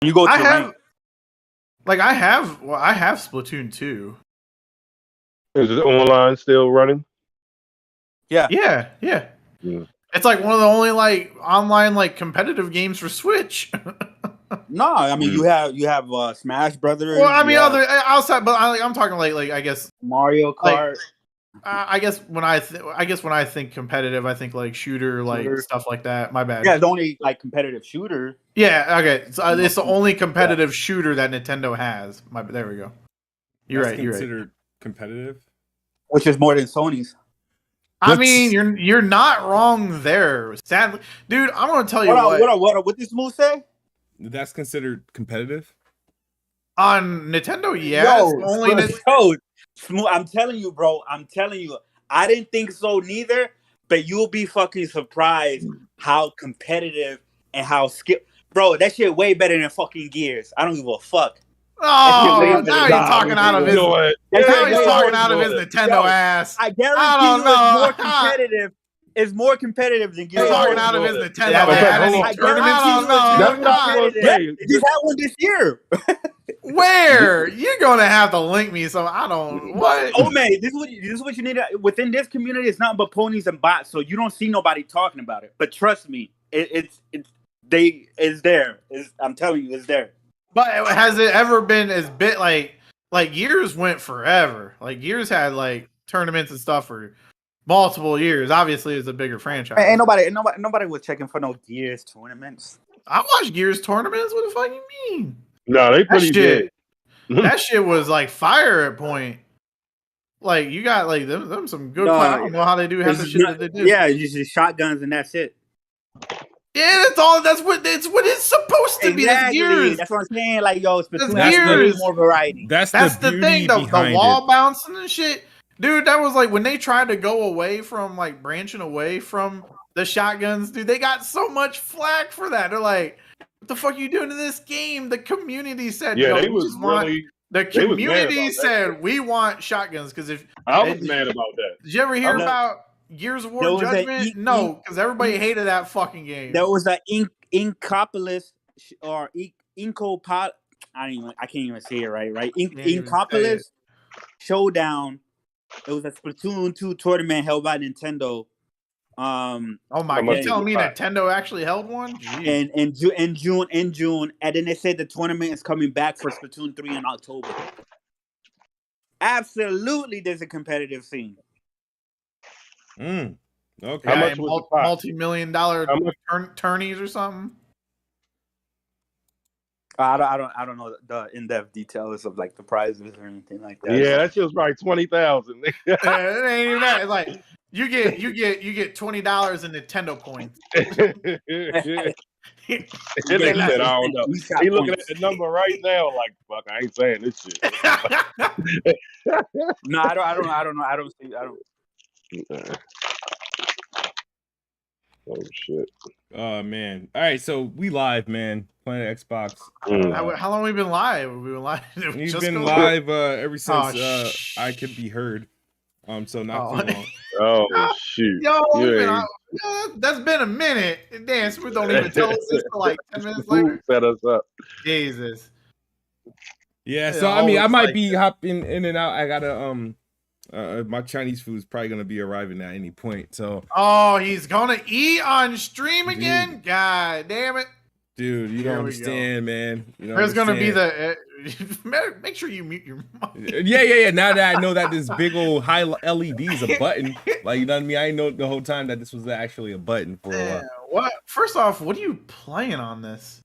You go to I have, rank. like, I have Splatoon 2. Is it online still running? Yeah. Yeah. It's like one of the only like online like competitive games for Switch. No, I mean you have Smash Brothers. Well, I mean other outside, but I'm talking like I guess Mario Kart. Like, I guess when I think competitive, I think like shooter, like stuff like that. My bad. Yeah, it's only like competitive shooter. Yeah, okay. So it's the only competitive shooter that Nintendo has. There we go. You're right. Considered competitive, which is more than Sony's. I mean, you're not wrong there. Sadly, dude, I'm gonna tell you what this move say? That's considered competitive on Nintendo. Yes, I'm telling you, bro. I didn't think so neither. But you'll be fucking surprised how competitive and how bro. That shit way better than fucking Gears. I don't give a fuck. Oh, now he's talking out of his. Now he's talking out of his Nintendo ass. I guarantee it's more competitive. It's more competitive than Gears. He's talking out of his Nintendo ass. Just had one this year. Where? You're gonna have to link me, so I don't. What? Oh man, this is what you need. Within this community, it's nothing but ponies and bots, so you don't see nobody talking about it. But trust me, it's there. I'm telling you, it's there. But has it ever been as bit like Gears went forever? Like Gears had like tournaments and stuff for multiple years. Obviously, it's a bigger franchise. Ain't nobody was checking for no Gears tournaments. I watched Gears tournaments. What the fuck you mean? No, they pretty good. That shit was like fire at point. Like you got like them some good. I don't know how they do half the shit that they do. Yeah, just shotguns and that's it. Yeah, that's all. That's what it's supposed to be. That's Gears. That's what I'm saying. Like yo, that's Gears. More variety. That's the thing. The wall bouncing and shit, dude. That was like when they tried to go away from like branching away from the shotguns, dude. They got so much flack for that. They're like, "What the fuck are you doing in this game?" The community said, "Yeah, they was really." The community said we want shotguns because if I was mad about that. Did you ever hear about Gears of War Judgment? No, because everybody hated that fucking game. There was an Inkopolis or Inkopol. I can't even say it right. Inkopolis Showdown. It was a Splatoon 2 tournament held by Nintendo. Oh my god! You telling me Nintendo actually held one? And in June, and then they said the tournament is coming back for Splatoon 3 in October. Absolutely, there's a competitive scene. Okay. How much was the multi-million-dollar tourneys or something? I don't know the in-depth details of like the prizes or anything like that. Yeah, that shit was probably 20,000. It ain't even that. It's like you get $20 in Nintendo points. He said, I don't know. He looking at the number right now, like, fuck, I ain't saying this shit. No, I don't see. Oh shit. Oh man. All right, so we live, man. Playing Xbox. How long have we been live? We've been live ever since I could be heard. So not too long. Oh shoot. Yo, that's been a minute. Damn, Smooth don't even tell us this till like 10 minutes later. Set us up. Jesus. Yeah, so I mean I might be hopping in and out. I gotta my Chinese food is probably gonna be arriving at any point. So he's gonna eat on stream again? Dude. God damn it. Dude, you don't understand, man. There's gonna be make sure you mute your mic. Yeah. Now that I know that this big old high LED is a button, like you know what I mean. I know the whole time that this was actually a button for a while. What? First off, what are you playing on this?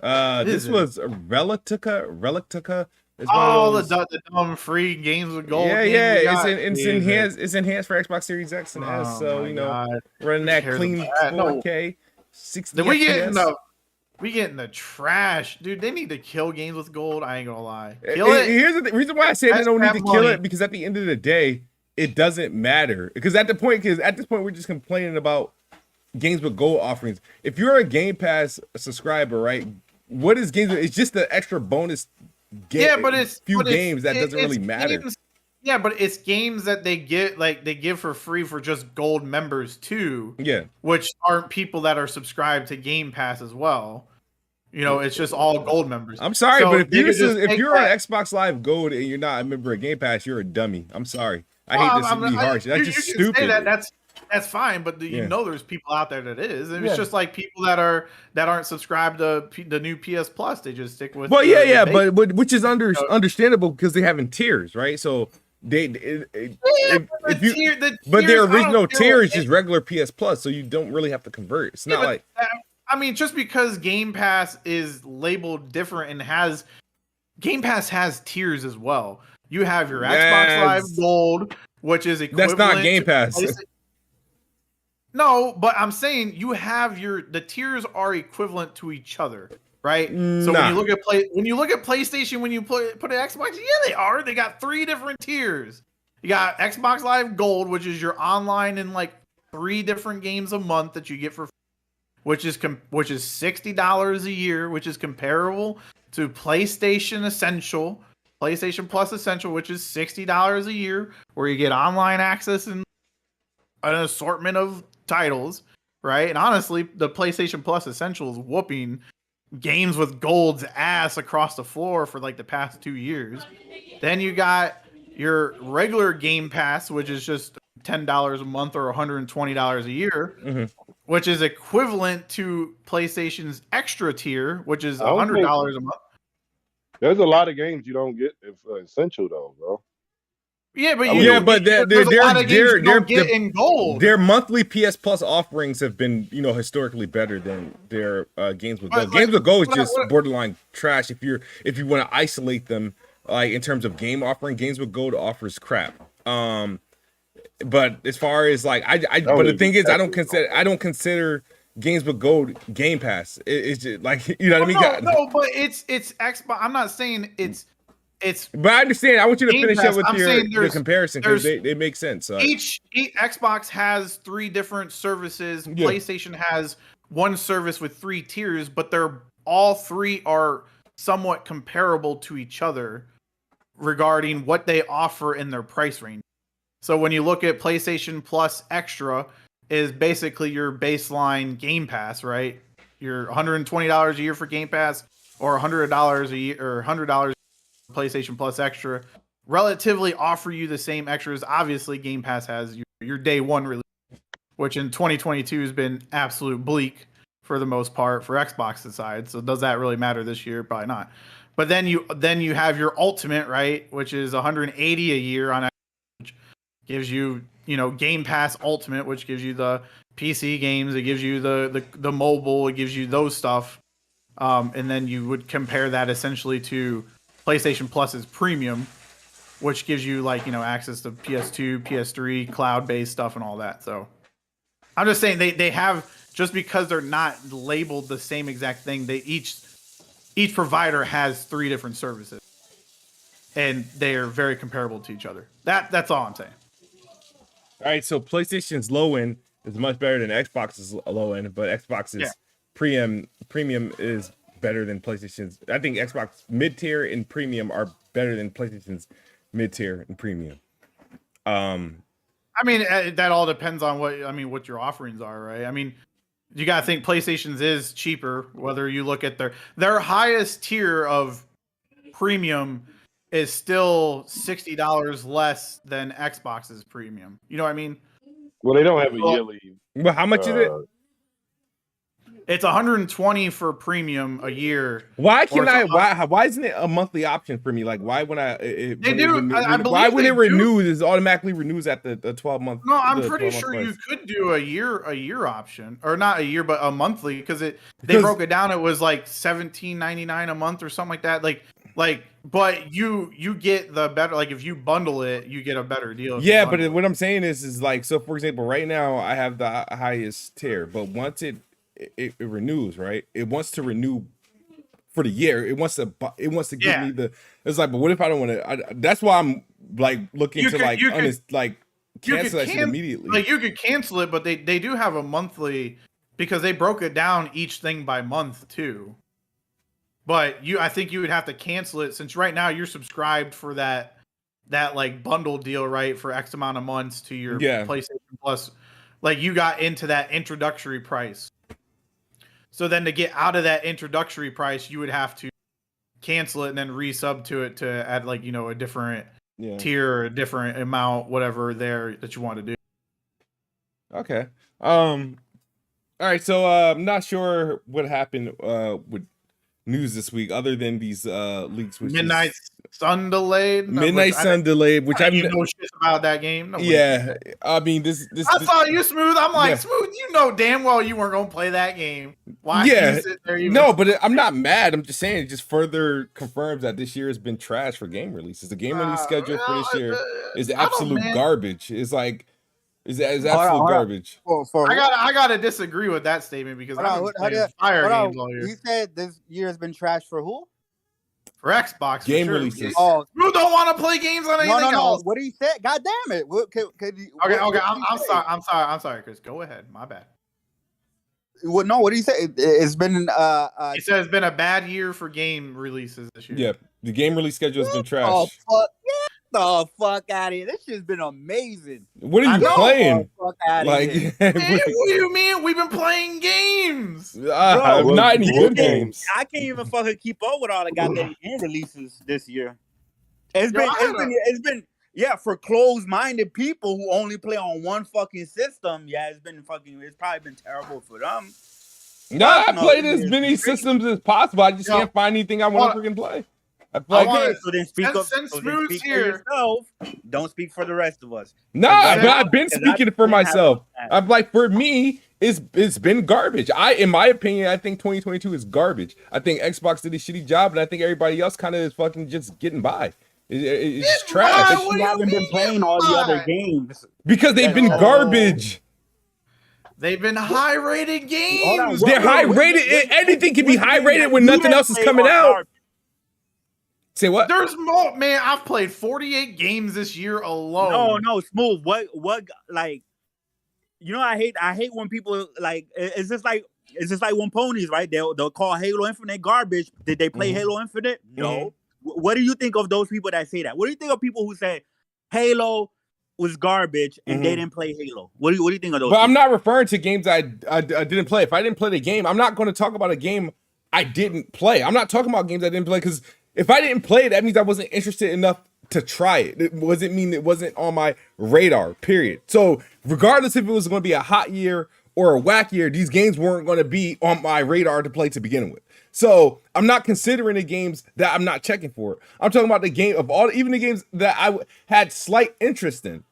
This was a Relictica. The dumb free games with gold. Yeah. It's enhanced for Xbox Series X and S. So running that clean 4K, 60 FPS. We getting the trash, dude. They need to kill games with gold. I ain't gonna lie. Here's the reason why I say they don't need to kill it, because at the end of the day, it doesn't matter. Because at this point, we're just complaining about games with gold offerings. If you're a Game Pass subscriber, right? What is games? It's just the extra bonus. Games that doesn't really matter. Games, yeah, but it's games that they give for free for just gold members too. Yeah, which aren't people that are subscribed to Game Pass as well. You know, it's just all gold members. I'm sorry, So but if they you're on Xbox Live Gold and you're not a member of Game Pass, you're a dummy. I'm sorry. I hate this to be harsh. That's just stupid. Say that's fine, but you know there's people out there that is. And it's just like people that aren't subscribed to the new PS Plus. They just stick with. Well, but which is understandable because they have in tiers, right? So their original tier is just regular PS Plus, so you don't really have to convert. It's not like. I mean, just because Game Pass is labeled different and Game Pass has tiers as well. You have your Xbox Live Gold, which is equivalent. That's not Game Pass. No, but I'm saying you have the tiers are equivalent to each other, right? So when you look at PlayStation, when you put it Xbox, yeah, they are. They got 3 different tiers. You got Xbox Live Gold, which is your online and like 3 different games a month that you get for. Which is $60 a year, which is comparable to PlayStation Essential, PlayStation Plus Essential, which is $60 a year, where you get online access and an assortment of titles, right? And honestly, the PlayStation Plus Essential is whooping games with gold's ass across the floor for like the past 2 years. Then you got your regular Game Pass, which is just $10 a month or $120 a year, which is equivalent to PlayStation's extra tier, which is $100 a month. There's a lot of games you don't get if essential though, bro. Yeah, but they're in gold. Their monthly PS Plus offerings have been, historically better than their games with gold. Games with gold is just borderline trash. If you want to isolate them, like in terms of game offering, games with gold offers crap. But as far as like, but the thing is, I don't consider games with gold Game Pass. It's just like, you know what I mean? No, but it's Xbox. I'm not saying it's. But I understand. I want you to finish up with your comparison because they make sense. Each Xbox has 3 different services. Yeah. PlayStation has 1 service with 3 tiers, but all 3 are somewhat comparable to each other regarding what they offer in their price range. So when you look at PlayStation Plus Extra is basically your baseline Game Pass, right? Your $120 a year for Game Pass or $100 a year or $100 PlayStation Plus Extra relatively offer you the same extras. Obviously, Game Pass has your day one release, which in 2022 has been absolute bleak for the most part for Xbox's side. So does that really matter this year? Probably not. But then you have your Ultimate, right, which is $180 a year on average. Gives you, Game Pass Ultimate, which gives you the PC games, it gives you the mobile, it gives you those stuff. And then you would compare that essentially to PlayStation Plus's Premium, which gives you access to PS2, PS3, cloud-based stuff and all that. So I'm just saying they have, just because they're not labeled the same exact thing, they each provider has 3 different services. And they are very comparable to each other. That's all I'm saying. All right, so PlayStation's low end is much better than Xbox's low end, but Xbox's premium is better than PlayStation's. I think Xbox mid tier and premium are better than PlayStation's mid tier and premium. I mean, that all depends on what your offerings are, right? I mean, you gotta think PlayStation's is cheaper. Whether you look at their highest tier of premium is still $60 less than Xbox's premium. You know what I mean? Well, they don't have a yearly. Well, how much is it? It's $120 for premium a year. Why isn't it a monthly option for me? Like, why when I when it renews, it automatically renews at the 12-month? No, I'm pretty sure you could do a year option, or not a year, but a monthly, because they broke it down. It was like $17.99 a month or something like that. But you get the better, like if you bundle it, you get a better deal. Yeah, but what I'm saying is like, so for example, right now I have the highest tier, but once it renews, right? It wants to renew for the year. It wants to give me the. It's like, but what if I don't want to? That's why I'm like looking to cancel that shit immediately. Like you could cancel it, but they do have a monthly, because they broke it down each thing by month too. But I think you would have to cancel it, since right now you're subscribed for that like bundle deal, right? For X amount of months to your PlayStation Plus. Like you got into that introductory price. So then to get out of that introductory price, you would have to cancel it and then resub to it to add like, you know, a different tier, a different amount, whatever there that you want to do. Okay. All right. So I'm not sure what happened with news this week other than these leaks. Which Midnight Sun delayed. Midnight Sun delayed, which I know shit about that game. Yeah, I mean this. I saw you, Smooth. I'm like, Smooth. You know damn well you weren't gonna play that game. Why? Yeah, sit there even? No, but I'm not mad. I'm just saying it just further confirms that this year has been trash for game releases. The game release schedule for this year is absolute garbage. It's like. Is absolute garbage. I gotta disagree with that statement because I've been playing fire games all year. You said this year has been trash for who? For Xbox game for releases. Oh, you don't want to play games on anything else. What do you say? God damn it! Could you, okay. I'm sorry, Chris. Go ahead. My bad. What do you say? It's been He said it's been a bad year for game releases this year. Yeah, the game release schedule has been trash. Oh fuck! The fuck out of here! This shit's been amazing. What are you playing? Fuck out like, of here. Man, what do you mean? We've been playing games. Not any good games. I can't even fucking keep up with all the goddamn game releases this year. It's been for closed-minded people who only play on one fucking system. Yeah, it's probably been terrible for them. I played as many systems as possible. I just can't find anything I want to freaking play. So then speak for yourself. Don't speak for the rest of us. But I've been speaking for myself. I'm like, for me, it's been garbage. In my opinion, I think 2022 is garbage. I think Xbox did a shitty job, and I think everybody else kind of is fucking just getting by. It's trash. But you haven't been playing all the other games because they've been garbage. They've been high-rated games. They're high-rated. Anything can be high-rated when nothing else is coming out. Say what? There's more, man. I've played 48 games this year alone. No, Smooth. What? Like, you know, I hate when people like. It's just like when ponies, right? They'll call Halo Infinite garbage. Did they play Halo Infinite? No. What do you think of those people that say that? What do you think of people who say Halo was garbage and they didn't play Halo? What do you think of those? But people? I'm not referring to games I didn't play. If I didn't play the game, I'm not going to talk about a game I didn't play. I'm not talking about games I didn't play because if I didn't play it, that means I wasn't interested enough to try it. It doesn't mean it wasn't on my radar, period. So regardless if it was going to be a hot year or a whack year, these games weren't going to be on my radar to play to begin with. So I'm not considering the games that I'm not checking for. I'm talking about the game of even the games that I had slight interest in.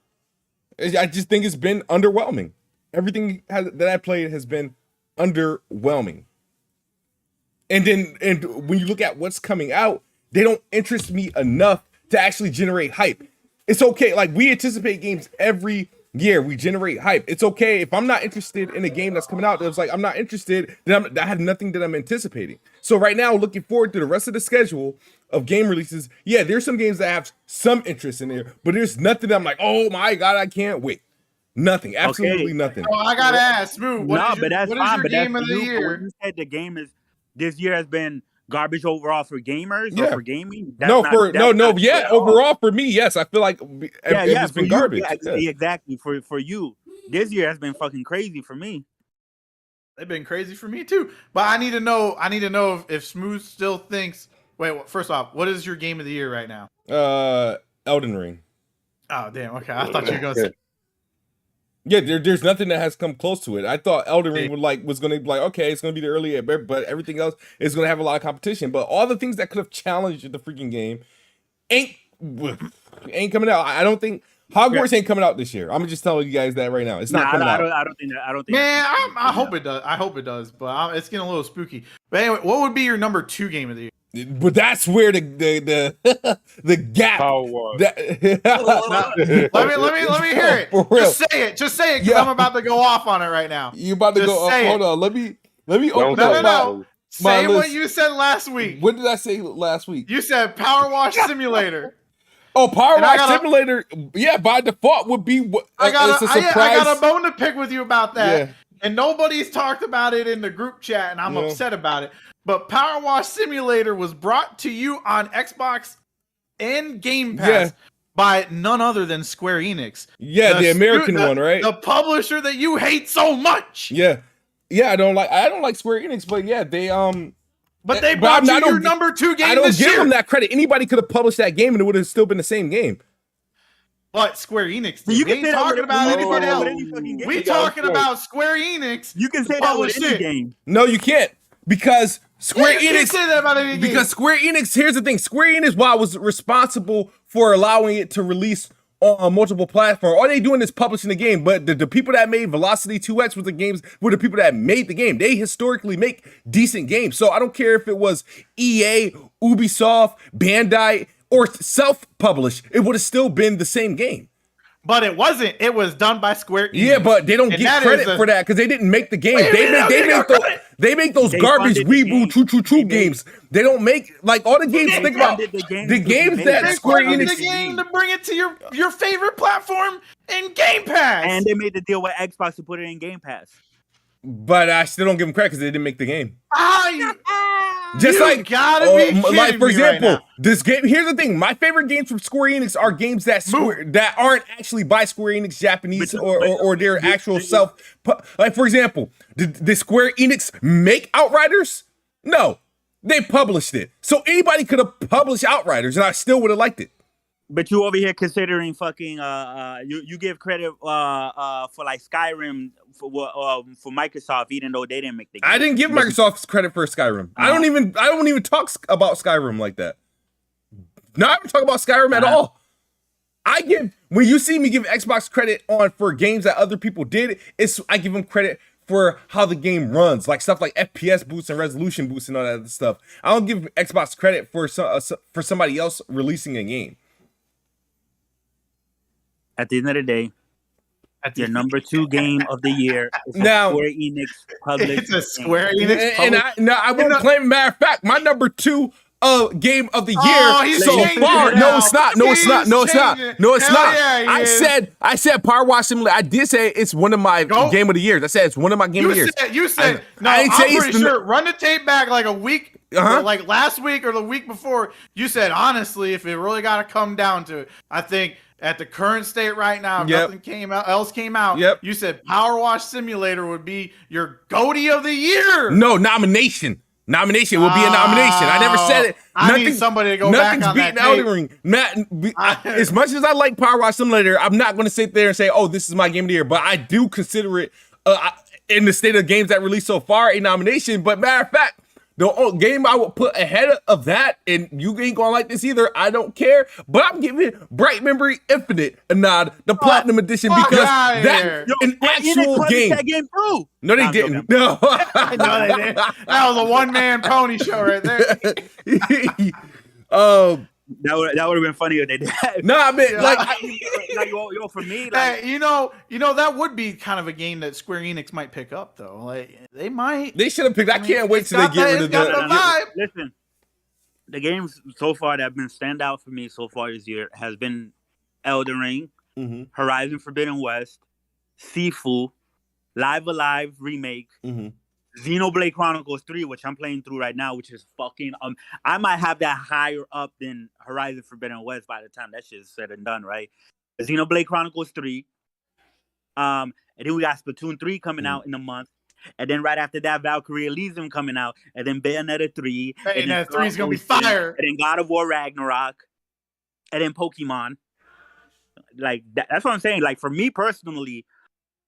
I just think it's been underwhelming. Everything that I played has been underwhelming. And when you look at what's coming out, they don't interest me enough to actually generate hype. It's okay. Like, we anticipate games every year. We generate hype. It's okay. If I'm not interested in a game that's coming out, it's like, I'm not interested, then I have nothing that I'm anticipating. So right now, looking forward to the rest of the schedule of game releases. Yeah, there's some games that have some interest in there, but there's nothing that I'm like, oh my God, I can't wait. Nothing. Absolutely nothing. Oh, I got to ask, Smooth. What is your game of the year? You said the game is, this year has been garbage overall for gamers or for gaming? Overall for me, yes. I feel like it's been garbage. Exactly. For you, this year has been fucking crazy for me. They've been crazy for me too. But I need to know if Smooth still thinks. Wait, first off, what is your game of the year right now? Elden Ring. Oh damn. Okay, I thought you were gonna say. Yeah, there's nothing that has come close to it. I thought Elden Ring was going to be like, okay, it's going to be the early, but everything else is going to have a lot of competition. But all the things that could have challenged the freaking game ain't coming out. I don't think Hogwarts ain't coming out this year. I'm just telling you guys that right now. It's not coming out. I don't think that. Man, I hope it does. I hope it does. But it's getting a little spooky. But anyway, what would be your number 2 game of the year? But that's where the gap. Let me hear it. Just say it, because I'm about to go off on it right now. You about to go? Hold on. Let me open up. No. Say what you said last week. What did I say last week? You said Power Wash Simulator. Oh, Power Wash Simulator. Yeah, by default would be. I got a bone to pick with you about that, and nobody's talked about it in the group chat, and I'm upset about it. But Power Wash Simulator was brought to you on Xbox and Game Pass by none other than Square Enix. Yeah, the American one, right? The publisher that you hate so much. Yeah. Yeah, I don't like Square Enix, but yeah, they But they brought you your number 2 game. I don't give them that credit. Anybody could have published that game and it would have still been the same game. But Square Enix, we ain't talking about anybody else. We talking about Square Enix. You can say that with any game. No, you can't, because Square Enix. Can't say that about any game. Because Square Enix. Here's the thing: Square Enix, while was responsible for allowing it to release on multiple platforms, all they doing is publishing the game. But the people that made Velocity 2X were the people that made the game. They historically make decent games. So I don't care if it was EA, Ubisoft, Bandai, or self-published, it would have still been the same game. But it wasn't. It was done by Square Enix. Yeah, but they don't get credit for that because they didn't make the game. They make those garbage weeboo choo games. They don't make like all the games. Think about the games that Square Enix. The game to bring it to your favorite platform in Game Pass. And they made the deal with Xbox to put it in Game Pass. But I still don't give them credit because they didn't make the game. Just like gotta be like for example, right this game. Here's the thing: my favorite games from Square Enix are games that aren't actually by Square Enix Japanese or their actual self. Like for example, did Square Enix make Outriders? No, they published it. So anybody could have published Outriders, and I still would have liked it. But you over here considering fucking you give credit for like Skyrim for Microsoft, even though they didn't make the game. I didn't give Microsoft credit for Skyrim. I don't even talk about Skyrim like that. No, I don't talk about Skyrim at all. When you see me give Xbox credit for games that other people did, I give them credit for how the game runs, like stuff like FPS boosts and resolution boosts and all that other stuff. I don't give Xbox credit for somebody else releasing a game. At the end of the day, your number 2 game of the year is now, Square Enix published. It's a Square Enix. And I won't claim. Matter of fact, my number 2 game of the year so far. No, it's not. No, it's not. No, it's not. No, it's not. Yeah, I said Power Wash Simulator. I did say it's one of my game of the years. I said it's one of my game of the years. You said no. I'm pretty sure. Run the tape back like a week. Like last week or the week before. You said honestly, if it really got to come down to it, I think. At the current state right now, nothing else came out. You said Power Wash Simulator would be your GOATY of the year. No, nomination. Nomination will be a nomination. I never said it. I need somebody to go back on that tape. Matt, as much as I like Power Wash Simulator, I'm not going to sit there and say, oh, this is my game of the year. But I do consider it, in the state of games that released so far, a nomination. But matter of fact, the game I would put ahead of that, and you ain't gonna like this either, I don't care, but I'm giving Bright Memory Infinite a nod, the Platinum Edition, because that's an actual game. That game too. No, they didn't. No. No, they didn't. That was a one-man pony show right there. That would have been funny if they did. No, I mean, for me, like, you know, that would be kind of a game that Square Enix might pick up, though. Like, they might. They should have picked. I can't wait till they get rid of that. Listen, the games so far that have been stand out for me so far this year has been Elden Ring, Horizon Forbidden West, Sifu, Live Alive remake. Xenoblade Chronicles 3, which I'm playing through right now, which is fucking I might have that higher up than Horizon Forbidden West by the time that shit's said and done, right? Xenoblade Chronicles 3. And then we got Splatoon 3 coming out in a month. And then right after that, Valkyrie Elysium coming out. And then Bayonetta 3. Bayonetta 3 is gonna be fire. And then God of War Ragnarok. And then Pokemon. Like that's what I'm saying. Like for me personally,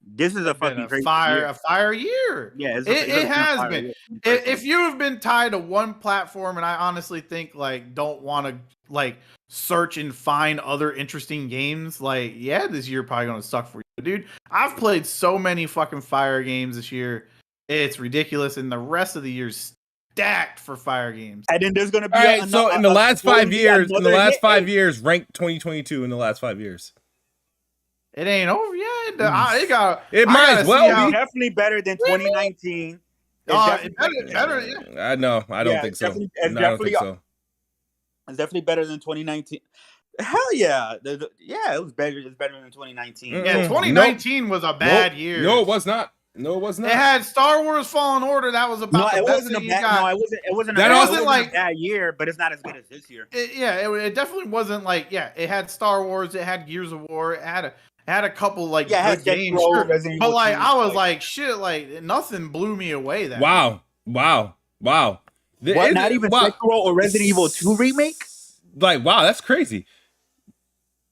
this is a fucking crazy year. A fire year. Yeah, it has been. If you have been tied to one platform, and I honestly think like don't want to like search and find other interesting games, like this year probably gonna suck for you, dude. I've played so many fucking fire games this year, it's ridiculous, and the rest of the year's stacked for fire games. And then there's gonna be so in the last 5 years, ranked 2022 in the last 5 years. It ain't over yet. It might as well be. Definitely better than 2019. Better. I know. I don't think so. I don't think so. It's definitely better than 2019. Hell yeah. It was better. It's better than 2019. Yeah, 2019 was a bad year. No, it was not. It had Star Wars Fallen Order. That was about it wasn't a bad year, but it's not as good as this year. It definitely wasn't like, it had Star Wars, it had Gears of War, it had a couple like good games, but like I was like shit, like nothing blew me away. That wow. What? Not even Sekiro or Resident Evil 2 remake? Like, wow, that's crazy.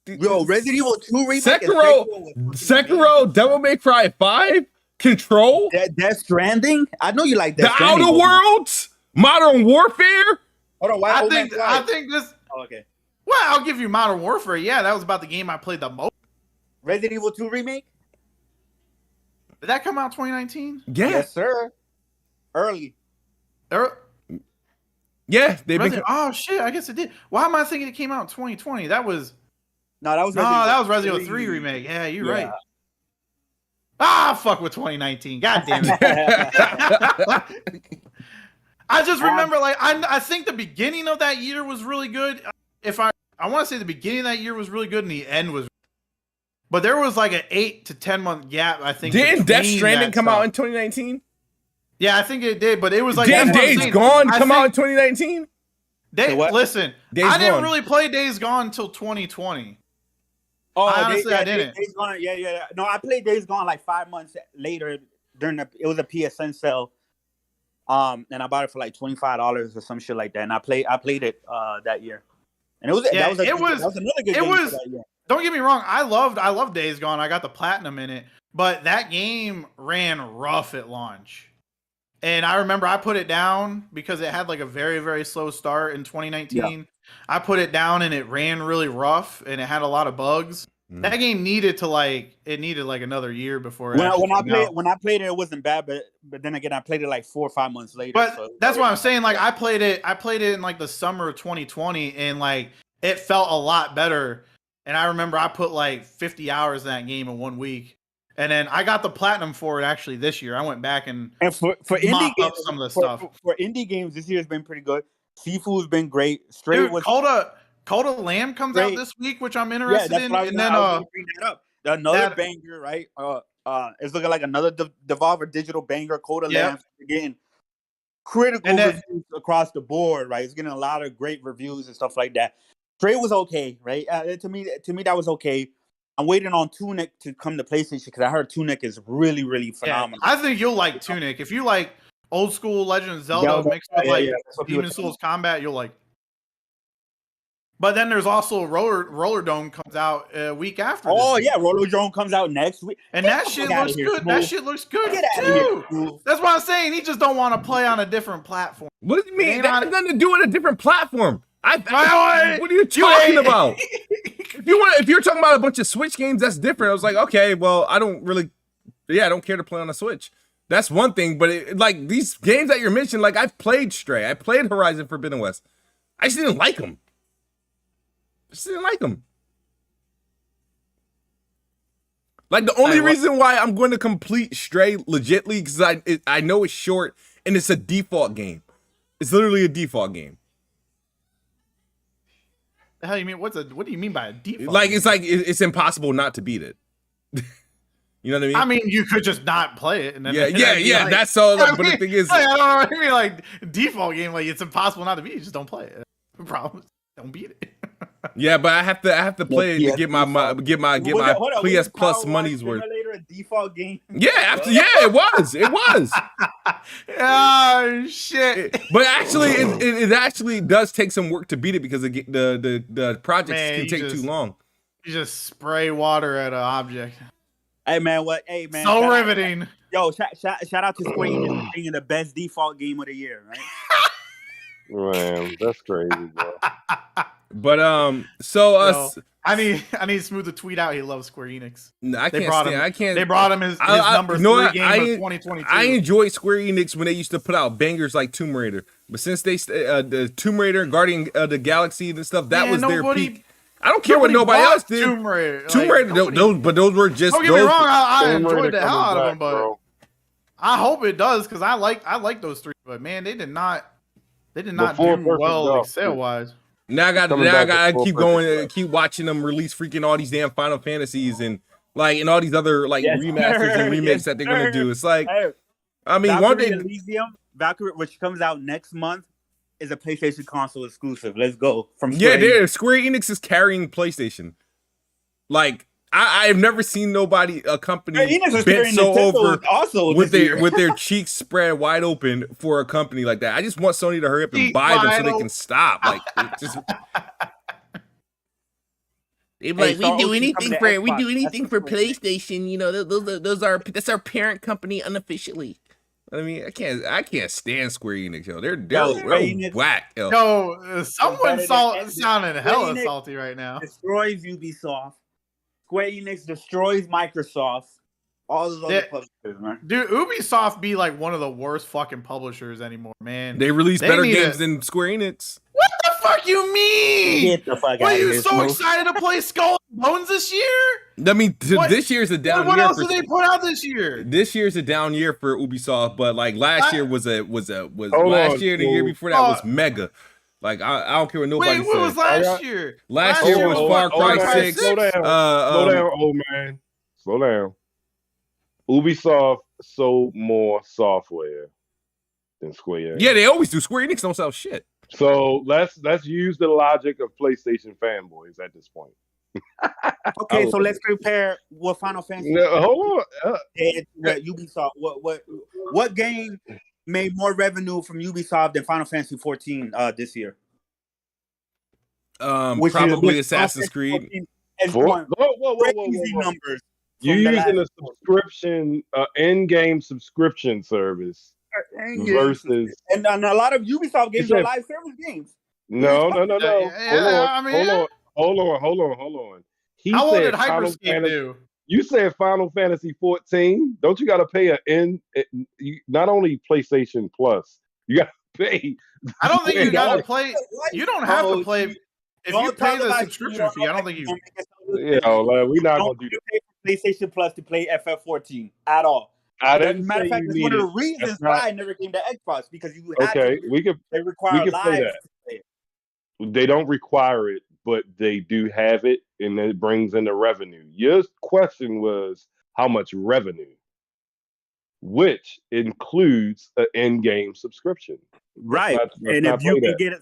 Yo, Resident Evil 2 remake. Sekiro, Devil May Cry 5, Control, Death Stranding. I know you like that. The Outer Worlds, Modern Warfare. Hold on, I think this. Oh, okay. Well, I'll give you Modern Warfare. Yeah, that was about the game I played the most. Resident Evil 2 remake. Did that come out 2019? Yeah. Yes, sir. Early. Yeah, they've been. Oh shit! I guess it did. Why am I thinking it came out in 2020? That was Resident Evil 3 remake. Yeah, you're right. Fuck with 2019. God damn it. I just remember, like, I think the beginning of that year was really good. If I want to say the beginning of that year was really good, and the end was. But there was like an 8 to 10 month gap. I think. Didn't Death Stranding come out in 2019? Yeah, I think it did, but it was like Days Gone come out in 2019. Listen, I didn't really play Days Gone until 2020. Oh, honestly, I didn't. Days Gone, yeah. No, I played Days Gone like 5 months later it was a PSN sale. And I bought it for like $25 or some shit like that. And I played it that year. And that was another good game for that year. Don't get me wrong, I loved Days Gone. I got the platinum in it, but that game ran rough at launch. And I remember I put it down because it had like a very, very slow start in 2019. Yeah. I put it down and it ran really rough and it had a lot of bugs. That game needed another year before it when I played it, it wasn't bad, but then again I played it like 4 or 5 months later. But that's what I'm saying. Like I played it in like the summer of 2020 and like it felt a lot better. And I remember I put like 50 hours in that game in 1 week. And then I got the platinum for it actually this year. I went back and for indie games, some of the stuff. For indie games, this year has been pretty good. Sifu's been great. Coda Lamb comes out this week, which I'm interested in. And then bring that up. Another banger, right? It's looking like another Devolver Digital banger. Coda Lamb getting critical reviews across the board, right? It's getting a lot of great reviews and stuff like that. Stray was okay, right? To me, that was okay. I'm waiting on Tunic to come to PlayStation because I heard Tunic is really, really phenomenal. I think you'll like Tunic. If you like old school Legend of Zelda mixed with Demon Souls combat, you'll like. But then there's also Roller Dome comes out a week after. Roller Dome comes out next week, and that shit looks good. That shit looks good too. That's what I'm saying. He just don't want to play on a different platform. What do you mean? That has nothing to do with a different platform. What are you talking about? If you're talking about a bunch of Switch games, that's different. I was like, okay, well, I don't care to play on a Switch. That's one thing, but like these games that you're mentioning, like I've played Stray, I played Horizon Forbidden West. I just didn't like them. Like the only reason why I'm going to complete Stray legitly because I know it's short and it's a default game. It's literally a default game. The hell you mean? What do you mean by a default? Like it's impossible not to beat it. You know what I mean? I mean, you could just not play it, and then yeah. That's all. But the thing is, I don't know. I mean, like default game, like it's impossible not to beat it. Just don't play it. No problem. Don't beat it. Yeah, but I have to play it to get my PS Plus money's worth. A default game. Yeah, it was. Oh shit! But actually, it actually does take some work to beat it because the projects can take too long. You just spray water at an object. Hey man, man. So riveting. Shout out to Square Enix for being the best default game of the year, right? Man, that's crazy, bro. But I need Smooth to tweet out he loves Square Enix. No, I can't. They brought him his number 3 game of 2022. I enjoyed Square Enix when they used to put out bangers like Tomb Raider, but since they the Tomb Raider, Guardian of the Galaxy and stuff, that was their peak. I don't care what nobody else did. Tomb Raider, those were just. Don't get me wrong, I enjoyed the hell out of them, but I hope it does because I like those 3. But man, they did not do well like sale wise. Now I gotta keep watching them release freaking all these damn Final Fantasies and all these other remasters and remakes that they're gonna do. It's like, I mean, one day Valkyrie, which comes out next month, is a PlayStation console exclusive. Let's go from Square Enix is carrying PlayStation. Like I've never seen a company bent so over also with their cheeks spread wide open for a company like that. I just want Sony to hurry up and buy them so they can stop. Like, just. They're like, we do anything for PlayStation. You know, that's our parent company unofficially. I mean, I can't stand Square Enix, yo. They're whack. Yo. No, someone sounding hella salty right now. Destroys Ubisoft. Square Enix destroys Microsoft. All those other publishers, man. Dude, Ubisoft be like one of the worst fucking publishers anymore, man. They release better games than Square Enix. What the fuck you mean? Get the fuck out Were you so excited to play Skull and Bones this year? I mean, this year's a down year. What else did they put out this year? This year's a down year for Ubisoft, but like last year was last year, the year before that was mega. Like I don't care what nobody says. What was last year? Last year was Far Cry 6. Slow down, old man. Slow down. Ubisoft sold more software than Square Enix. Yeah, they always do. Square Enix don't sell shit. So let's use the logic of PlayStation fanboys at this point. Okay, so let's compare what Final Fantasy. No, hold on. Ubisoft. What game made more revenue from Ubisoft than Final Fantasy 14 this year? Probably Assassin's Creed. Whoa. Numbers. You're using a subscription, in-game subscription service versus, and a lot of Ubisoft games are live service games. No. Yeah, Hold on. How old did Hyperscape do? You said Final Fantasy 14. Don't you got to pay not only PlayStation Plus, you got to pay. I don't think you got to play. You don't have to play. If you pay the subscription fee, I don't think you. We're not going to do that. PlayStation Plus to play FF14 at all. Matter of fact, that's one of the reasons why I never came to Xbox, because you had they require live to play it. They don't require it, but they do have it, and it brings in the revenue. Your question was how much revenue, which includes an in-game subscription. Right. And if you can get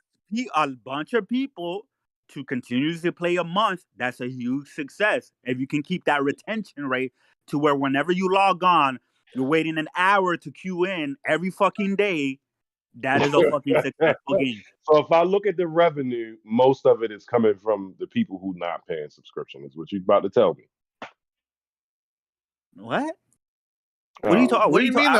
a bunch of people to continuously play a month, that's a huge success. If you can keep that retention rate to where whenever you log on, you're waiting an hour to queue in every fucking day, that is a fucking successful game. So if I look at the revenue, most of it is coming from the people who not paying subscription, is what you're about to tell me. What? What are you talking? What do you mean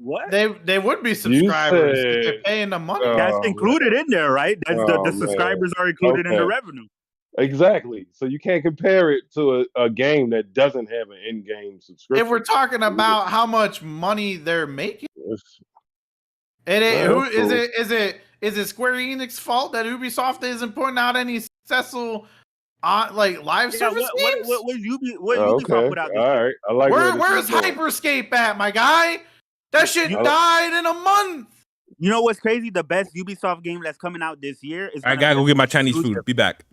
what? They would be subscribers if they're paying the money. That's included in there, right? That's the subscribers are included in the revenue. Exactly. So you can't compare it to a game that doesn't have an in-game subscription. If we're talking about how much money they're making, is it Square Enix's fault that Ubisoft isn't putting out any successful live service games? What Ubisoft put out? All right. I like where's Hyperscape at, my guy? That shit died in a month. You know what's crazy? The best Ubisoft game that's coming out this year is. I gotta go get my Chinese food. Be back.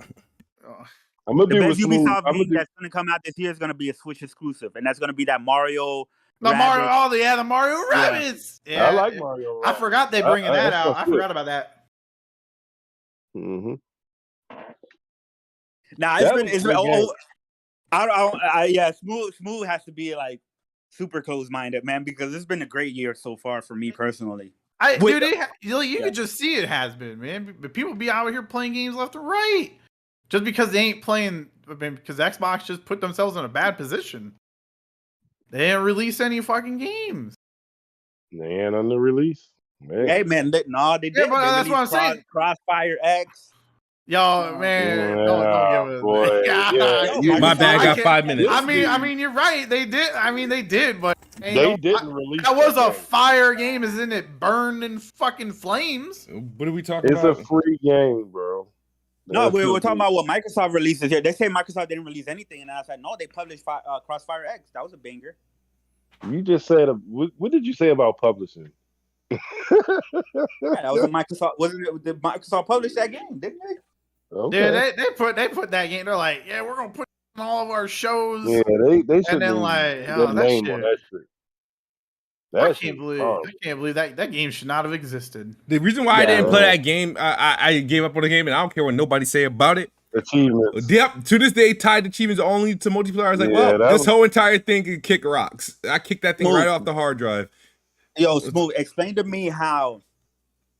I'm gonna the best Ubisoft game that's gonna come out this year is gonna be a Switch exclusive, and that's gonna be that Mario. The Mario Rabbids. Yeah. I like Mario. I forgot they bringing that out. I forgot about that. Mm-hmm. Nah, Smooth has to be like super close-minded, man, because it's been a great year so far for me personally. You can just see it has been, man. But people be out here playing games left and right just because they ain't playing. Because Xbox just put themselves in a bad position. They didn't release any fucking games. They ain't on the release. Man. Hey, man, they did. But that's what I'm saying. Crossfire X. Yo, man, don't give it. My bad. Got 5 minutes. I mean, you're right. They did, but they didn't release. That was a fire game, isn't it? Burned in fucking flames. What are we talking about? It's a free game, bro. No, we're talking about what Microsoft releases here. They say Microsoft didn't release anything, and I said no. They published Crossfire X. That was a banger. You just said what did you say about publishing? Yeah, that was a Microsoft. Wasn't it? Did Microsoft publish that game? Didn't they? Okay. Yeah, they put that game. They're like, yeah, we're gonna put it on all of our shows. Yeah, they should. And then that shit. I can't believe that game should not have existed. The reason why I didn't play that game, I gave up on the game, and I don't care what nobody say about it. Achievements. Yep. To this day, tied achievements only to multiplayer. I was like, Yeah, well, this whole entire thing can kick rocks. I kicked that thing right off the hard drive. Yo, Smooth, explain to me how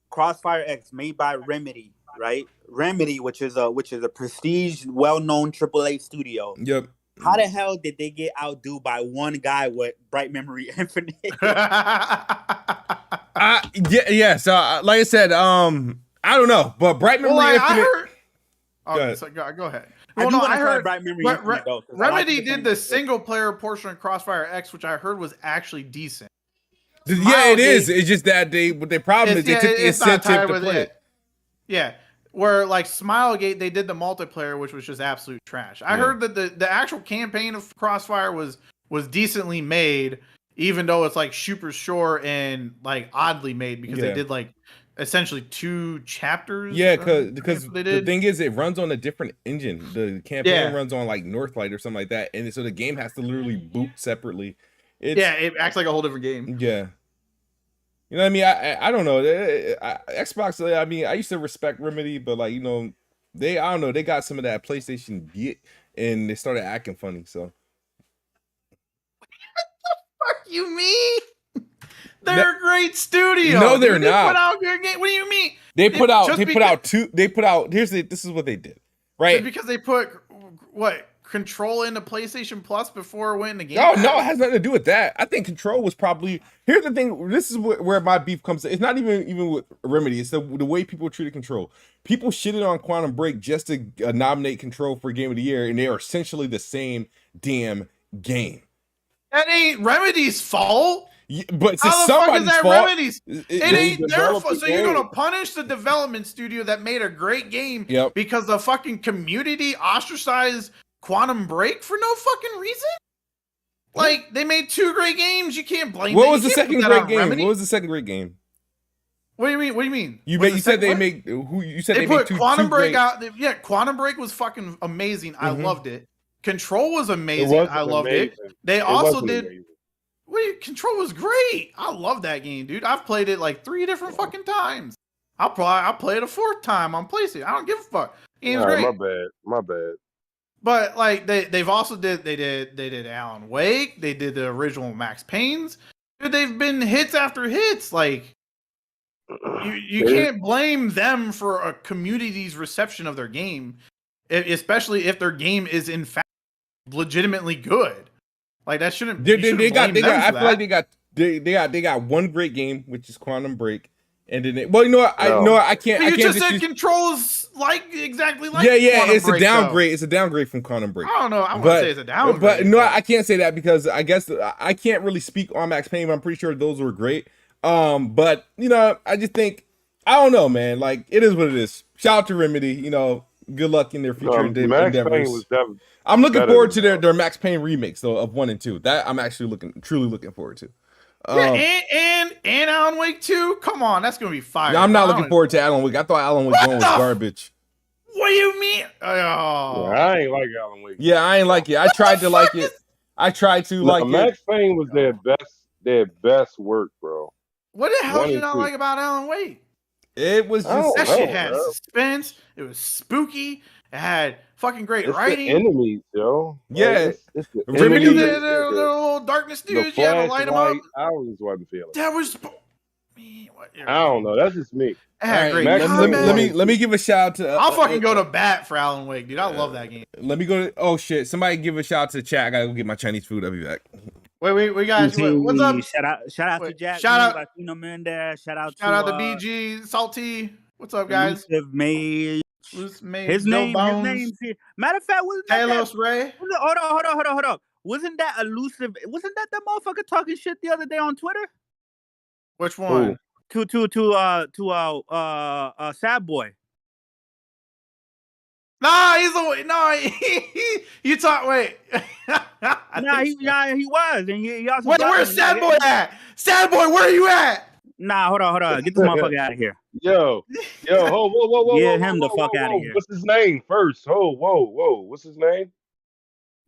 Crossfire X made by Remedy, right? Remedy, which is a prestige, well-known AAA studio. Yep. How the hell did they get outdo by one guy with Bright Memory Infinite? Yeah. So, like I said, I don't know, but Bright Memory Infinite. Go ahead. Well, no, I heard Bright Memory Infinite, though, Remedy did the single-player portion of Crossfire X, which I heard was actually decent. Yeah, it is. It's just that the problem is they took the incentive to play it. Yeah. Where like Smilegate, they did the multiplayer, which was just absolute trash. I heard that the actual campaign of Crossfire was decently made, even though it's like super short and like oddly made because they did like essentially 2 chapters. Yeah, because the thing is, it runs on a different engine. The campaign runs on like Northlight or something like that, and so the game has to literally boot separately. It acts like a whole different game. Yeah. You know what I mean? I don't know. Xbox, I mean, I used to respect Remedy, but like, you know, I don't know, they got some of that PlayStation get and they started acting funny, so. What the fuck you mean? They're a great studio. No, they're not. They put out good game. What do you mean? This is what they did. Right? Just because they put Control into PlayStation Plus before it went into Game Pass? Pass? No, it has nothing to do with that. I think Control was probably. Here's the thing. This is where my beef comes. It's not even with Remedy. It's the way people treated Control. People shitted on Quantum Break just to nominate Control for Game of the Year, and they are essentially the same damn game. That ain't Remedy's fault. Yeah, but it's how the fuck is that fault. Remedy's? It ain't their fault. So you're gonna punish the development studio that made a great game because the fucking community ostracized Quantum Break for no fucking reason? Like, they made 2 great games. You can't blame them. What was the second great game? What was the second great game? What do you mean? What do you mean? You said they made they put made Quantum Break great... out. Yeah, Quantum Break was fucking amazing. I loved it. Control was amazing. I loved it. They also did. Control was great. I love that game, dude. I've played it like 3 different fucking times. I'll play it a 4th time on PlayStation. I don't give a fuck. Game's great. My bad. But like they've also did Alan Wake, they did the original Max Payne's. Dude, they've been hits after hits. Like you can't blame them for a community's reception of their game, especially if their game is in fact legitimately good. Like that shouldn't. I feel like they got one great game, which is Quantum Break. And then I can't. You just said Control is exactly like Quantum Break, a downgrade. It's a downgrade from Quantum Break. I don't know. I want to say it's a downgrade. But no, I can't say that because I guess I can't really speak on Max Payne. But I'm pretty sure those were great. But you know, I just think I don't know, man. Like it is what it is. Shout out to Remedy. You know, good luck in their future endeavors. I'm looking forward to their Max Payne remakes though of 1 and 2. That I'm actually truly looking forward to. And Alan Wake 2? Come on, that's gonna be fire. No, I'm not looking forward to Alan Wake. I thought Alan Wake 1 was garbage. What do you mean? Oh. Yeah, I ain't like Alan Wake. Yeah, I ain't like it. I tried to like it. Max Payne was their best work, bro. What the hell did you not like about Alan Wake? It was just that shit had suspense. It was spooky. It had fucking great writing. The enemies, yo. Yeah, it's the little darkness dudes. You had to light them up. I always wasn't feeling. That was. I don't know. That's just me. Let me give a shout out to. I'll fucking go to bat for Alan Wake, dude. I love that game. Let me go to. Oh shit! Somebody give a shout out to the chat. I gotta go get my Chinese food. I'll be back. Wait, we got. What's up? Shout out to Jack. Shout out Latino Mendes. Shout out to BG Salty. What's up, guys? His name. Matter of fact, wasn't that Talos Ray? Hold on. Wasn't that elusive? Wasn't that the motherfucker talking shit the other day on Twitter? Which one? To Sad Boy. Nah, you talk. Wait. He was, and he also. Wait, where's Sad Boy at? Sad Boy, where are you at? Nah, hold on. Get this motherfucker out of here. Whoa, Get him the fuck out of here. What's his name first? Whoa. What's his name?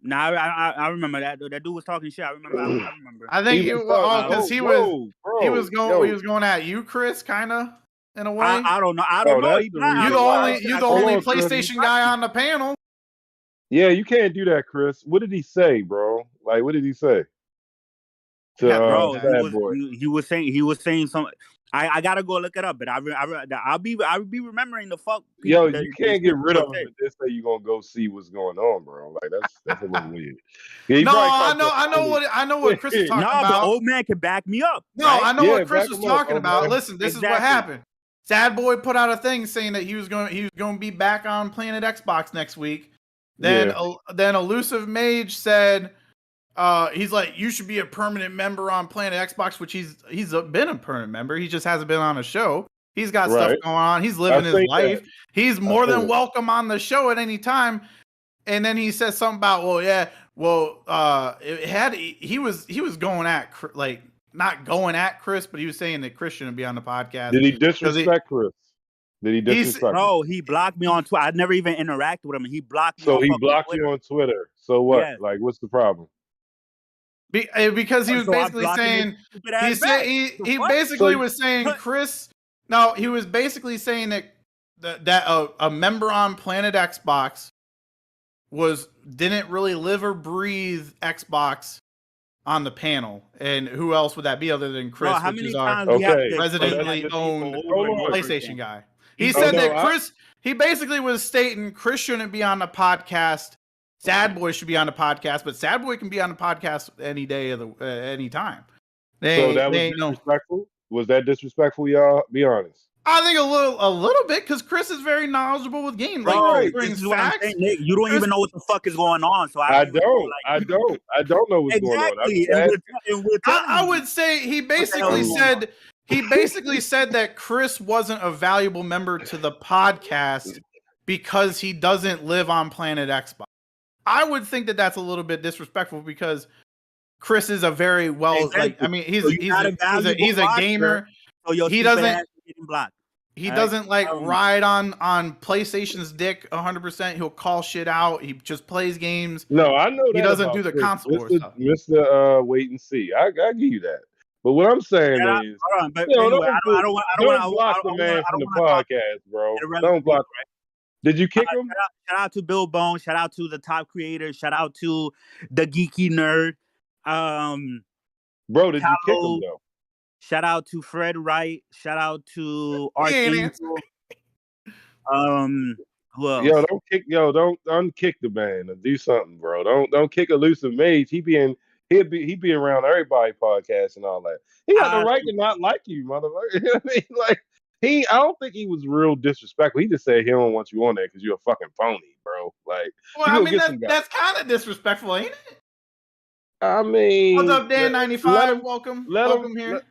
Nah, I remember that. That dude was talking shit. I remember. I think because he was going at you, Chris, kind of. in a way. I don't know. I don't know. You the only PlayStation guy on the panel. Yeah, you can't do that, Chris. What did he say, bro? Like, what did he say? Bro, he was saying something. I gotta go look it up, but I'll be remembering the fuck. Yo, you can't get rid of him and just say you're gonna go see what's going on, bro. Like that's a little weird. Yeah, no, I know what Chris is talking about. But old man can back me up. No, right? I know what Chris was talking about. Listen, this is what happened. Sad Boy put out a thing saying that he was going to be back on Planet Xbox next week. Then Elusive Mage said. He's like, you should be a permanent member on Planet Xbox, which he's been a permanent member. He just hasn't been on a show. He's got stuff going on. He's living his life. He's more than welcome on the show at any time. And then he says something about, he was going at like not going at Chris, but he was saying that Chris shouldn't be on the podcast. Did he disrespect Chris? Did he disrespect? No, he blocked me on Twitter. I never even interacted with him. He blocked me. So he blocked you on Twitter. So what? Yeah. Like, what's the problem? Because he was basically saying he basically was saying Chris. No, he was basically saying that a member on Planet Xbox didn't really live or breathe Xbox on the panel, and who else would that be other than Chris, which is our residently owned PlayStation guy? He said that Chris. He basically was stating Chris shouldn't be on the podcast. Sad Boy should be on the podcast, but Sad Boy can be on the podcast any day of any time. So that was disrespectful? Was that disrespectful, y'all? Be honest. I think a little bit, because Chris is very knowledgeable with games. Like, this is what I'm saying, Nick. You don't even know what the fuck is going on. So I don't know what's going on. I would say he basically said that Chris wasn't a valuable member to the podcast because he doesn't live on Planet Xbox. I would think that that's a little bit disrespectful, because Chris is a very he's a gamer. So he doesn't ride on PlayStation's dick 100%. He'll call shit out. He just plays games. No, I know that he doesn't do the console stuff. Mr. Wait and see. I give you that. But what I'm saying is, don't block the man from the podcast, bro. Don't block. Did you kick him? Shout out to Bill Bone. Shout out to the top creator. Shout out to the geeky nerd. Bro, did you kick him though? Shout out to Fred Wright. Shout out to Archangel. Who else? Don't unkick the man and do something, bro. Don't kick Elusive Mage. He be around everybody podcast and all that. He got the right to not like you, motherfucker. You know what I mean? Like, I don't think he was real disrespectful. He just said he don't want you on there because you're a fucking phony, bro. Like, that's kind of disrespectful, ain't it? I mean, what's up, Dan95? Welcome here.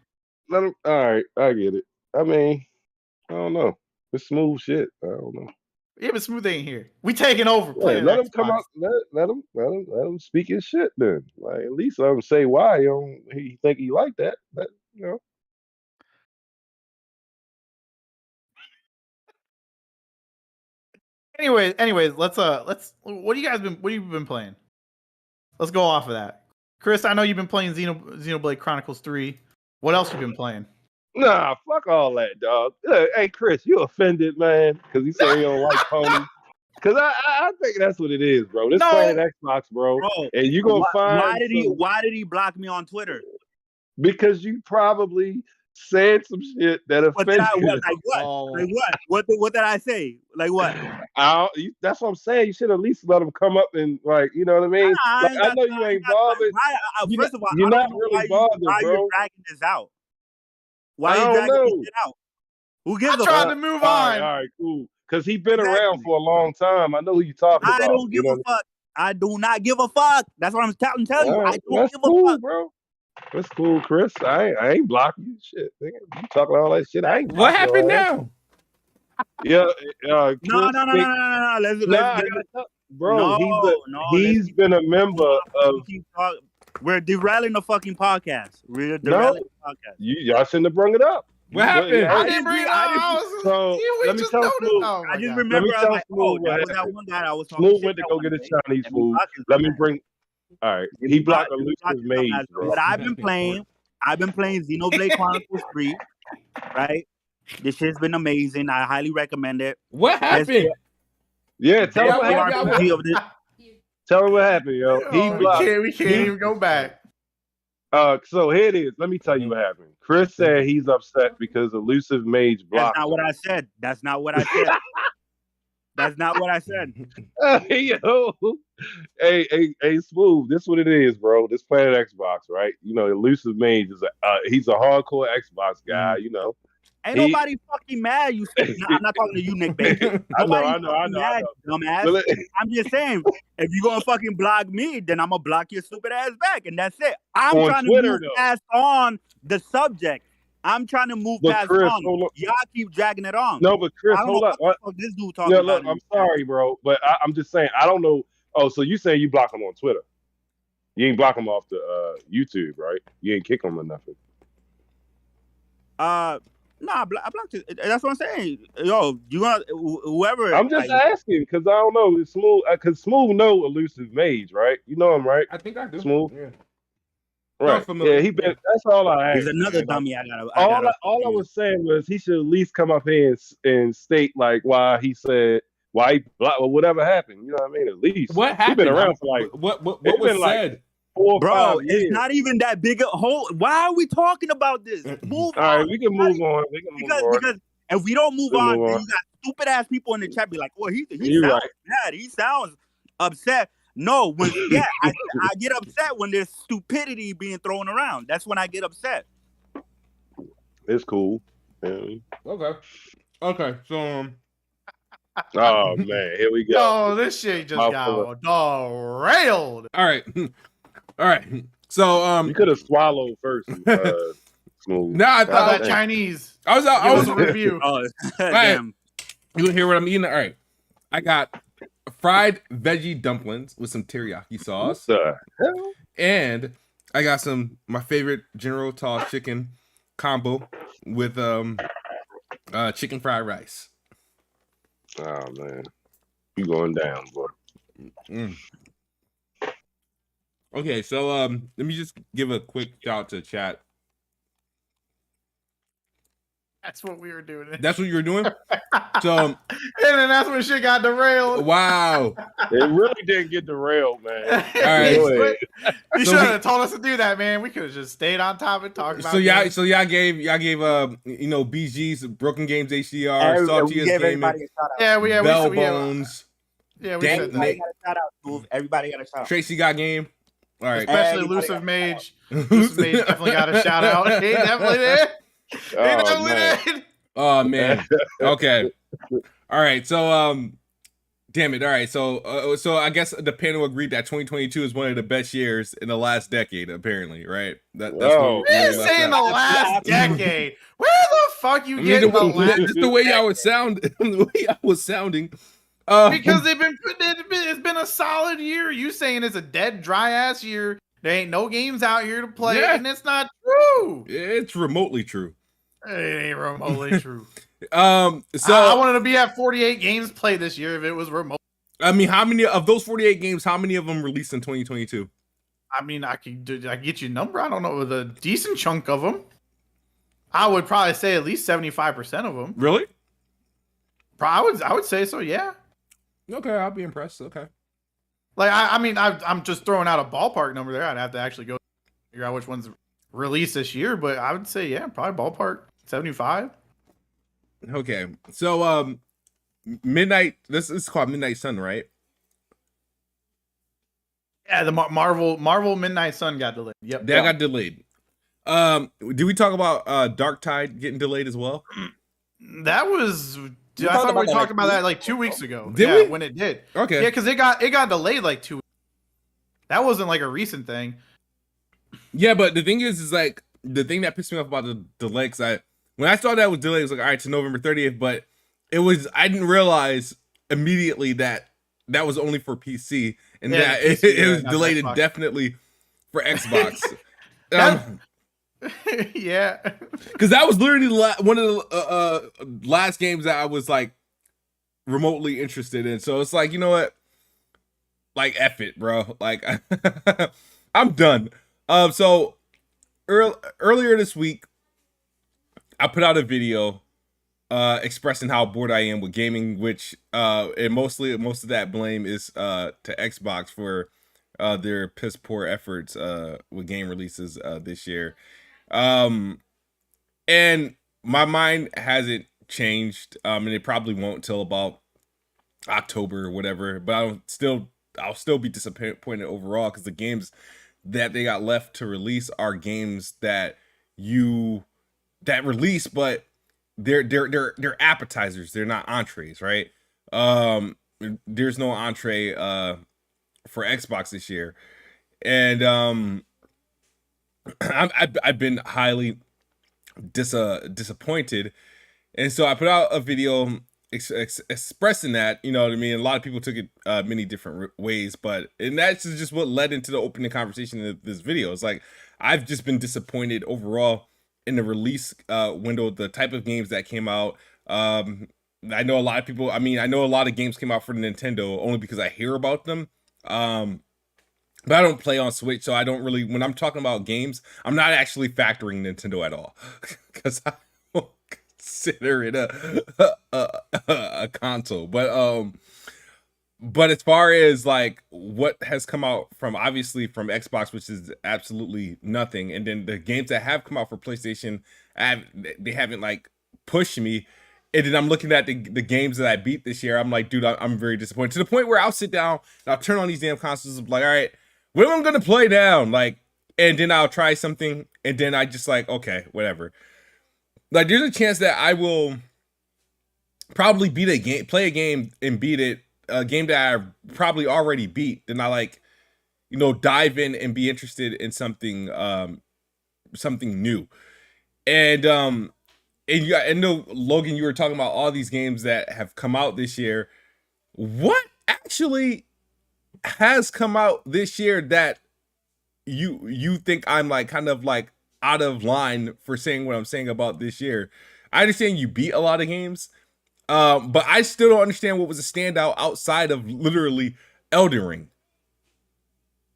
Let him. All right, I get it. I mean, I don't know. It's smooth shit. I don't know. Yeah, but Smooth ain't here. We taking over. Yeah, let him come out. Let him speak his shit. Then, like, at least let him say why he think he like that. But you know. Anyways, let's what have you been playing? Let's go off of that. Chris, I know you've been playing Xenoblade Chronicles 3. What else you been playing? Nah, fuck all that, dog. Hey, Chris, you offended, man, because he said he don't like ponies. Because I think that's what it is, bro. This playing Xbox, bro. And you gonna find why did he block me on Twitter? Because you probably said some shit that offended you. Like what? Like what? What did I say? Like what? That's what I'm saying. You should at least let him come up and, like, you know what I mean? I know you ain't bothered. First of all, you're not really bothered, bro. Why you're dragging this out? Why are you dragging this out? Who gives a fuck? I'm trying to move on. All right, cool. Because he's been around for a long time. I know who you're talking about. I don't give a fuck. I do not give a fuck. That's what I'm telling you. I don't give a fuck, bro. That's cool, Chris. I ain't blocking you. Shit, nigga. You talking all that shit. I ain't. What happened now? Yeah. No. He's been a member of. We're derailing the fucking podcast. Y'all shouldn't have brung it up. What happened? I didn't bring it up. So let me tell you. I just remember. I was like, that was that one guy I was talking. Smooth went to go get his Chinese food. Let me bring. All right, he blocked Elusive Mage, bro. But I've been playing Xenoblade Chronicles 3, right? This shit's been amazing. I highly recommend it. What happened? Yeah, tell him what happened. Tell him what happened, yo. We can't even go back. So here it is. Let me tell you what happened. Chris said he's upset because Elusive Mage blocked. That's not what I said. That's not what I said. That's not what I said. Yo. Hey, Smooth. This is what it is, bro. This Planet Xbox, right? You know, Elusive Mage is he's a hardcore Xbox guy, you know. Ain't nobody fucking mad. I'm not talking to you, NickBanks. I know. Mad, dumbass. I'm just saying, if you're gonna fucking block me, then I'm gonna block your stupid ass back, and that's it. I'm on trying Twitter, to move past on the subject. I'm trying to move past Chris, on. Y'all keep dragging it on. No, but Chris, hold up. What the fuck this dude talking about? I'm sorry, bro, but I'm just saying I don't know. Oh, so you saying you block him on Twitter? You ain't block him off the YouTube, right? You ain't kick him or nothing. Nah, I blocked it. That's what I'm saying. Yo, you want whoever? I'm just asking because I don't know. It's Smooth, because Smooth know Elusive Mage, right? You know him, right? I think I do. Smooth. Yeah. Right. Yeah, he been. That's all I asked. He's another dummy. All I was saying was he should at least come up here and state like why he blocked or whatever happened. You know what I mean? At least what happened? He been around for like what was said? Like 4 or 5 years. It's not even that big a hole. Why are we talking about this? Move on. All right, we can move on. Because if we don't move on, then you got stupid ass people in the chat be like, "Oh, he sounds mad. He sounds upset." No, I get upset when there's stupidity being thrown around. That's when I get upset. It's cool. Yeah. Okay. So. Oh man, here we go. Oh, this shit just got derailed. All right. So you could have swallowed first. Smooth. No, I thought that Chinese. I was a review. Damn. You hear what I'm eating? All right. I got fried veggie dumplings with some teriyaki sauce. What the hell? And I got my favorite General Tso's chicken combo with chicken fried rice. Oh man, you going down, boy. Okay, so let me just give a quick shout out to chat. That's what we were doing. That's what you were doing? So and then that's when shit got derailed. Wow. It really didn't get derailed, man. All right. You should have told us to do that, man. We could have just stayed on top and talked about it. So y'all gave BG's Broken Games HDR, Saltiest Gaming, Bell Bones. Yeah, we said that. Shout out. Everybody got a shout out. Tracy got game. All right. Especially Elusive Mage. Elusive Mage definitely got a shout out. He definitely did. Oh man. Okay. All right. So damn it. All right. So I guess the panel agreed that 2022 is one of the best years in the last decade. Apparently, right? That's what we're saying. The last decade. Where the fuck you getting the last? Just the way y'all was sounding. The way I was sounding. Because it's been a solid year. You saying it's a dead, dry ass year. There ain't no games out here to play, and it's not true. It's remotely true. It ain't remotely true. So I wanted to be at 48 games played this year if it was remote. I mean, how many of those 48 games? How many of them released in 2022? I mean, I get you a number. I don't know, with a decent chunk of them. I would probably say at least 75% of them. Really? I would say so. Yeah. Okay, I'll be impressed. Okay. Like I'm just throwing out a ballpark number there. I'd have to actually go figure out which ones released this year, but I would say probably ballpark 75. Okay, so Midnight. This is called Midnight Sun, right? Yeah, the Marvel Midnight Sun got delayed. Yep, that got delayed. Did we talk about Dark Tide getting delayed as well? That was. I thought we talked about that like 2 weeks ago. Did we? When it did. Okay. Yeah, because it got delayed like 2 weeks. That wasn't like a recent thing. Yeah, but the thing is like the thing that pissed me off about the delay, because when I saw that was delayed, it was like, all right, to November 30th, but I didn't realize immediately that was only for PC and that it was delayed indefinitely for Xbox. Yeah, because that was literally one of the last games that I was like remotely interested in. So it's like, you know what, like F it, bro. Like I'm done. So earlier this week, I put out a video expressing how bored I am with gaming, which and most of that blame is to Xbox for their piss poor efforts with game releases this year. And my mind hasn't changed, and it probably won't till about October or whatever. But I'll still be disappointed overall because the games that they got left to release are games that release, but they're appetizers. They're not entrees, right? There's no entree for Xbox this year, and I've been highly disappointed, and so I put out a video expressing that. You know what I mean? A lot of people took it many different ways, and that's just what led into the opening conversation of this video. It's like I've just been disappointed overall in the release window, the type of games that came out. I know a lot of people. I mean, I know a lot of games came out for Nintendo only because I hear about them. But I don't play on Switch, so I don't really. When I'm talking about games, I'm not actually factoring Nintendo at all because I don't consider it a console. But as far as like what has come out from Xbox, which is absolutely nothing, and then the games that have come out for PlayStation, they haven't like pushed me. And then I'm looking at the games that I beat this year. I'm like, dude, I'm very disappointed to the point where I'll sit down and I'll turn on these damn consoles and be like, all right, what am I gonna play now? Like, and then I'll try something, and then I just like, okay, whatever. Like, there's a chance that I will probably play a game and beat it. A game that I probably already beat, then I like, dive in and be interested in something new. And I know, Logan, you were talking about all these games that have come out this year. What actually has come out this year that you think I'm like kind of like out of line for saying what I'm saying about this year? I understand you beat a lot of games. But I still don't understand what was a standout outside of literally Elden Ring.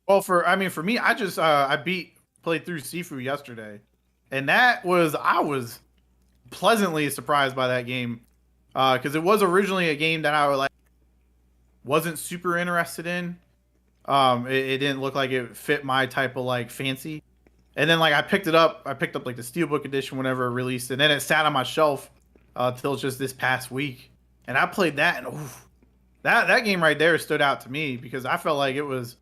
Well, for me, I just played through Sifu yesterday, and I was pleasantly surprised by that game, because it was originally a game that I wasn't super interested in. It didn't look like it fit my type of like fancy, and then like I picked up like the Steelbook edition whenever it released, and then it sat on my shelf till just this past week, and I played that, and that game right there stood out to me because I felt like it was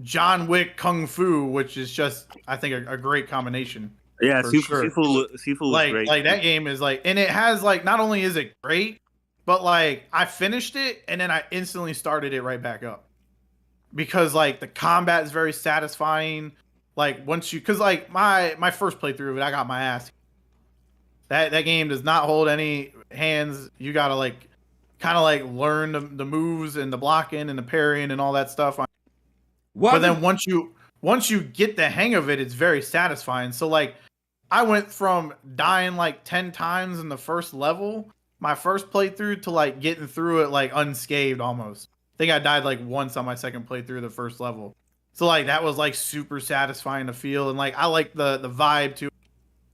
John Wick Kung Fu, which is just, I think, a great combination. Yeah, Sifu was great. Like that game is like, and it has like, not only is it great, but like I finished it and then I instantly started it right back up because like the combat is very satisfying. Like because like my first playthrough of it, I got my ass. That game does not hold any hands. You gotta like kind of like learn the moves and the blocking and the parrying and all that stuff. But then once you get the hang of it, it's very satisfying. So like I went from dying like 10 times in the first level, my first playthrough, to like getting through it like unscathed almost. I think I died like once on my second playthrough of the first level. So like that was like super satisfying to feel, and like I like the vibe too.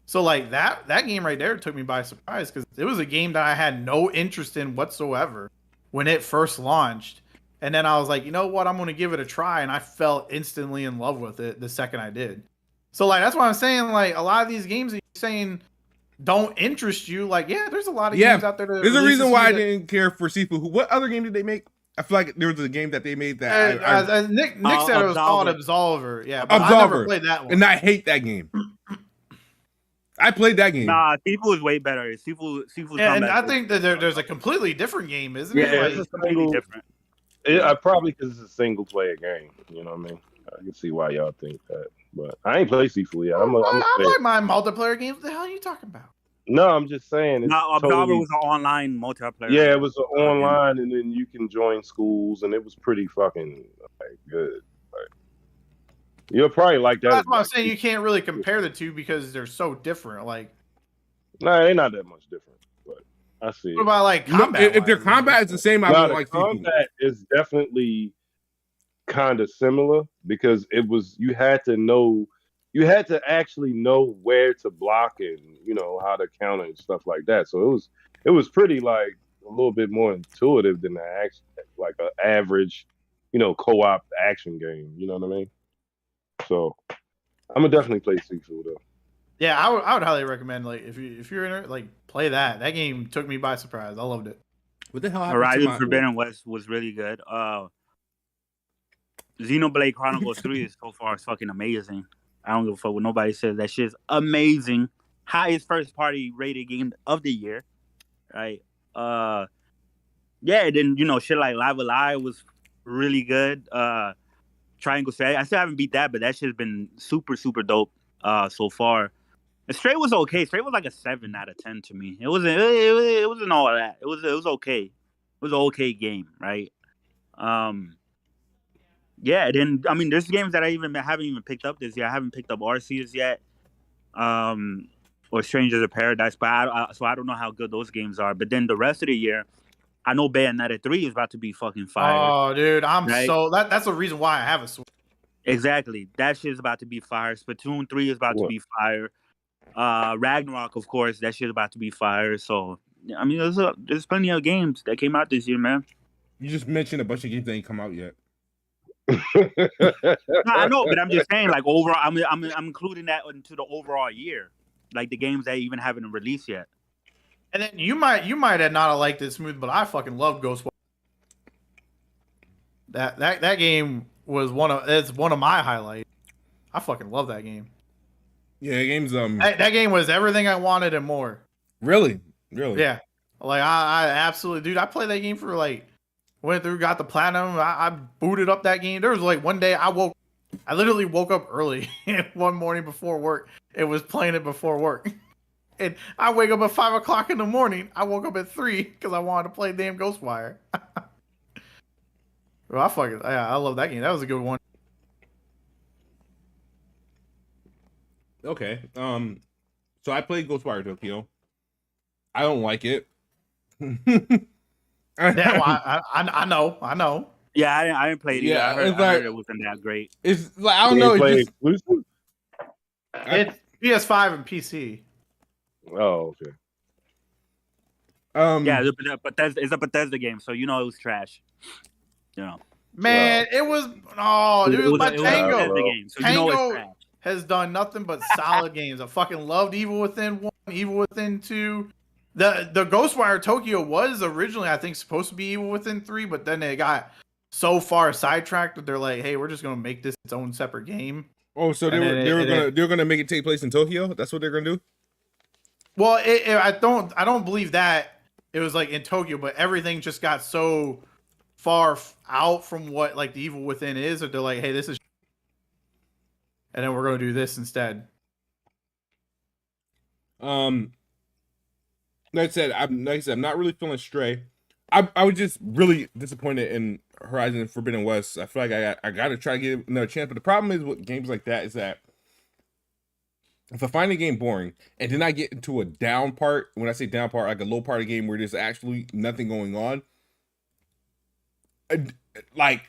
So like that game right there took me by surprise because it was a game that I had no interest in whatsoever when it first launched. And then I was like, you know what? I'm going to give it a try. And I fell instantly in love with it the second I did. So like, that's why I'm saying like a lot of these games that you're saying don't interest you. Like, yeah, there's a lot of games out there. There's a reason why I didn't care for Sifu. What other game did they make? I feel like there was a game that they made that Nick said it was called Absolver. Yeah, but Absolver. I never played that one. And I hate that game. I played that game. Nah, Sifu is way better. Sifu. Yeah, and I think that there's a completely different game, isn't it? Yeah, like, it's completely different. Probably because it's a single player game. You know what I mean? I can see why y'all think that, but I ain't played Sifu yet. I like my multiplayer games. What the hell are you talking about? No, I'm just saying. Absolver was an online multiplayer. Yeah, it was online, and then you can join schools, and it was pretty fucking like good. You'll probably like that. That's why I'm saying you can't really compare the two because they're so different. Like, nah, they're not that much different. But I see. What about like combat? If their combat is the same, I don't like combat is definitely kind of similar because it was you had to actually know where to block and how to counter and stuff like that. So it was pretty like a little bit more intuitive than the action, like an average, co-op action game. You know what I mean? So I'm gonna definitely play Sifu though. Yeah, I would highly recommend like if you're in it, like play that. That game took me by surprise. I loved it. What the hell happened Horizon Forbidden West was really good. Xenoblade Chronicles 3 is so far fucking amazing. I don't give a fuck what nobody says. That shit's amazing. Highest first party rated game of the year. Right? Yeah, then shit like Live Alive was really good. Triangle Strategy. I still haven't beat that, but that shit's been super, super dope so far. And Stray was okay. Stray was like a 7 out of 10 to me. It wasn't all that. It was okay. It was an okay game, right? Yeah, then there's games that I haven't even picked up this year. I haven't picked up Arceus yet, or Strangers of Paradise, but so I don't know how good those games are. But then the rest of the year, I know Bayonetta 3 is about to be fucking fire. Oh, dude, that's the reason why I have a Switch. Exactly, that shit is about to be fire. Splatoon 3 is about to be fire. Ragnarok, of course, that shit is about to be fire. So there's plenty of games that came out this year, man. You just mentioned a bunch of games that ain't come out yet. No, I know, but I'm just saying, like overall, I'm including that into the overall year, like the games that even haven't released yet. And then you might have not liked it smooth, but I fucking love Ghostwire. That game was one of my highlights. I fucking love that game. Yeah, the game's that game was everything I wanted and more. Really? Yeah, like I absolutely, dude. I played that game for like. Went through, got the platinum. I booted up that game. There was like one day I literally woke up early one morning before work. It was playing it before work. And I wake up at 5 o'clock in the morning. I woke up at 3 because I wanted to play damn Ghostwire. Well, I love that game. That was a good one. Okay. So I played Ghostwire Tokyo. I don't like it. Yeah, well, I know. Yeah, I didn't play it. Yeah, I heard it wasn't that great. It's like I don't know. It's PS5 and PC. Oh, okay. Yeah, it's a Bethesda game, so it was trash. Man, it was dude, it was my Tango. Bethesda game, so Tango it's trash. has done nothing but solid games. I fucking loved Evil Within 1, Evil Within 2. The Ghostwire Tokyo was originally, I think, supposed to be Evil Within 3, but then they got so far sidetracked that they're like, "Hey, we're just gonna make this its own separate game." Oh, so they were gonna make it take place in Tokyo? That's what they're gonna do? Well, I don't believe that it was like in Tokyo, but everything just got so far out from what like the Evil Within is that they're like, "Hey, this is," and then we're gonna do this instead. Like I said, I'm not really feeling Stray. I was just really disappointed in Horizon Forbidden West. I feel like I got to try to give another chance. But the problem is with games like that is that if I find a game boring and then I get into a down part, when I say down part, like a low part of the game where there's actually nothing going on, like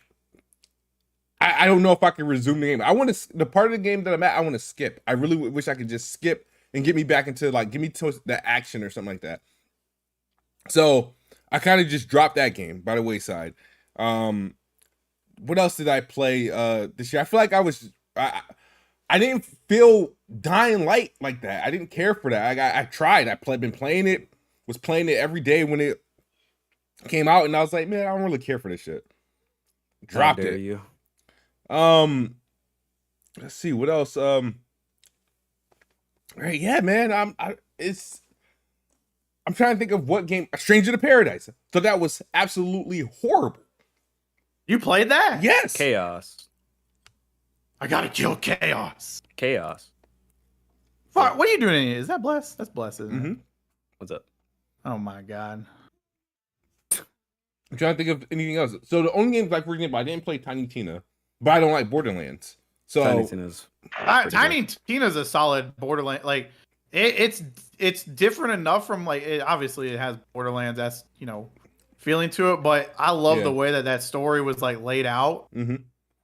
I don't know if I can resume the game. I want to the part of the game that I'm at. I want to skip. I really wish I could just skip and get me back into give me to the action or something like that. So I kind of just dropped that game by the wayside. What else did I play this year? I feel like I didn't feel Dying Light like that. I didn't care for that. I tried. Been playing it. Was playing it every day when it came out, and I was like, man, I don't really care for this shit. Dropped it. You. Let's see what else. Right, yeah, man. I'm trying to think of what game. Stranger to Paradise. So that was absolutely horrible. You played that? Yes. Chaos. I gotta kill Chaos. Fuck, what are you doing in here? Is that Bless? That's Bless, isn't it? What's up? Oh my god. I'm trying to think of anything else. So the only games, like for example, I didn't play Tiny Tina, but I don't like Borderlands. So Tiny Tina's a solid Borderlands. Like it's different enough from obviously it has Borderlands. That's feeling to it, but I love the way that story was laid out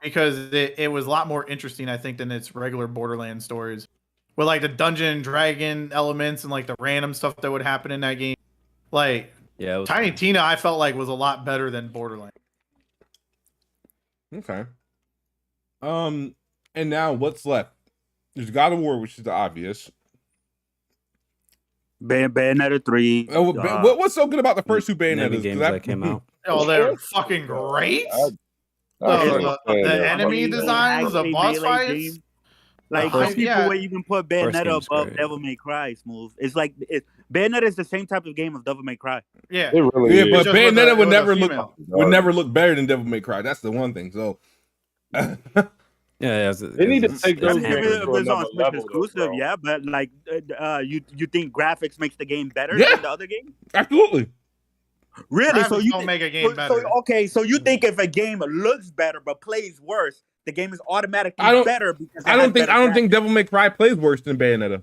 because it was a lot more interesting, I think, than its regular Borderlands stories with the Dungeon and Dragon elements and the random stuff that would happen in that game. Like, Yeah, Tiny Tina, I felt like was a lot better than Borderlands. Okay. And now what's left? There's God of War, which is the obvious. Bayonetta 3. What's so good about the first two Bayonettas? games that came out. Oh, they're fucking great. The enemy designs, the boss fights. Like some people would even put Bayonetta above Devil May Cry. Smooth. It's like Bayonetta is the same type of game of Devil May Cry. Yeah, it really is. But Bayonetta would never look better than Devil May Cry. That's the one thing. So. Yeah, they need to take those games to another level. Exclusive, yeah, but like, you think graphics makes the game better than the other game? Absolutely. Really? Graphics so you don't make a game better. So you think if a game looks better but plays worse, the game is automatically better because I don't think Devil May Cry plays worse than Bayonetta.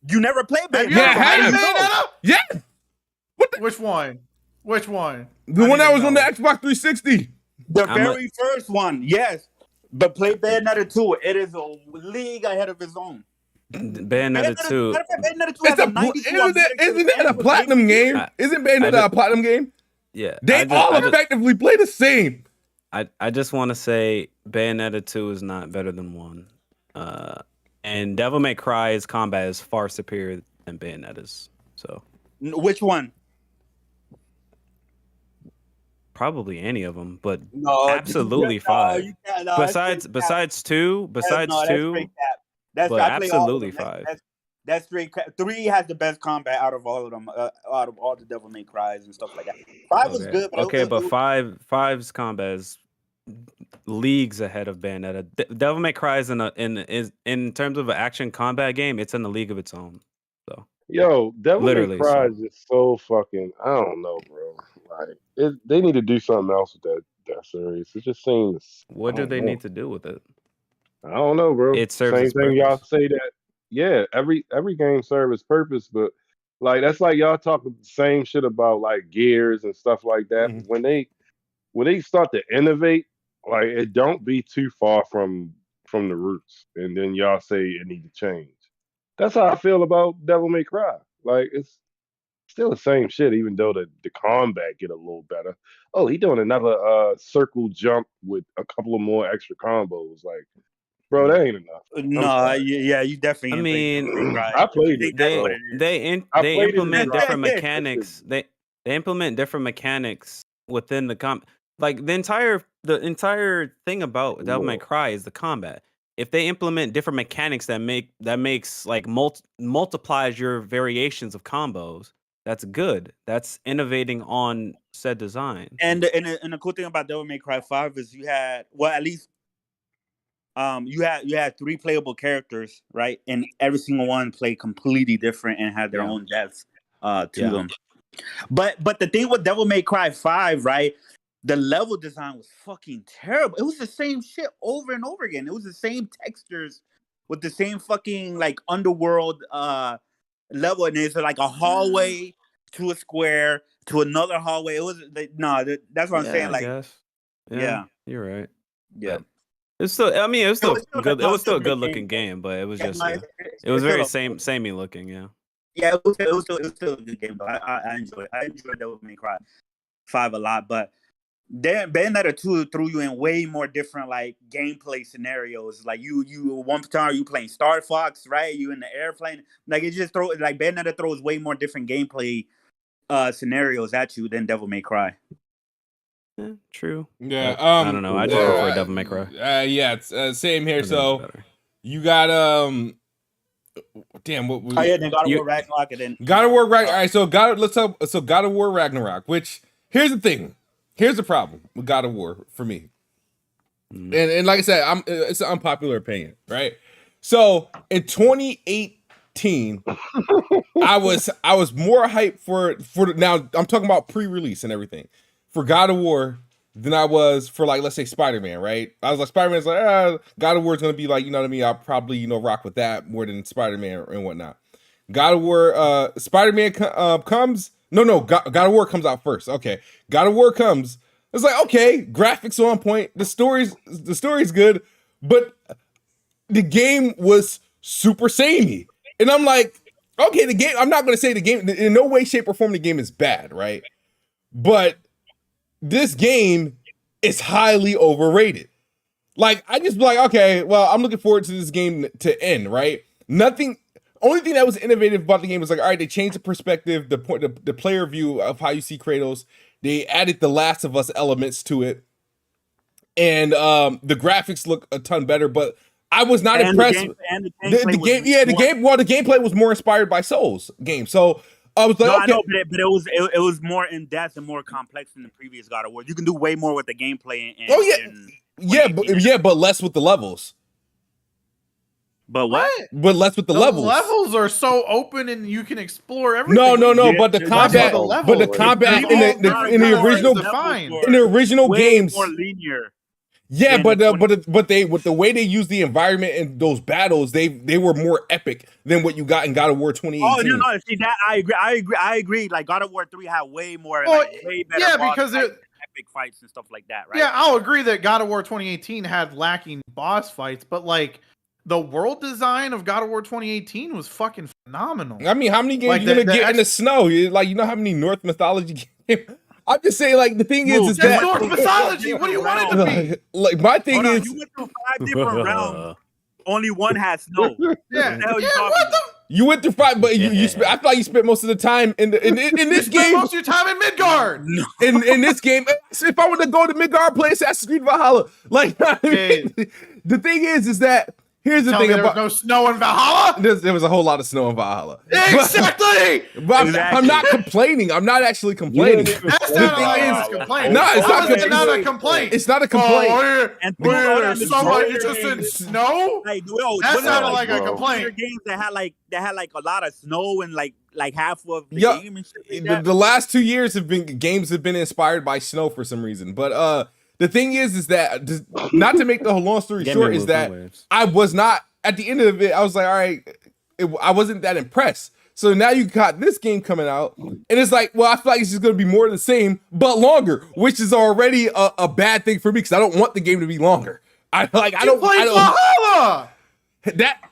You never played Bayonetta? Bayonetta? Yeah. Which one? The one that was on the Xbox 360. The very first one, yes. But play Bayonetta 2. It is a league ahead of its own. Bayonetta 2. Bayonetta 2 has a 92 isn't that a platinum game? Isn't Bayonetta a platinum game? Yeah. They all effectively play the same. I just want to say Bayonetta 2 is not better than 1. And Devil May Cry's combat is far superior than Bayonetta's. So which one? Probably any of them, but absolutely 5. Besides 2, absolutely 5. That's 3. 3 has the best combat out of all of them, out of all the Devil May Cries and stuff like that. 5 was good, but but 5's combat is leagues ahead of Bayonetta. Devil May Cry is in terms of an action combat game, it's in a league of its own. So Devil May Cry is just so fucking, I don't know, bro. Like they need to do something else with that series. It just seems. What do they need to do with it? I don't know, bro. It serves same its thing. purpose. Y'all say that. Yeah, every game serves its purpose, but like that's like y'all talk the same shit about like Gears and stuff like that. Mm-hmm. When they start to innovate, like it don't be too far from the roots, and then y'all say it need to change. That's how I feel about Devil May Cry. Like it's still the same shit, even though the combat get a little better. Oh, he doing another circle jump with a couple of more extra combos. Like, bro, that ain't enough. No, you definitely. I mean, I played it. They implement different mechanics. They implement different mechanics within the like the entire thing about Devil May Cry is the combat. If they implement different mechanics that makes like multiplies your variations of combos, that's good. That's innovating on said design. And the cool thing about Devil May Cry 5 is you had at least you had 3 playable characters, right? And every single one played completely different and had their own depths to them. But the thing with Devil May Cry 5, right? The level design was fucking terrible. It was the same shit over and over again. It was the same textures with the same fucking like underworld level, and it's like a hallway to a square to another hallway. It was that's what I'm saying. Like, yeah, you're right. Yeah, it's still. I mean, it was still good. It was still a good looking game, but it was just it was very samey looking. Yeah. Yeah, it was still a good game, but I enjoyed Devil May Cry 5 a lot, but. Then Bayonetta 2 threw you in way more different like gameplay scenarios. Like you one time you playing Star Fox, right? You in the airplane. Like it just Bayonetta throws way more different gameplay scenarios at you than Devil May Cry. Yeah, true. Yeah, I don't know. I just prefer Devil May Cry. Yeah, it's same here. So you got damn, what was then God of War Ragnarok and then God of War Ragnarok. All right, so God of War Ragnarok, which here's the thing. Here's the problem with God of War for me. And like I said, it's an unpopular opinion, right? So in 2018, I was more hyped for now I'm talking about pre-release and everything for God of War than I was for like, let's say Spider-Man, right? I was like, Spider-Man's like, God of War is gonna be like, you know what I mean? I'll probably, rock with that more than Spider-Man and whatnot. God of War, Spider-Man comes. No, God of War comes out first. Okay, God of War comes. It's like, okay, graphics on point. The story's good, but the game was super samey. And I'm like, okay, the game. I'm not going to say the game in no way, shape, or form. The game is bad, right? But this game is highly overrated. Like, I just be like, okay, well, I'm looking forward to this game to end, right? Nothing. Only thing that was innovative about the game was like, all right, they changed the perspective, the player view of how you see Kratos. They added the Last of Us elements to it, and the graphics look a ton better. But I was not impressed. The gameplay was more inspired by Souls game. So I was like, no, okay. I know, but it was more in depth and more complex than the previous God of War. You can do way more with the gameplay. But less with the levels. But what? But less with the levels. The levels are so open and you can explore everything. No. But the combat, in the original games, more linear. Yeah, but with the way they use the environment in those battles, they were more epic than what you got in God of War 2018. Oh, no, see that I agree. Like God of War 3 had way more, way better. Yeah, because epic fights and stuff like that, right? Yeah, I'll agree that God of War 2018 had lacking boss fights, but like the world design of God of War 2018 was fucking phenomenal. I mean, how many games you gonna get in the snow? Like, you know how many Norse mythology games? I'm just saying, like, the thing is that Norse mythology. What do you want it to be? Like, my thing is, you went through 5 different realms. Only one has snow. Yeah, you went through 5, but you spent. I thought you spent most of the time in this game. Most of your time in Midgard. No. In this game, if I were to go to Midgard, play Assassin's Creed Valhalla, like, the thing is that. Here's the thing about no snow in Valhalla. There was a whole lot of snow in Valhalla. Exactly. But I'm not complaining. I'm not actually complaining. That's not a complaint. No, it's not a complaint. It's not a complaint. We're so much interested in snow. That sounded like a complaint. Games that had like a lot of snow and like half of the game and shit. Like the last 2 years games have been inspired by snow for some reason, but the thing is that, not to make the long story short, is that I was not, at the end of it, I was like, all right, I wasn't that impressed. So now you got this game coming out, and it's like, well, I feel like it's just going to be more of the same, but longer, which is already a bad thing for me, because I don't want the game to be longer. I don't. Valhalla!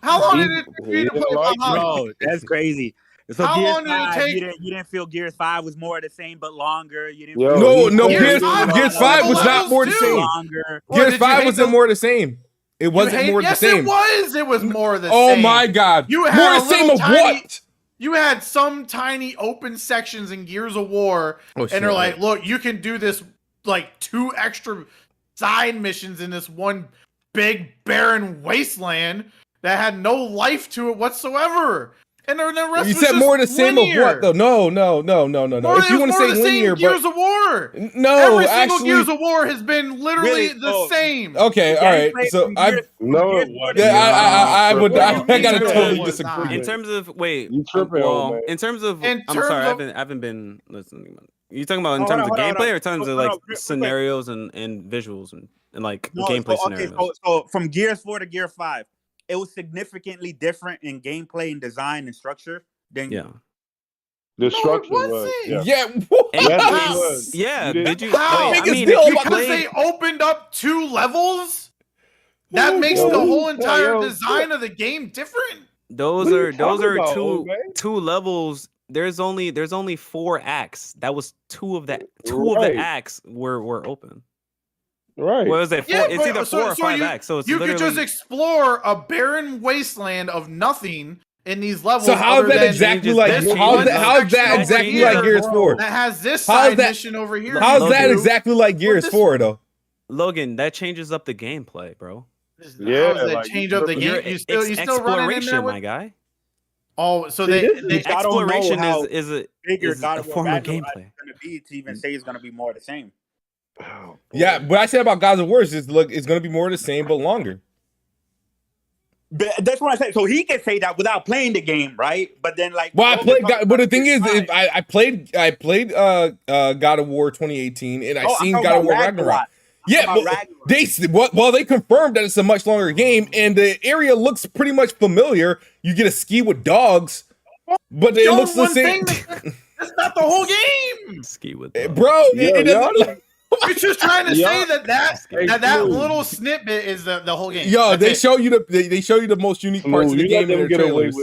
How long did it take you to play Valhalla? Bro, that's crazy. So how Gears long did it take? You didn't feel Gears 5 was more of the same but longer. You didn't. No. Gears 5 was not more the same. Longer. Gears 5 wasn't more the same. It wasn't more the same. Yes, it was more the same. Oh my god! You had more the same of what? You had some tiny open sections in Gears of War, and they're like, "Look, you can do this like 2 extra side missions in this one big barren wasteland that had no life to it whatsoever." And the rest you said more the same linear. of what though? No. If you want to say linear, Gears of War. No, every single Gears of War has been literally the same. Okay, all right. So I gotta totally disagree. In terms of I'm sorry, I haven't been listening. You talking about in terms of gameplay or in terms of like scenarios and visuals and like gameplay scenarios? So from Gears 4 to Gear 5. It was significantly different in gameplay and design and structure than the structure was. Yeah. Did you? Because they opened up 2 levels. That makes the whole entire design of the game different. Those are two levels. There's only 4 acts. That was 2 of that. 2 of the acts were open. Right. What was it? It's either 4 or 5 acts. So it's you could just explore a barren wasteland of nothing in these levels. So how is that exactly like? How is that exactly like Gears 4? That has this side mission over here. How is that exactly like Gears 4 though? Logan, that changes up the gameplay, bro. Yeah, how does that change up the game? You still running in there, my guy. Oh, so the exploration is a form of gameplay. Going to be to even say it's going to be more of the same. Oh, yeah, what I said about Gods of War is it's going to be more of the same but longer. But that's what I said. So he can say that without playing the game, right? But then, like, well, but the thing is, I played God of War 2018, and I seen God of War Ragnarok. Yeah, they confirmed that it's a much longer game, and the area looks pretty much familiar. You get a ski with dogs, but it looks the same. That's not the whole game. Ski with dogs. Bro. It doesn't. You're just trying to say that little snippet is the whole game. Yo, they show you the most unique parts of the game in their trailers.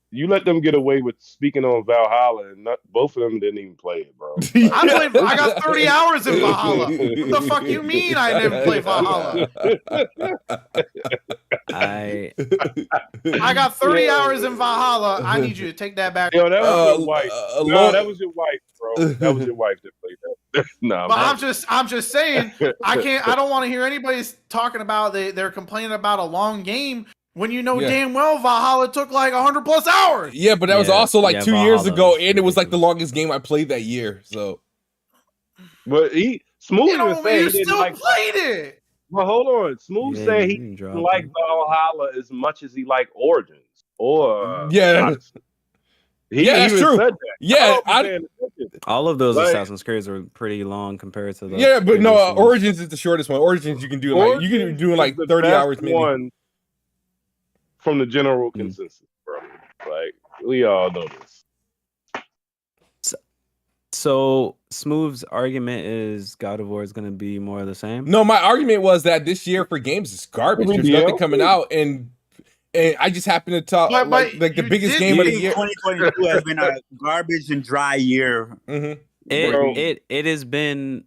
You let them get away with speaking on Valhalla, and both of them didn't even play it, bro. I got 30 hours in Valhalla. What the fuck you mean I didn't play Valhalla? I got 30 hours in Valhalla. I need you to take that back. Yo, that was your wife. No, that was your wife, bro. That was your wife that played that. No, but I'm just saying, I don't want to hear anybody talking about they're complaining about a long game. When you know damn well Valhalla took like 100+ hours. Yeah, but that was also like 2 years ago, and it was like the longest game I played that year. So, but Smooth even said you still played it. Well, hold on. Smooth said he didn't like Valhalla as much as he liked Origins. Or that's true. Said that. Yeah, all of those Assassin's Creed were pretty long compared to the. Yeah, but no, Origins is the shortest one. Origins you can do like 30 hours maybe. One from the general consensus, bro. Like we all know this. So Smooth's argument is God of War is going to be more of the same. No, my argument was that this year for games is garbage. There's nothing coming out, and I just happen to talk like the biggest game of the year. 2022 has been a garbage and dry year. Mm-hmm. It has been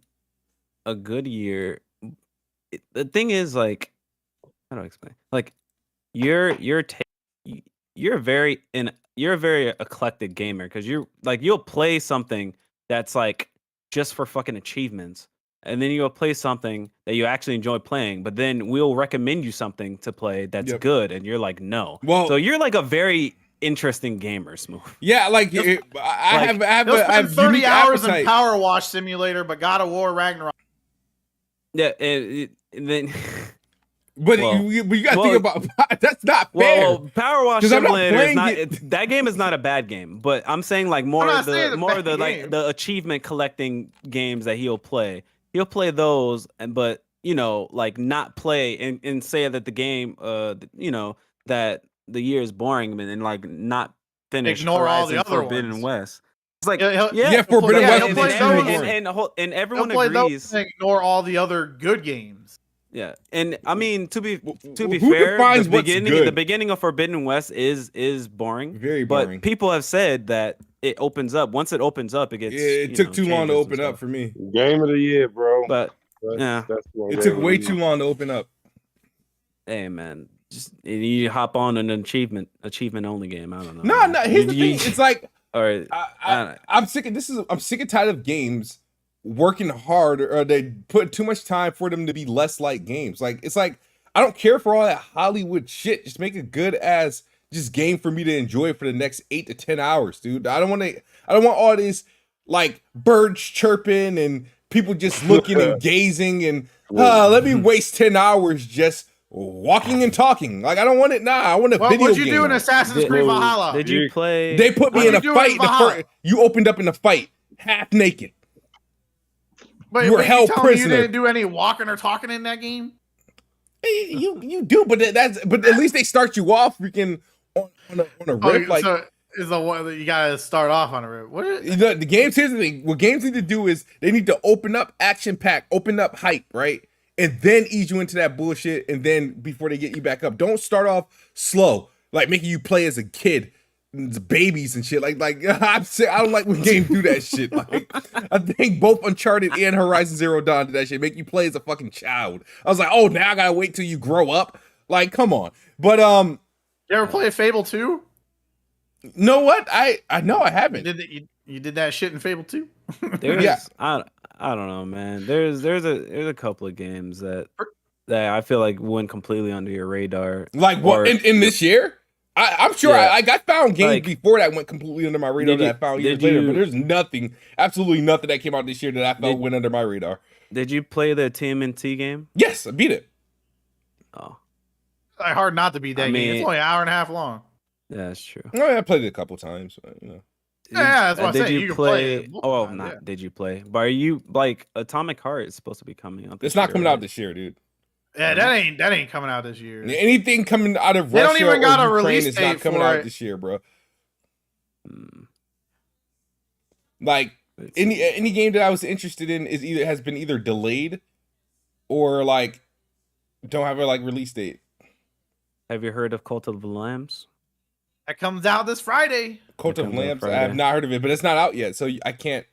a good year. The thing is, like, how do I explain? Like, you're a very eclectic gamer because you'll play something that's like just for fucking achievements, and then you'll play something that you actually enjoy playing, but then we'll recommend you something to play that's good, and you're like, no. Well, so you're like a very interesting gamer, Smooth. Yeah, like I have 30 hours in Power Wash Simulator, but God of War Ragnarok. Yeah, and then. But you got to think about that's not fair. Well, Power Wash Simulator is not that game is not a bad game, but I'm saying like more of the like the achievement collecting games that he'll play. He'll play those, but like not play and say that the game, that the year is boring and like not finish. Ignore all the other Forbidden ones. West. It's like Forbidden West, and everyone agrees. Ignore all the other good games. Yeah, and I mean to be fair, the beginning of Forbidden West is boring, very boring. But people have said that it opens up. Once it opens up, it gets. Yeah, it took too long to open up for me. Game of the year, bro. But it took way too long to open up. Hey man, just you hop on an achievement only game. I don't know. No. Here's the thing. It's like, all right, I'm sick of I'm sick and tired of games working hard, or they put too much time for them to be less like games. Like it's like I don't care for all that Hollywood shit. Just make a good ass just game for me to enjoy for the next 8 to 10 hours, dude. I don't want all these like birds chirping and people just looking and gazing and let me waste 10 hours just walking and talking. Like I don't want it. I want a video game. What'd you do in Assassin's Creed Valhalla? Did you play? They put me in a fight. You opened up in a fight, half naked. But you were held prisoner. You didn't do any walking or talking in that game. You do, but at least they start you off freaking on a rip. Like so is the one that you gotta start off on a rip. What is the games? Here's the thing. What games need to do is they need to open up action pack, open up hype, right, and then ease you into that bullshit, and then before they get you back up, don't start off slow, like making you play as a kid. Babies and shit. Like I don't like when games do that shit. Like I think both Uncharted and Horizon Zero Dawn did that shit. Make you play as a fucking child. I was like, oh, now I gotta wait till you grow up. Like, come on. But you ever play Fable 2? Know what? I know I haven't. You did that shit in Fable 2? Yeah. I don't know, man. There's a couple of games that I feel like went completely under your radar. Like what in this year? I'm sure I got found games before that went completely under my radar that I found years later, but there's absolutely nothing that came out this year that I felt went under my radar. Did you play the TMNT game? Yes, I beat it. Oh. It's hard not to beat that game. It's only an hour and a half long. Yeah, that's true. I played it a couple times. Yeah, that's what I'm saying. Did you play? Did you play? But are you like Atomic Heart is supposed to be coming out? It's not coming out this year, dude. Yeah, that ain't coming out this year. Anything coming out of Russia, they don't even got a release date not coming out this year, bro. Like any game that I was interested in has been either delayed or like don't have a release date. Have you heard of Cult of the Lambs? That comes out this Friday. Cult of Lamps. I have not heard of it, but it's not out yet, so I can't.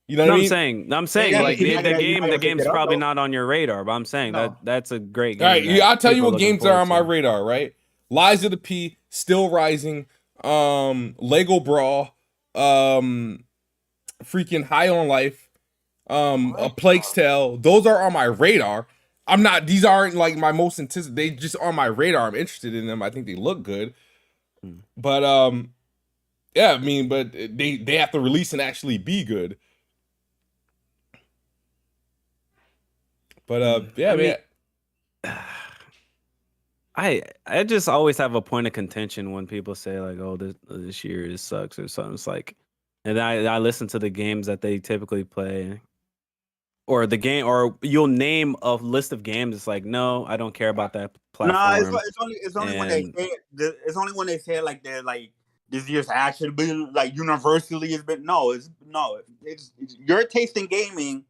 You know what I mean? I'm saying, like the game's probably not on your radar, but I'm saying that's a great game. All right, I'll tell you what games are on my radar. Right, Lies of the P, Still Rising, Lego Brawl, freaking High on Life, A Plague's Tale. Those are on my radar. I'm not. These aren't like my most anticipated. They just on my radar. I'm interested in them. I think they look good, but yeah. I mean, but they have to release and actually be good. But yeah, I just always have a point of contention when people say like, "Oh, this year sucks" or something. It's like, and I listen to the games that they typically play, or the game, or you'll name a list of games. It's like, no, I don't care about that platform. No, it's only when they say it's only when they say like they're like this year's actually been like universally has been it's your taste in gaming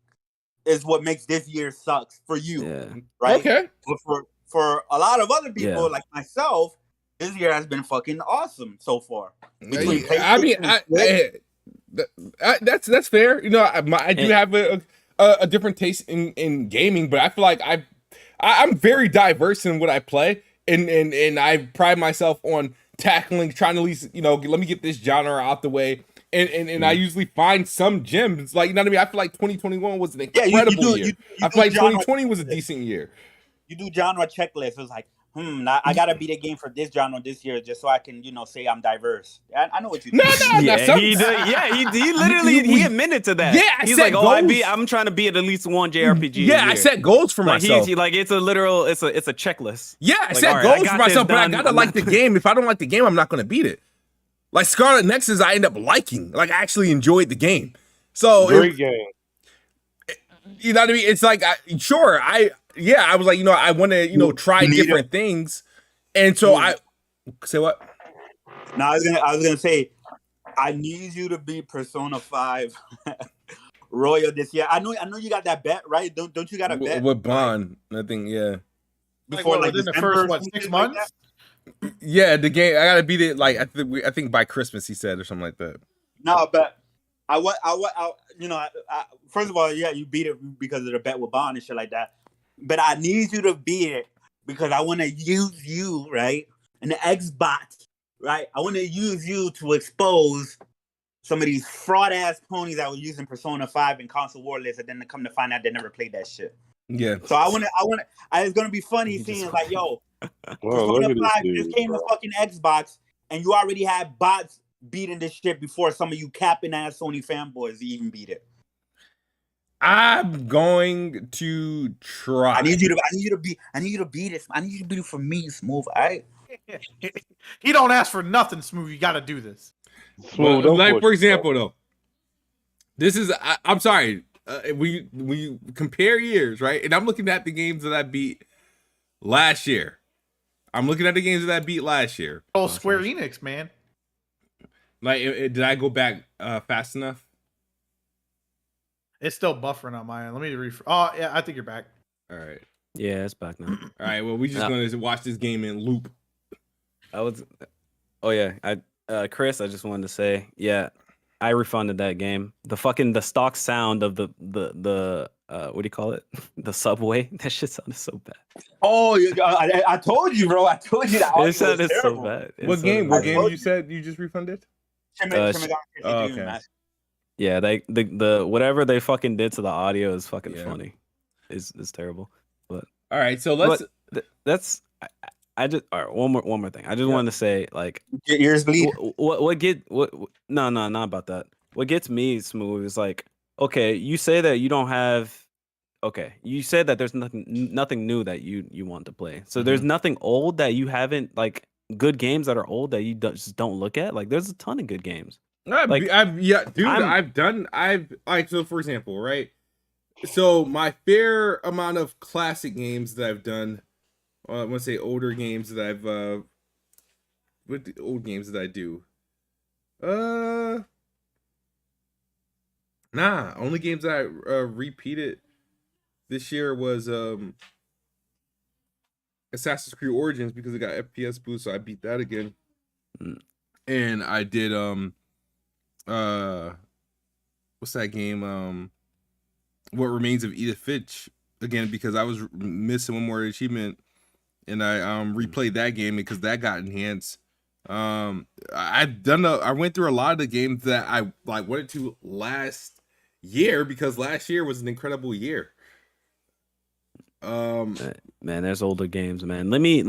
is what makes this year sucks for you, right? Okay. But for a lot of other people like myself, this year has been fucking awesome so far. I mean, that's fair. You know, I do have a different taste in gaming, but I feel like I'm very diverse in what I play, and I pride myself on trying to at least, you know, let me get this genre out the way. And I usually find some gems. Like, you know what I mean? I feel like 2021 was an incredible year. I feel like 2020 was a decent year. You do genre checklists. It's like, I gotta beat a game for this genre this year just so I can, you know, say I'm diverse. I know what you do. He literally admitted to that. Yeah, he's like, I'm trying to beat at least one JRPG. Yeah, I set goals for myself. It's a literal, it's a checklist. Yeah, I set goals for myself, but I gotta like the game. If I don't like the game, I'm not gonna beat it. Like Scarlet Nexus, I end up liking. Like, I actually enjoyed the game. So great game. You know what I mean? It's like, I was like, you know, I want to, you know, try different things, and so I say what? No, I was gonna say, I need you to be Persona 5 Royal this year. I know you got that bet, right? Don't you got a bet with Bond? I think before like within the first 6 months. Like yeah, the game I gotta beat it like I think by Christmas he said or something like that. No, but I first of all, yeah, you beat it because of the bet with Bond and shit like that. But I need you to beat it because I want to use you, right, and the Xbox, right. I want to use you to expose some of these fraud ass ponies that were using Persona 5 and console war lists, and then to come to find out they never played that shit. Yeah. So it's gonna be funny seeing like, yo, Persona 5 just came to fucking Xbox, and you already had bots beating this shit before some of you capping ass Sony fanboys even beat it. I'm going to try. I need you to beat it. I need you to beat it for me, Smooth. All right. He don't ask for nothing, Smooth. You got to do this. Smooth, like for example, though, this is. I'm sorry. We compare years, right? And I'm looking at the games that I beat last year. Oh, Square Enix, man. Like, did I go back fast enough? It's still buffering on mine. Let me Oh, yeah, I think you're back. All right. Yeah, it's back now. All right. Well, we just going to watch this game in loop. Chris, I just wanted to say, yeah, I refunded that game. The stock sound of the what do you call it? The subway. That shit sounded so bad. Oh, I told you, bro. I told you that. It sounded so bad. What game you said you just refunded? Okay. Yeah, the whatever they fucking did to the audio is fucking funny. It's terrible. But all right, so that's I just all right. One more thing. I just wanted to say, like, your ears bleed. No, not about that. What gets me, Smooth, is like, okay, you say that you don't have. Okay, you said that there's nothing new that you want to play. So there's nothing old that you haven't, like, good games that are old that you just don't look at. Like, there's a ton of good games. So for example, right? So my fair amount of classic games that I've done, I want to say older games that I've what the old games that I do? Only games that I repeated this year was Assassin's Creed Origins because it got FPS boost, so I beat that again. and I did what's that game? What Remains of Edith Finch again because I was missing one more achievement, and I replayed that game because that got enhanced. I went through a lot of the games that I like wanted to last year because last year was an incredible year. Man, there's older games, man. Let me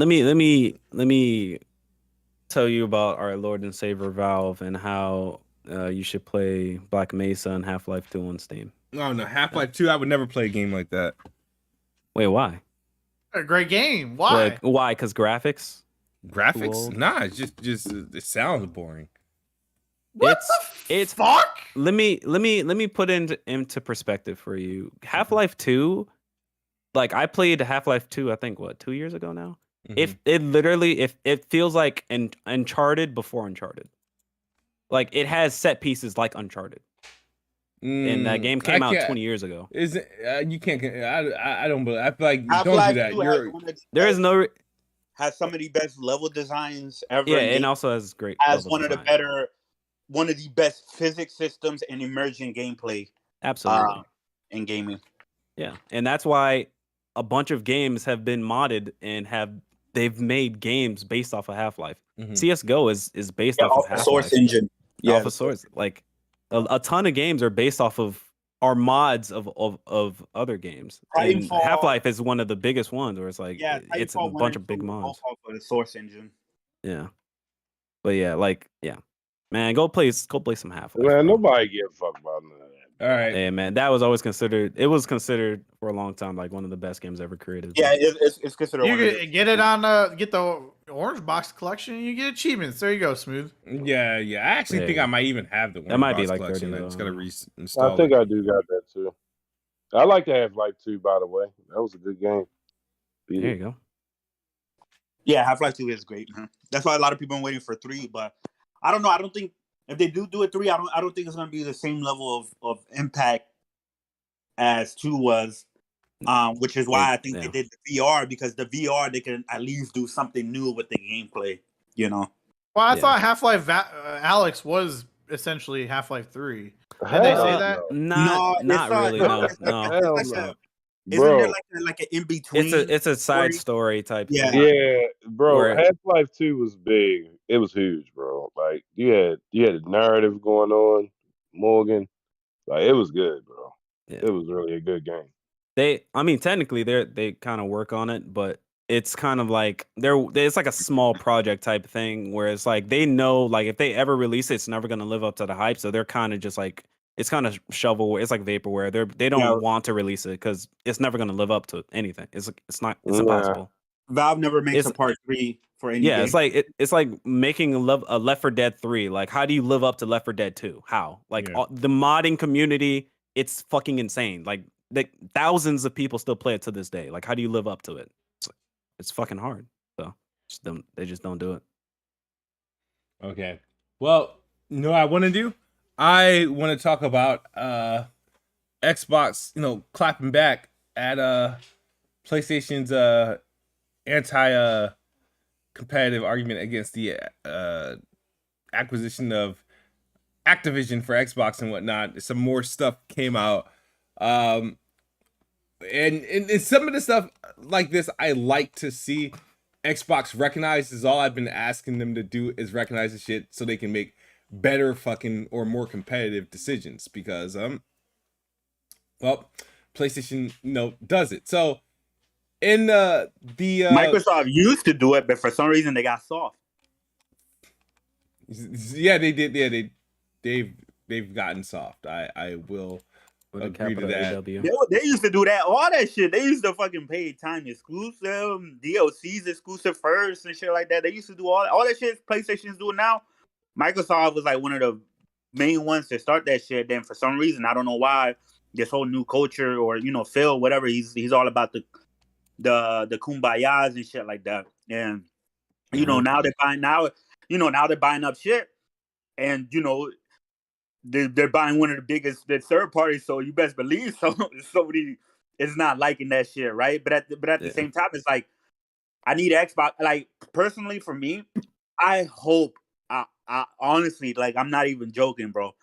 tell you about our Lord and Savior Valve and how you should play Black Mesa and Half-Life 2 on Steam. Oh no, Half-Life 2, I would never play a game like that. Wait, why? A great game. Why? Like, why? Because graphics? Graphics? Cool. Nah, it's just it sounds boring. It's fuck. Let me put into perspective for you. Half-Life 2, like I played Half-Life 2, I think 2 years ago now. If it literally it feels like an Uncharted before Uncharted. Like it has set pieces like Uncharted. And that game came out 20 years ago. Is it? You can't. I don't believe. I feel like don't do that. There is no. Has some of the best level designs ever. Yeah, and also has great. Has one of the best physics systems and emerging gameplay. Absolutely. In gaming. Yeah, and that's why a bunch of games have been modded and they've made games based off of Half-Life. CS:GO is based off of Half-Life. Source engine. Yeah, off of source. Like a ton of games are based off of mods of other games. And Half-Life is one of the biggest ones where it's like it's a bunch of big mods. Off of the source engine. Yeah. But man, go play some Half-Life. Man, nobody give a fuck about none of that. All right. Hey man, that was always considered. It was considered for a long time like one of the best games ever created. Yeah, it's considered. You get it on get the orange box collection. And you get achievements. There you go, Smooth. Yeah. I actually think I might even have the orange that might box be like collection. 30. I just gotta reinstall. I think I do got that too. I like to have Half-Life 2, by the way. That was a good game. There you go. Yeah, Half-Life 2 is great, man. That's why a lot of people are waiting for 3, but I don't know. I don't think if they do a 3, I don't think it's gonna be the same level of impact as 2 was. Which is why I think they did the VR, because the VR they can at least do something new with the gameplay, you know. Well, I thought Half-Life Alyx was essentially Half-Life 3. Did they say that? Not really. No. Isn't there like an in between? It's a side story type. Yeah, bro. Half-Life 2 was big. It was huge, bro. Like you had a narrative going on, Morgan. Like it was good, bro. Yeah. It was really a good game. Technically they kind of work on it, but it's kind of like it's like a small project type thing where it's like they know like if they ever release it, it's never gonna live up to the hype. So they're kind of just like it's kind of shovelware. It's like vaporware. They don't want to release it because it's never gonna live up to anything. It's impossible. Valve never makes a part 3 for any game. It's like making a Left 4 Dead 3. Like how do you live up to Left 4 Dead 2? How? Like the modding community, it's fucking insane. Like thousands of people still play it to this day. Like how do you live up to it? It's fucking hard. So they just don't do it. Okay. Well, you know what I want to do? I want to talk about Xbox, clapping back at PlayStation's anti-competitive argument against the acquisition of Activision for Xbox and whatnot. Some more stuff came out. And some of the stuff like this, I like to see Xbox recognize. Is all I've been asking them to do is recognize the shit so they can make better fucking or more competitive decisions, because PlayStation does it. So in the Microsoft used to do it, but for some reason they got soft. Yeah, they did. Yeah, they've gotten soft. I will agree to that. They used to do that, all that shit. They used to fucking pay time exclusive, DLCs exclusive first and shit like that. They used to do all that shit PlayStation's doing now. Microsoft was like one of the main ones to start that shit. Then for some reason, I don't know why, this whole new culture, or Phil, whatever, he's all about the kumbayas and shit like that. And now they're buying now they're buying up shit, and they're buying one of the biggest third parties. So you best believe somebody is not liking that shit, right? But at the same time, it's like I need Xbox. Like personally, for me, I hope honestly, like, I'm not even joking, bro.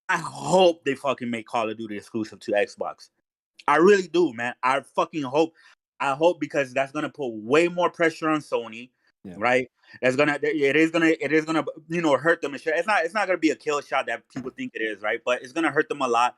I hope they fucking make Call of Duty exclusive to Xbox. I really do, man. I fucking hope. I hope, because that's gonna put way more pressure on Sony, right? It is gonna hurt them and shit. It's not gonna be a kill shot that people think it is, right? But it's gonna hurt them a lot,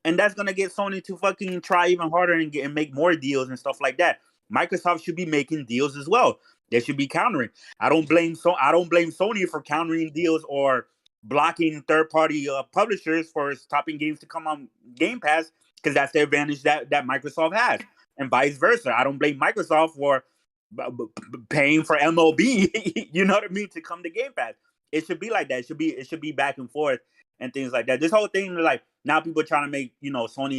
and that's gonna get Sony to fucking try even harder and make more deals and stuff like that. Microsoft should be making deals as well. They should be countering. I don't blame Sony for countering deals or blocking third-party publishers for stopping games to come on Game Pass, because that's the advantage that Microsoft has, and vice versa. I don't blame Microsoft for paying for MLB, you know what I mean, to come to Game Pass. It should be like that. It should be back and forth and things like that. This whole thing, like, now people are trying to make Sony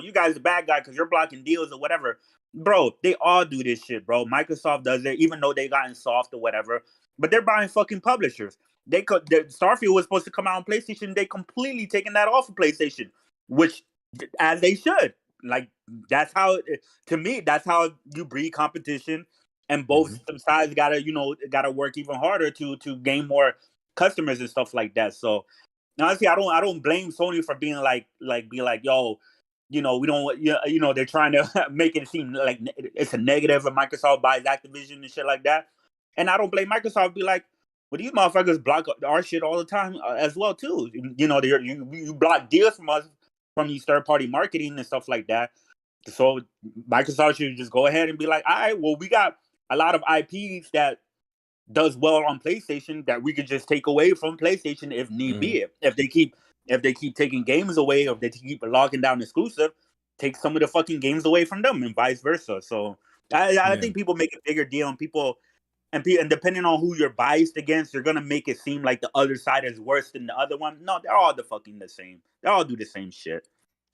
you guys the bad guy because you're blocking deals or whatever. Bro, they all do this shit, bro. Microsoft does it, even though they gotten soft or whatever. But they're buying fucking publishers. Starfield was supposed to come out on PlayStation. They completely taken that off of PlayStation, which, as they should. Like, that's how, to me, that's how you breed competition, and both sides gotta work even harder to gain more customers and stuff like that. So honestly, I don't blame Sony for being like yo, we don't, they're trying to make it seem like it's a negative if Microsoft buys Activision and shit like that. And I don't blame Microsoft be like, well, these motherfuckers block our shit all the time as well too. You block deals from us, from these third-party marketing and stuff like that. So Microsoft should just go ahead and be like, all right, well, we got a lot of IPs that does well on PlayStation that we could just take away from PlayStation if need be. If they keep taking games away, or if they keep locking down exclusive, take some of the fucking games away from them, and vice versa. So I think people make a bigger deal, and people and depending on who you're biased against, you're gonna make it seem like the other side is worse than the other one. No, they're all the same. They all do the same shit.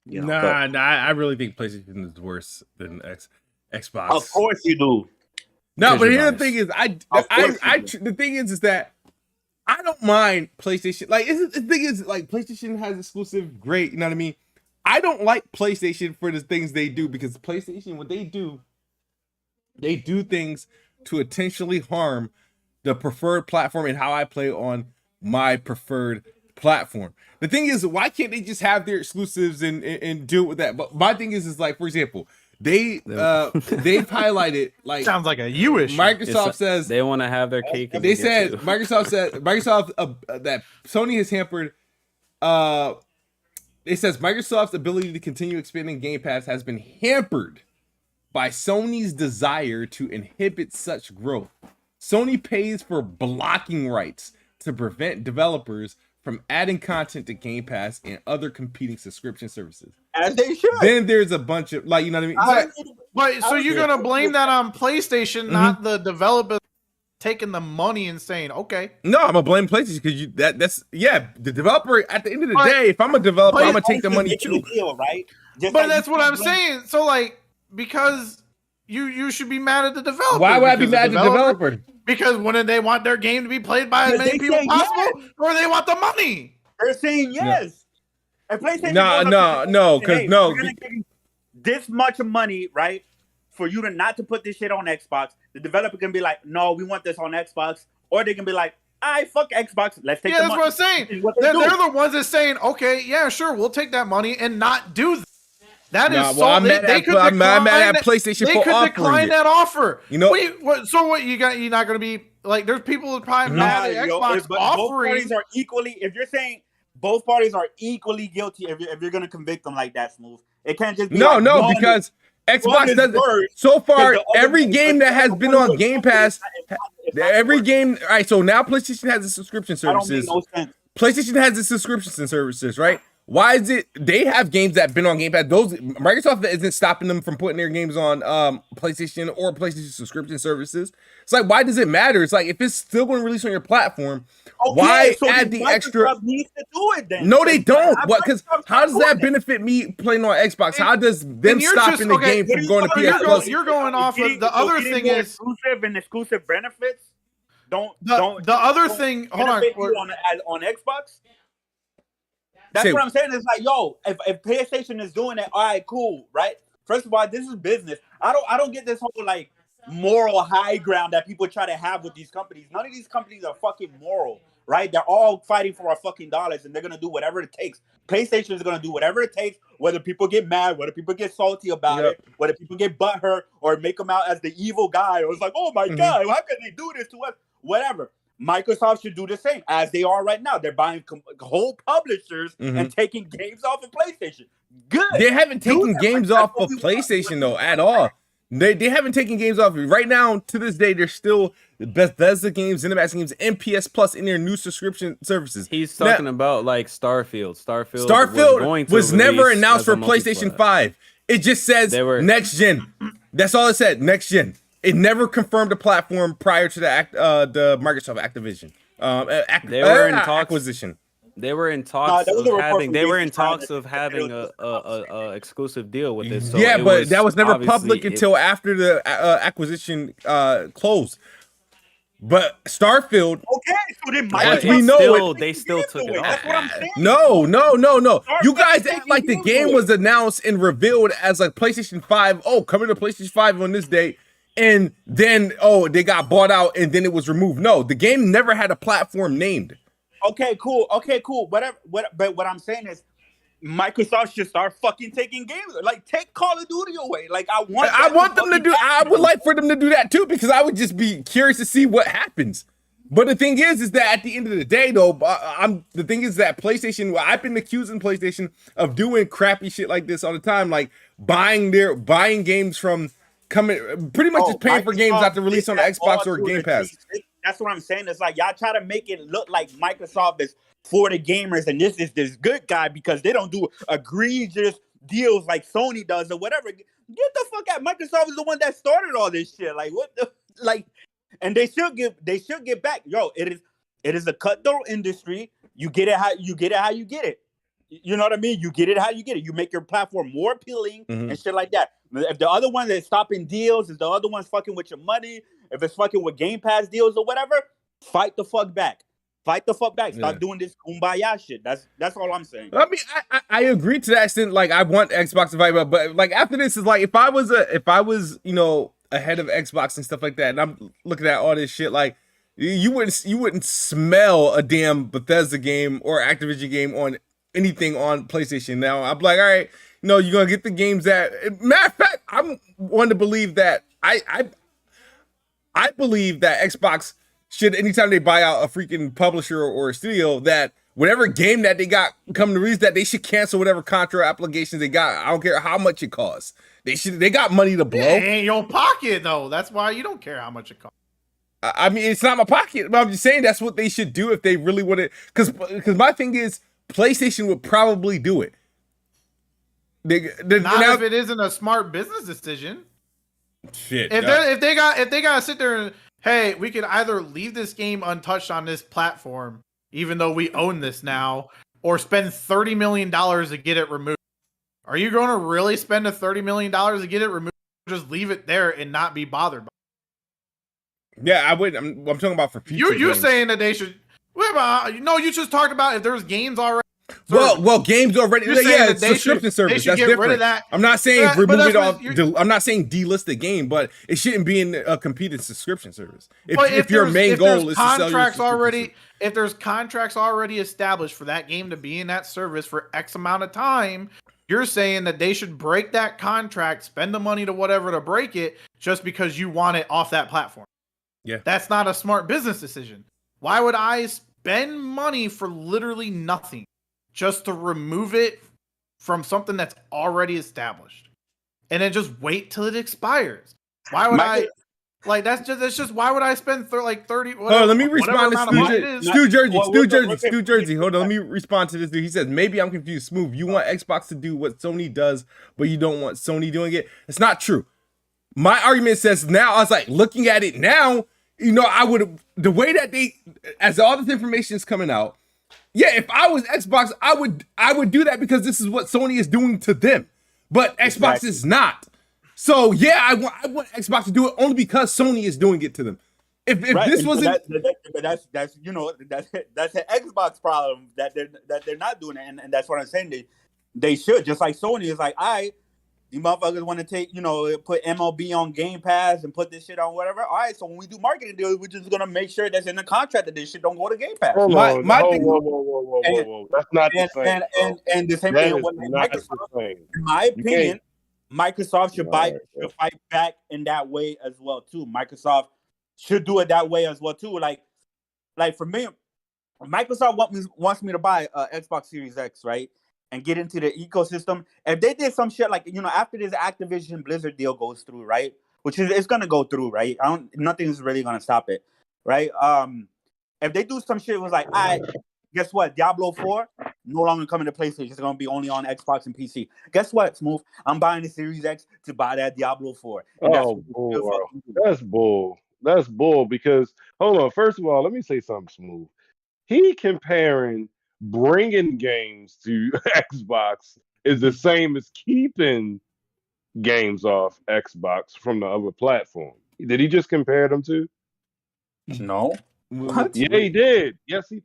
I really think PlayStation is worse than Xbox. Of course you do. No, but the thing is, the thing is that I don't mind PlayStation. Like, the thing is, like, PlayStation has exclusive, great. You know what I mean? I don't like PlayStation for the things they do, because PlayStation, what they do things to intentionally harm the preferred platform and how I play on my preferred platform. The thing is, why can't they just have their exclusives and deal with that? But my thing is like, for example, they've highlighted, like, sounds like a you issue. Microsoft says they want to have their cake. They said Microsoft that Sony has hampered. It says Microsoft's ability to continue expanding Game Pass has been hampered by Sony's desire to inhibit such growth. Sony pays for blocking rights to prevent developers from adding content to Game Pass and other competing subscription services. As they should. Then there's a bunch of, like, you know what I mean? But so you're gonna blame that on PlayStation, not the developer taking the money and saying, okay. No, I'm gonna blame PlayStation, because that's the developer. At the end of the day, if I'm a developer, I'm gonna take the money too. Deal, right? But that's what I'm saying. So, like, because you should be mad at the developer. Why would I be mad at the developer? Because wouldn't they want their game to be played by as many people as possible, or they want the money? They're saying yes. And PlayStation no, because we're gonna give you this much money, right, for you to not to put this shit on Xbox. The developer can be like, no, we want this on Xbox, or they can be like, I fuck Xbox, let's take the money. Yeah, that's what I'm saying. They're the ones that saying, okay, yeah, sure, we'll take that money and not do that. That is I'm mad at PlayStation for offering it. They could decline that offer. You know, what you got? You're not going to be like. There's people who probably mad at Xbox but offering. Both parties are equally. If you're saying both parties are equally guilty, if you're going to convict them like that, Smooth, it can't just be because Xbox doesn't. So far, every game that has been on Game Pass, every game. All right, so now PlayStation has the subscription services. That don't make no sense. PlayStation has the subscription services, right? Why is it they have games that have been on Game Pass? Those Microsoft isn't stopping them from putting their games on PlayStation or PlayStation subscription services. It's like, why does it matter? It's like, if it's still going to release on your platform, why add the extra? Needs to do it then. No, they don't. What? Because how does that benefit me playing on Xbox? How does them stopping the game from going to PS Plus? You're going off of the other thing is exclusive benefits. The other thing. Hold on. On Xbox. That's what I'm saying. It's like, yo, if PlayStation is doing it, all right, cool, right? First of all, this is business. I don't get this whole like, moral high ground that people try to have with these companies. None of these companies are fucking moral, right? They're all fighting for our fucking dollars, and they're gonna do whatever it takes. PlayStation is gonna do whatever it takes, whether people get mad, whether people get salty about it, whether people get butthurt, or make them out as the evil guy, or it's like, oh my god, how can they do this to us? Whatever. Microsoft should do the same as they are right now. They're buying whole publishers and taking games off of PlayStation. Good. They haven't taken games off of PlayStation though at all. They haven't taken games off. Right now, to this day, there's still Bethesda games, ZeniMax games, and PS Plus in their new subscription services. He's talking about like Starfield. Starfield was never announced for PlayStation 5. It just says next gen. That's all it said. Next gen. It never confirmed a platform prior to the Microsoft Activision. They were in talks. Acquisition. They were in talks of having a exclusive deal with this. So yeah, but that was never public until after the acquisition closed. But Starfield, okay, so then they still took it off. That's what I'm saying. No. You guys act like the game was announced and revealed as like PlayStation 5. Oh, coming to PlayStation 5 on this date. And then, they got bought out and then it was removed. No, the game never had a platform named. Okay, cool. Whatever. But what I'm saying is, Microsoft should start fucking taking games. Like, take Call of Duty away. Like, I want them to do. I would like for them to do that too, because I would just be curious to see what happens. But the thing is that at the end of the day, though, the thing is that PlayStation. I've been accusing PlayStation of doing crappy shit like this all the time, like buying games from. Pretty much just paying for games not to release on Xbox or Game Pass. That's what I'm saying. It's like y'all try to make it look like Microsoft is for the gamers and this is this good guy because they don't do egregious deals like Sony does or whatever. Get the fuck out. Microsoft is the one that started all this shit. Like what the and they should get back. Yo, it is a cutthroat industry. You get it how you get it. You know what I mean? You get it how you get it. You make your platform more appealing and shit like that. If the other one is stopping deals, if the other one's fucking with your money, if it's fucking with Game Pass deals or whatever, fight the fuck back. Stop doing this kumbaya shit. That's all I'm saying. I mean, I agree to that extent. Like, I want Xbox to fight, but like after this is like if I was ahead of Xbox and stuff like that, and I'm looking at all this shit, like you wouldn't smell a damn Bethesda game or Activision game on anything on PlayStation. Now I'm like, all right, you're gonna get the games that. Matter of fact, I'm one to believe that I believe that Xbox should, anytime they buy out a freaking publisher or a studio, that whatever game that they got come to release, that they should cancel whatever contract applications they got. I don't care how much it costs. They got money to blow. It ain't your pocket though. That's why you don't care how much it costs. I mean, it's not my pocket, but I'm just saying that's what they should do if they really want it. Because my thing is, PlayStation would probably do it. If it isn't a smart business decision. Shit. If they gotta sit there and, hey, we can either leave this game untouched on this platform, even though we own this now, or spend $30 million to get it removed. Are you going to really spend $30 million to get it removed? Or just leave it there and not be bothered by it? Yeah, I would. I'm talking about for future. You're saying that they should. No, you just talked about if there's games already. Well, games already. Yeah, subscription service. That's different. Rid of that. I'm not saying remove it off. I'm not saying delist the game, but it shouldn't be in a competing subscription service. If your main goal is to sell your subscription. If there's contracts already established for that game to be in that service for X amount of time, you're saying that they should break that contract, spend the money to whatever to break it, just because you want it off that platform. Yeah, that's not a smart business decision. Why would I spend money for literally nothing just to remove it from something that's already established and then just wait till it expires? Why would that's just why would I spend 30 whatever, let me respond to Stu Jersey. Hold on, let me respond to this dude. He says, maybe I'm confused. Smooth, you want Xbox to do what Sony does, but you don't want Sony doing it. It's not true. My argument says now, I was like, looking at it now, I would, the way that as all this information is coming out, yeah, if I was Xbox, I would do that because this is what Sony is doing to them. But Xbox is not. So yeah, I want Xbox to do it only because Sony is doing it to them. If this wasn't, that's an Xbox problem that they're not doing it, and that's what I'm saying. They should, just like Sony is like, You motherfuckers want to take, put MLB on Game Pass and put this shit on whatever. All right, so when we do marketing deals, we're just gonna make sure that's in the contract that this shit don't go to Game Pass. Hold on. My Whoa, thing, whoa. That's not the same. And the same That thing is with not Microsoft. the same. In my opinion, Microsoft should fight back in that way as well too. Microsoft should do it that way as well too. Like for me, Microsoft wants me to buy Xbox Series X, right? And get into the ecosystem. If they did some shit like, after this Activision Blizzard deal goes through, right? Which is, it's gonna go through, right? Nothing's really gonna stop it, right? If they do some shit, it was like, guess what? Diablo 4 no longer coming to PlayStation. It's gonna be only on Xbox and PC. Guess what, Smooth? I'm buying the Series X to buy that Diablo 4. And that's bull. That's bull because, hold on. First of all, let me say something, Smooth. He comparing bringing games to Xbox is the same as keeping games off Xbox from the other platform. Did he just compare them to? No. What? Yeah, he did. Yes, he.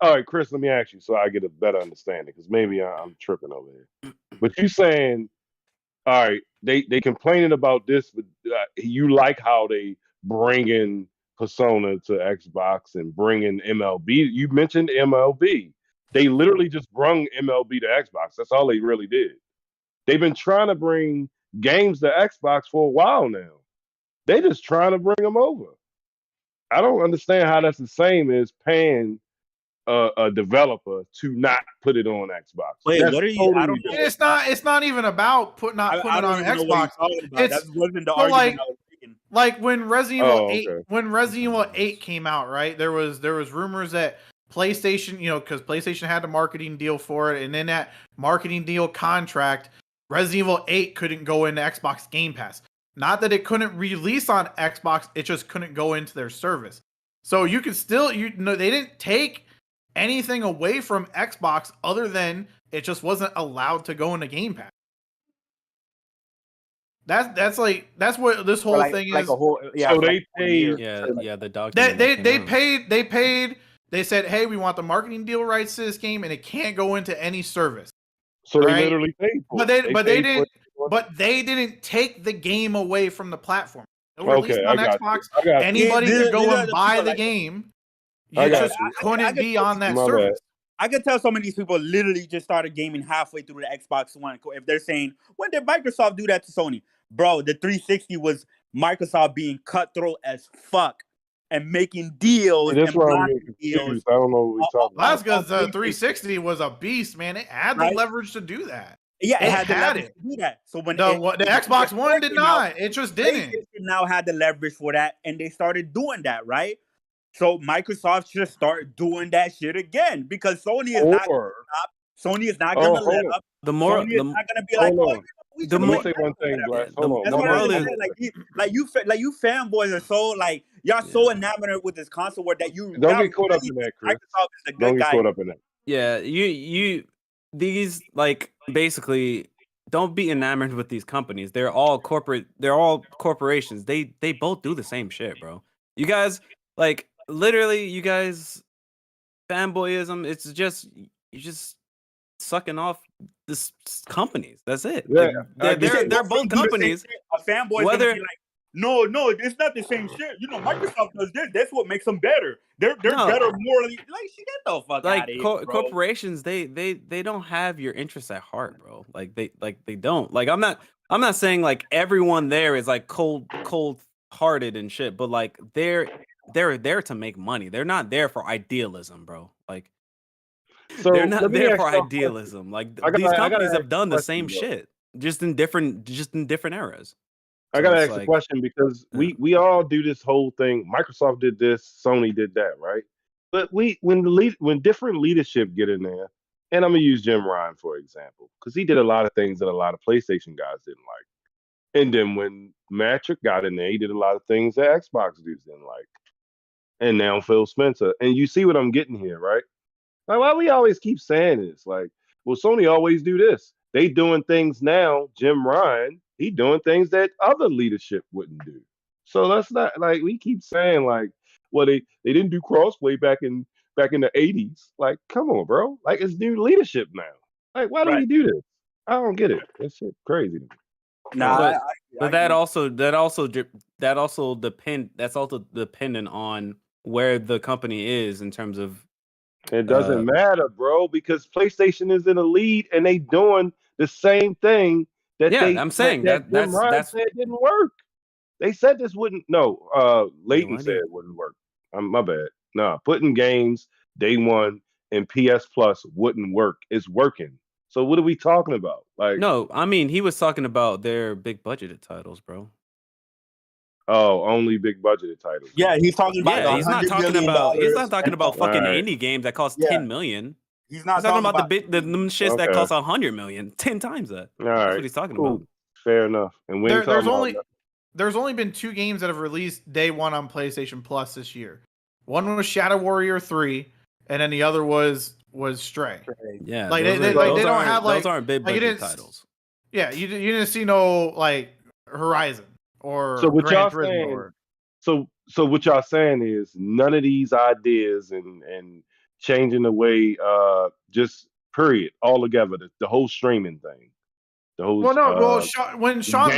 All right, Chris, let me ask you so I get a better understanding because maybe I'm tripping over here. But you saying, all right, they complaining about this, but you like how they bring in Persona to Xbox and bring in MLB. You mentioned MLB. They literally just brung MLB to Xbox. That's all they really did. They've been trying to bring games to Xbox for a while now. They just trying to bring them over. I don't understand how that's the same as paying a developer to not put it on Xbox. Wait, that's what are you? I don't know. It's not even about putting it on Xbox. That wasn't the argument I was making. Like when Resident Evil 8 came out, right? There was rumors that PlayStation, because PlayStation had a marketing deal for it, and in that marketing deal contract, Resident Evil 8 couldn't go into Xbox Game Pass. Not that it couldn't release on Xbox, it just couldn't go into their service. So you could still, they didn't take anything away from Xbox other than it just wasn't allowed to go into Game Pass. That's what this whole thing is. So they paid. The dog. They paid. They said, "Hey, we want the marketing deal rights to this game, and it can't go into any service." So they literally paid for it. But they didn't take the game away from the platform. It released on Xbox. Anybody could go and buy the game. You just couldn't be on that service. I could tell some of these people literally just started gaming halfway through the Xbox One. If they're saying, when did Microsoft do that to Sony? Bro, the 360 was Microsoft being cutthroat as fuck and making deals. That's why I'm confused. I don't know what we're talking about. That's because the 360 was a beast, man. It had the leverage to do that. Yeah, it had the leverage to do that. So when the Xbox One did not, it just didn't. Now had the leverage for that, and they started doing that, right? So Microsoft should start doing that shit again because Sony is not going to stop. Sony is not going to let up. Sony is not going to be like, let me say one thing, Black. Hold on. Like you fanboys are so like y'all so enamored with this console war that you don't get caught up in that, Chris. Microsoft is the good don't get guy. caught up in that. Yeah, these like basically don't be enamored with these companies. They're all corporate. They're all corporations. They both do the same shit, bro. You guys like literally. You guys fanboyism. It's just you're just sucking off this companies. That's it. Yeah, they're both companies. A fanboy whether be like, no, it's not the same shit. Microsoft does this. That's what makes them better. They're better morally. Like, get the fuck out of here, bro. Corporations, they don't have your interests at heart, bro. Like they don't. Like I'm not saying like everyone there is like cold hearted and shit, but like they're there to make money. They're not there for idealism, bro. Like they're not there for idealism. Like these companies have done the same shit, just in different eras. I gotta ask a question because we all do this whole thing. Microsoft did this, Sony did that, right? But when different leadership get in there, and I'm gonna use Jim Ryan for example, because he did a lot of things that a lot of PlayStation guys didn't like. And then when Matrick got in there, he did a lot of things that Xbox dudes didn't like. And now Phil Spencer. And you see what I'm getting here, right? Like, why we always keep saying this? Like, well, Sony always do this. They doing things now, Jim Ryan, he doing things that other leadership wouldn't do. So that's not like we keep saying like, well, they didn't do crossplay back in the 80s. Like, come on, bro. Like it's new leadership now. Like, why do we do this? I don't get it. That shit crazy to me. Nah, but that's also dependent on where the company is in terms of. It doesn't matter, bro, because PlayStation is in the lead and they doing the same thing that I'm saying that said didn't work. They said this wouldn't. No, Leighton said it wouldn't work. My bad. Nah, putting games day one in PS Plus wouldn't work. It's working. So what are we talking about? Like, no, I mean he was talking about their big budgeted titles, bro. Oh, only big budgeted titles. Yeah, he's talking about. Yeah, he's not talking about fucking indie games that cost 10 million. He's not talking about the shits that cost 100 million, 10 times that. All right, that's what he's talking about. Fair enough. And there's only been 2 games that have released day one on PlayStation Plus this year. One was Shadow Warrior 3, and then the other was Stray. Yeah, like they don't have like those aren't big budget titles. Yeah, you didn't see no like Horizon or so what Gran y'all Turismo saying? Or, So what y'all saying is none of these ideas and changing the way just period altogether the whole streaming thing. The whole when Sean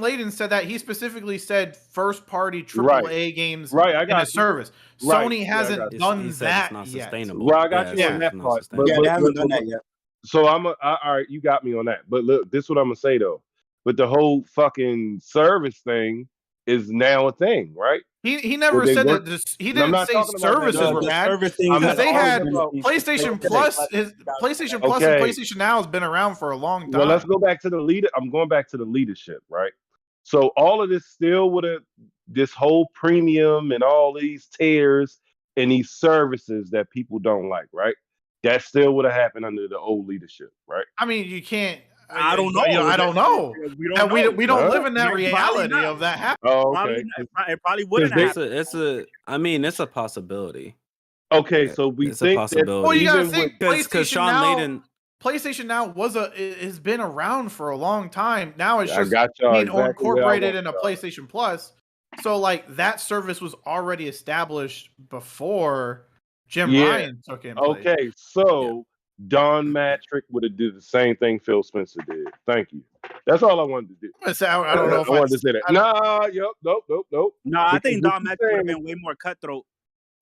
Layden said that, he specifically said first party AAA games in a service. Sony hasn't done that yet. Sustainable. Well, I got you on that part. But they haven't done that yet. So all right, you got me on that. But look, this is what I'm gonna say though. But the whole fucking service thing is now a thing, right? He never said that. He didn't say services were bad because they had PlayStation Plus. PlayStation Plus and PlayStation Now has been around for a long time. Well, let's go back to the leader. I'm going back to the leadership, right? So all of this still would have this whole premium and all these tiers and these services that people don't like, right? That still would have happened under the old leadership, right? I mean, you can't. I don't know. I don't know. We don't live in that reality of that happening. Oh, okay. It probably wouldn't happen. It's a possibility. Okay, so we think a possibility. Well, you gotta think because PlayStation Now has been around for a long time. Now it's just being incorporated into PlayStation Plus. So like that service was already established before Jim Ryan took in. Okay, so Don Matrick would have did the same thing Phil Spencer did. Thank you. That's all I wanted to do. I don't know if I wanted to say that. Nope. No, I think Don Matrick would have been way more cutthroat.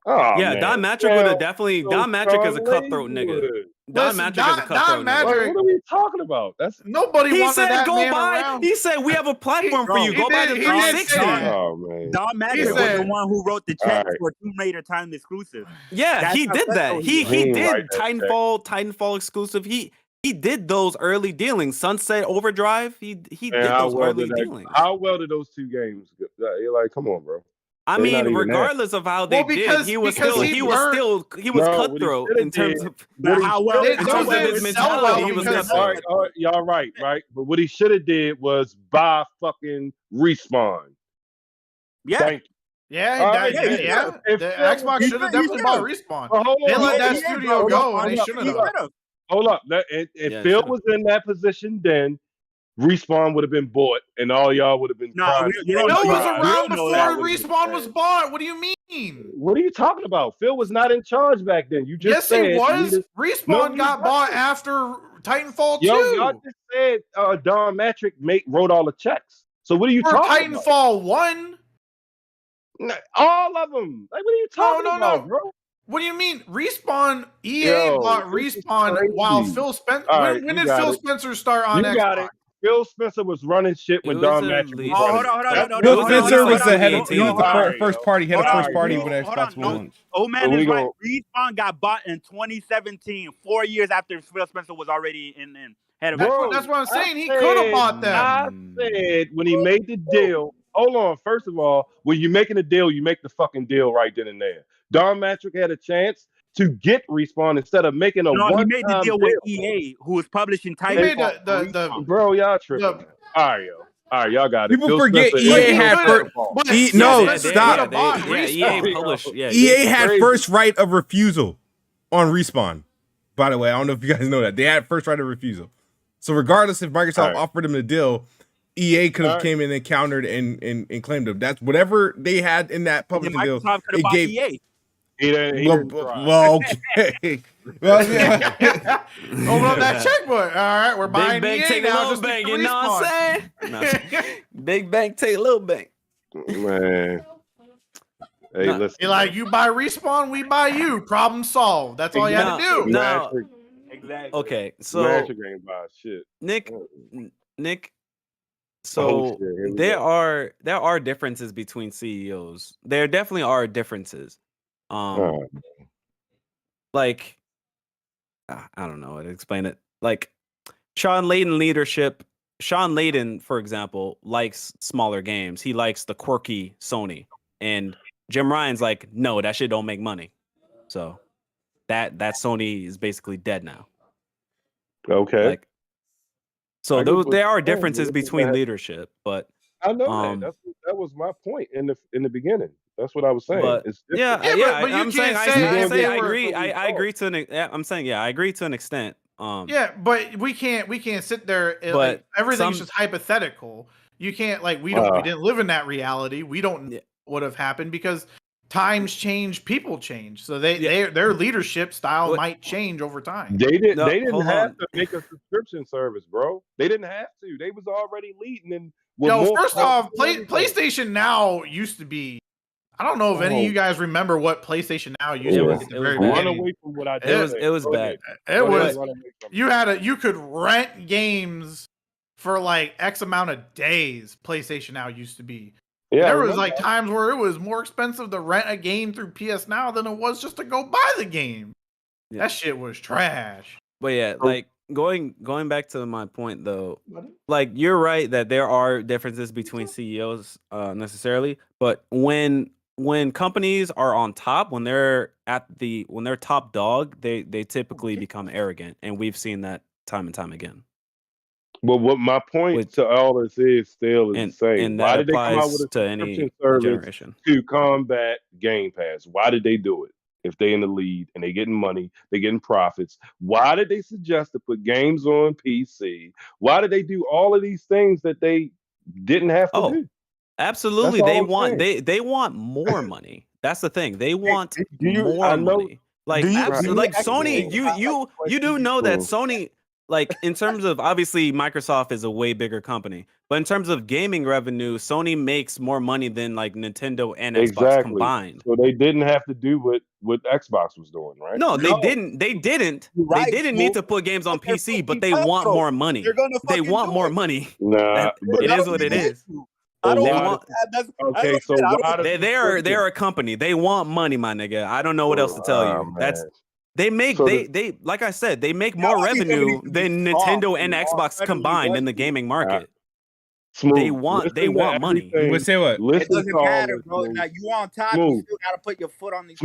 Oh, yeah, man. Don Matrick would have definitely. Don Matrick is a cutthroat nigga. Don Matrick is a cutthroat nigga. What are we talking about? That's nobody. He wanted said that go man buy. around. He said we have a platform for you. Go buy the 360. Oh man. Don Matrick was the one who wrote the check for Tomb Raider Time exclusive. Yeah, he did that. He did Titanfall exclusive. He did those early dealings. Sunset Overdrive. He did those early dealings. How well did those 2 games go? You're like, come on, bro. I mean, regardless of how they did, he was cutthroat in terms of how well in terms of his mentality. He was cutthroat. All right, y'all right. But what he should have did was buy fucking Respawn. Yeah. Thank you. Yeah. The Xbox should have definitely bought Respawn. They let that studio go, and they shouldn't have. Hold up. If Phil was in that position, then Respawn would have been bought, and all y'all would have been. No, Phil was around before Respawn was bought. What do you mean? What are you talking about? Phil was not in charge back then. You just said he was. Respawn got bought after Titanfall 2. Y'all just said Don Matrick wrote all the checks. So what are you talking about? Titanfall 1? All of them. Like, what are you talking about, bro? What do you mean? EA bought Respawn while Phil Spencer. When did Phil Spencer start on Xbox? Got it. Phil Spencer was running shit when Don Matrick. Hold on. Phil Spencer was the head of the first party. Head of first party when Xbox was launched. Old man is right. Respawn got bought in 2017, 4 years after Phil Spencer was already in head of. That's what I'm saying. He could have bought them. I said when he made the deal. Hold on. First of all, when you're making a deal, you make the fucking deal right then and there. Don Matrick had a chance to get Respawn instead of making a one-time he made the deal with EA, who was publishing Titanfall. Bro, y'all tripping. All right, y'all got it. People forget EA had first. Stop. EA had first right of refusal on Respawn. By the way, I don't know if you guys know that they had first right of refusal. So regardless if Microsoft offered them the deal, EA could have came in and countered and claimed them. That's whatever they had in that publishing deal. Microsoft could have bought EA. He didn't try. Well, okay. Well, yeah. Open up that checkbook. All right, we're buying Big bank EA take now. little Just bank. to You know what I'm saying? Big bank take little bank. Man. Hey, No. listen. You're like, you buy Respawn, we buy you. Problem solved. That's all you had to do. No. Exactly. Okay, so Magic ain't buy shit. Nick. So shit, there are differences between CEOs. There definitely are differences. Like I don't know how to explain it. Like Sean Layden, for example, likes smaller games. He likes the quirky Sony. And Jim Ryan's like, no, that shit don't make money. So that Sony is basically dead now. Okay. Like, so there are differences between leadership, but I know that was my point in the beginning. That's what I was saying. But it's but you can't say I agree. I agree to an. I'm saying I agree to an extent. Yeah, but we can't sit there. But like, everything's just hypothetical. You can't we didn't live in that reality. We don't know what have happened because times change, people change. So their leadership style might change over time. They didn't have to make a subscription service, bro. They didn't have to. They was already leading and first off, PlayStation Now used to be. I don't know if any of you guys remember what PlayStation Now used to be at the very beginning. Run away from what I did. It was bad. It was. You could rent games for like X amount of days. PlayStation Now used to be. Yeah, there was like times where it was more expensive to rent a game through PS Now than it was just to go buy the game. Yeah. That shit was trash. But yeah, like going back to my point though, like you're right that there are differences between CEOs necessarily, but when companies are on top, when they're top dog, they typically become arrogant, and we've seen that time and time again. Well, what my point to all this is still is the same. And why that did they come out applies with to a any subscription service generation to combat Game Pass? Why did they do it? If they in the lead and they getting money, they getting profits. Why did they suggest to put games on PC? Why did they do all of these things that they didn't have to do? Absolutely, they want more money. That's the thing. They want more money. Like Sony, you do know that Sony, like in terms of, obviously Microsoft is a way bigger company, but in terms of gaming revenue, Sony makes more money than like Nintendo and Xbox combined. So they didn't have to do what Xbox was doing, right? No, they didn't. They didn't. Right, they didn't need to put games on PC, but they want more money. They want more money. Nah, it is what it is. They're a company. They want money, my nigga. I don't know what else to tell you. That's they make they like I said, they make more revenue than Nintendo and Xbox combined in the gaming market. They want money. We'll say what? It doesn't matter, bro. Now you on top, you still gotta put your foot on these.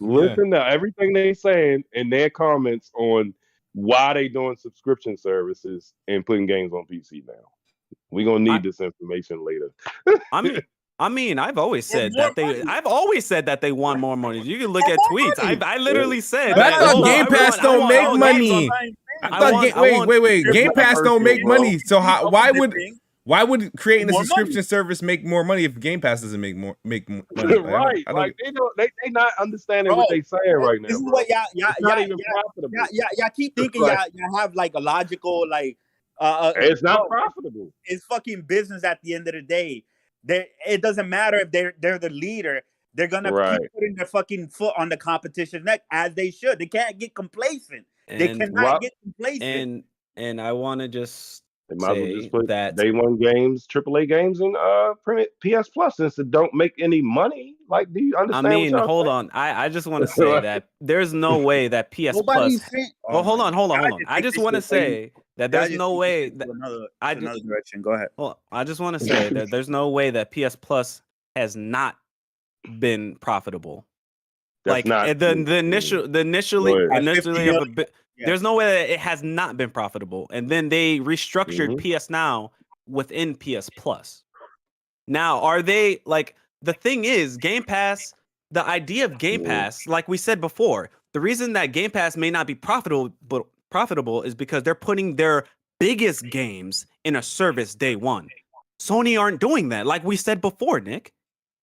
Listen to everything they saying in their comments on why they doing subscription services and putting games on PC now. We're gonna need this information later. I mean, I've always said that they want more money. You can look at tweets. I literally said that. I thought Game Pass don't make money. Wait. Game Pass don't make money. So why would creating a subscription service make more money if Game Pass doesn't make money? Right. Like they not understanding what they saying right now. This is what y'all keep thinking y'all have like a logical like it's not profitable. It's fucking business at the end of the day. It doesn't matter if they're the leader. They're gonna keep putting their fucking foot on the competition's neck as they should. They can't get complacent. They cannot get complacent. And I want to just they might as well just put that Day One games, AAA games, and PS Plus since it don't make any money. Like, do you understand? I mean, hold on. I just want to say that there's no way that PS Plus. Well, hold on. I just want to say that there's no way that another direction. Go ahead. Well, I just want to say that there's no way that PS Plus has not been profitable. Like initially of a bit. Yeah. There's no way that it has not been profitable. And then they restructured PS Now within PS Plus. Now, are they like the thing is Game Pass, the idea of Game Pass, like we said before, the reason that Game Pass may not be profitable is because they're putting their biggest games in a service day one. Sony aren't doing that. Like we said before, Nick.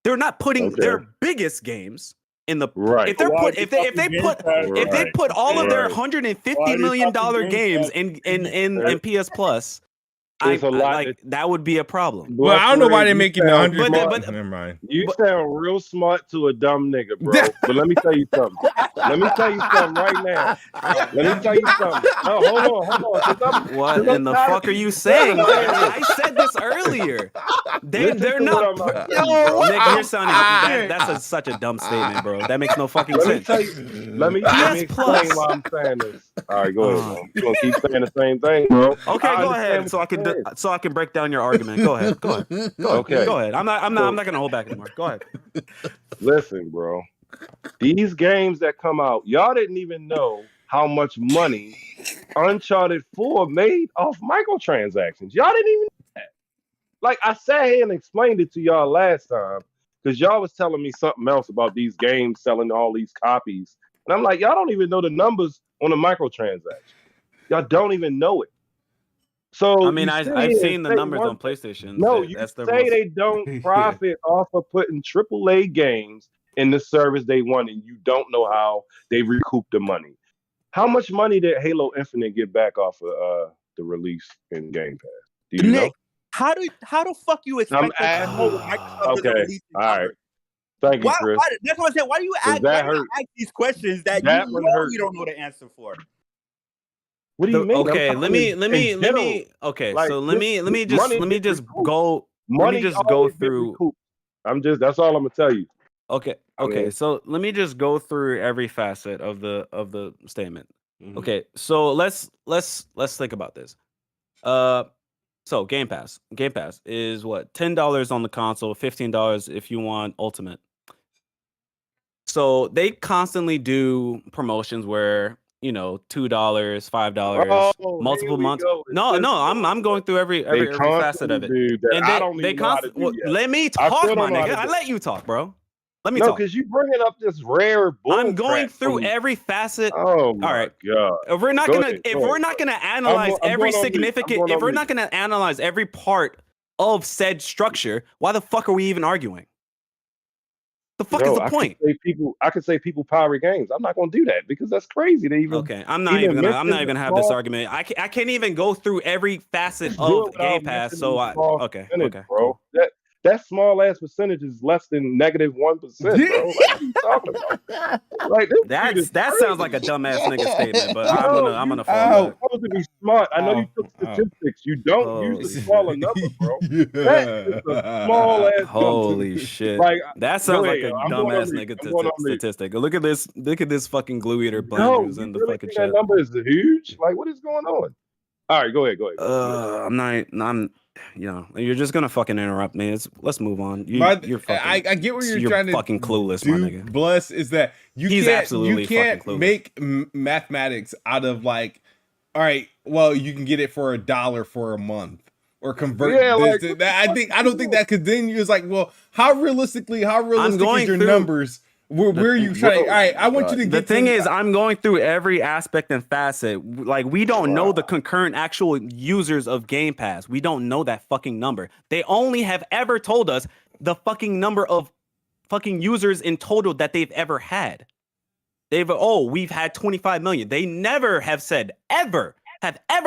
They're not putting their biggest games in the Right. if they put all of their $150 million games in PS Plus, that would be a problem. Well, I don't know why they're making 100. But never mind. You sound real smart to a dumb nigga, bro. But let me tell you something. Let me tell you something right now. Let me tell you something. Oh, hold on. What in the fuck are you saying? I said this earlier. They're not. Nick, you're sounding. That's such a dumb statement, bro. That makes no fucking sense. Let me explain why I'm saying this. All right, go ahead, man. You gonna keep saying the same thing, bro? Okay, go ahead. So I can break down your argument. Go ahead. Okay. Go ahead. I'm not gonna hold back anymore. Go ahead. Listen, bro. These games that come out, y'all didn't even know how much money Uncharted 4 made off microtransactions. Y'all didn't even know that. Like, I sat here and explained it to y'all last time because y'all was telling me something else about these games selling all these copies. And I'm like, y'all don't even know the numbers on the microtransaction. Y'all don't even know it. So I mean, I've seen the numbers on PlayStation. No, you say they don't profit off of putting AAA games in the service they want, and you don't know how they recoup the money. How much money did Halo Infinite get back off of the release in Game Pass? Do you know? How the fuck you expect that? Okay, all right. Thank you, Chris. That's what I said. Why do you ask these questions that you know you don't know the answer for? What do you mean? Okay, let me. Okay, like, so let me just go through. That's all I'm gonna tell you. Okay. So let me just go through every facet of the statement. Mm-hmm. Okay, so let's think about this. So Game Pass is what, $10 on the console, $15 if you want Ultimate. So they constantly do promotions where, you know, $2, $5, multiple months. No, I'm going through every facet of it. And let me talk, my nigga. I let you talk, bro. Let me talk. Because you bringing up this rare bull. I'm going through every facet. Oh my God. If we're not gonna analyze every part of said structure, why the fuck are we even arguing? The fuck is the point? I could say people pirate games. I'm not gonna do that because that's crazy. I'm not even gonna have this argument. I can't even go through every facet of Game Pass. So okay, bro. That small ass percentage is less than -1%, bro. Like, what are you talking about? Like, that sounds like a dumbass nigga statement, but I'm gonna follow. You're supposed to be smart. I know you took statistics. You don't use a smaller number, bro. That is a small ass. Holy shit! Like, that sounds like a dumbass nigga statistic. Look at this fucking glue eater blenders in the fucking chat. That number is huge. Like, what is going on? All right, go ahead. I'm you know, you're just gonna fucking interrupt me. Let's move on. You're fucking. I get what you're trying to fucking clueless, my nigga. Bless is that you can't make mathematics out of like, all right, well, you can get it for $1 for a month or convert this to that. I don't think that, because then you're like, well, how realistic is your numbers? Where are you trying? All right, I want you to get. The thing is, I'm going through every aspect and facet. Like, we don't know the concurrent actual users of Game Pass. We don't know that fucking number. They only have ever told us the fucking number of fucking users in total that they've ever had. We've had 25 million. They never have said ever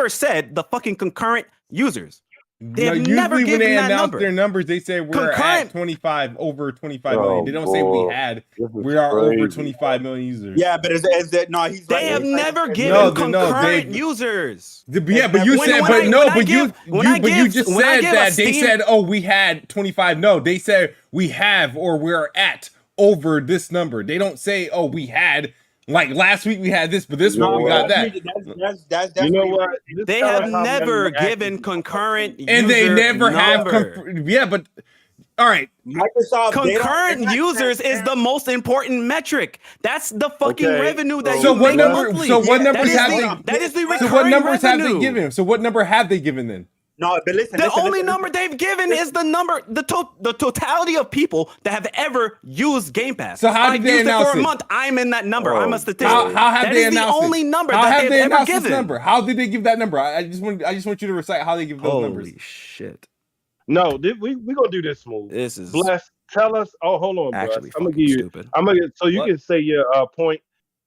said the fucking concurrent users. They have never given when they that announce number. Their numbers, they say we're at 25 million. They don't say we had. We are over 25 million users. Yeah, but they have never given concurrent users. Yeah, but you said, you just said that they said, we had 25. No, they said we have, or we're at over this number. They don't say, we had. Like last week we had this, but this week we got that. That's you know what? They have never given concurrent user and they never number. have. But all right, Microsoft concurrent users is the most important metric. That's the fucking revenue that so you what make monthly. So what numbers have they? That is the recurring So what numbers revenue. have they given? So what number have they given then? No, but listen. The only number they've given is the number, the totality of people that have ever used Game Pass. So how did they announce it? For a month, I'm in that number. I'm a statistic. How have they announced it? That is the only number that they've ever given. Number? How did they give that number? I just want you to recite how they give those numbers. Holy shit! No, we gonna do this smooth. This is Bless. tell us. Oh, hold on, bro. Actually, I'm gonna give you. stupid. So you can say your point.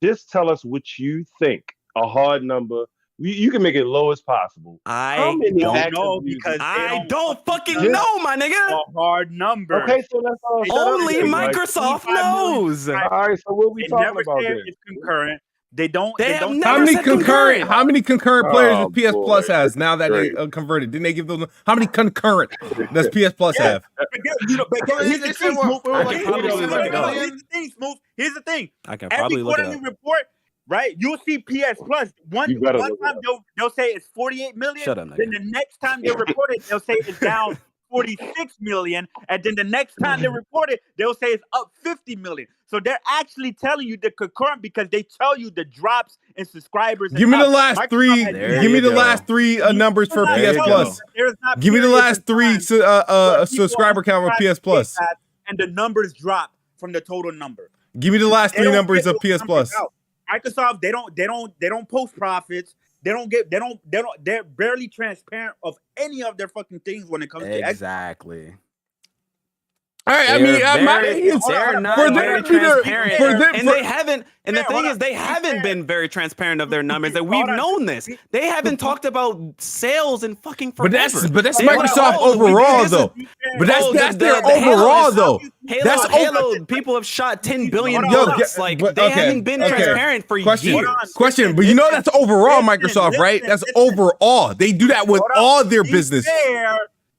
Just tell us what you think. A hard number. You can make it low as possible. I don't know because I don't fucking know, my nigga. A hard number. Okay, so that's all. Only Microsoft knows. All right, so what we talking about then? It's concurrent. They don't. How many concurrent? How many concurrent players does PS Plus has now that Great. they converted? Didn't they give those? How many concurrent does PS Plus have? Here's the thing. I can probably look it up. Report, right? You'll see PS Plus. One time they'll say it's 48 million. Shut up, nigga. Then the next time they report it, they'll say it's down 46 million. And then the next time they report it, they'll say it's up 50 million. So they're actually telling you the concurrent because they tell you the drops in subscribers. Give me the last three. Give me the last three numbers for PS Plus. Give me the last three subscriber count for PS Plus. And the numbers drop from the total number. Give me the last three numbers of PS Plus. Microsoft, they don't post profits. They're barely transparent of any of their fucking things when it comes to exactly. All right, they're not very transparent, and they haven't. And the thing is, they haven't been very transparent of their numbers. That we've known this. They haven't talked about sales in fucking forever. But that's Microsoft overall, though. But that's their overall, though. That's Halo. People have shot 10 billion bullets. Like they haven't been transparent for years. Question, but you know that's overall Microsoft, right? That's overall. They do that with all their business.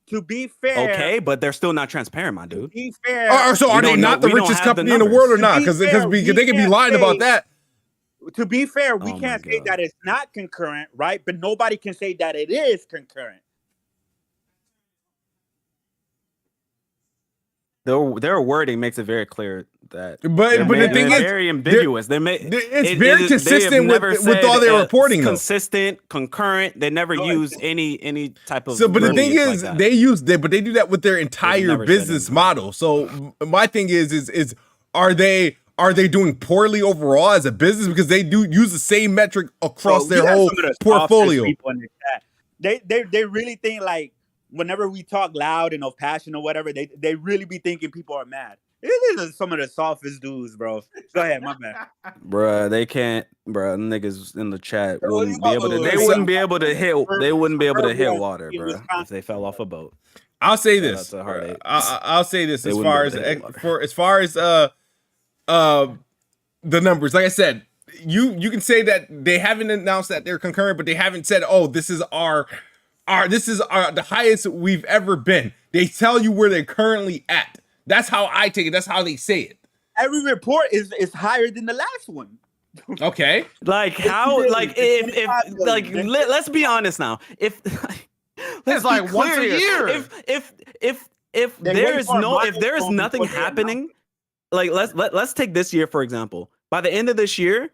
To be fair, okay, but they're still not transparent, my dude. To be fair, so are they not the richest company in the world or not? Because they can be lying about that. To be fair, we can't say that it's not concurrent, right? But nobody can say that it is concurrent. Their wording makes it very clear that. But the thing is, very ambiguous. It's very consistent with all their reporting. Consistent, concurrent. They never use any type of. So, but the thing is, they do that with their entire business model. So my thing is are they doing poorly overall as a business because they do use the same metric across their whole portfolio? They really think like. Whenever we talk loud and of passion or whatever, they really be thinking people are mad. These are some of the softest dudes, bro. Go ahead, my bad. Bruh, they can't, niggas in the chat wouldn't be able to. They wouldn't be able to hit. They wouldn't be able to hit water, bro, if they fell off a boat. I'll say this. I'll say this as far as the numbers. Like I said, you can say that they haven't announced that they're concurrent, but they haven't said, oh, this is the highest we've ever been. They tell you where they're currently at. That's how I take it. That's how they say it. Every report is higher than the last one. Okay. Like how? Like if let's be honest now. If it's like once a year. If there is nothing happening, like let's take this year for example. By the end of this year,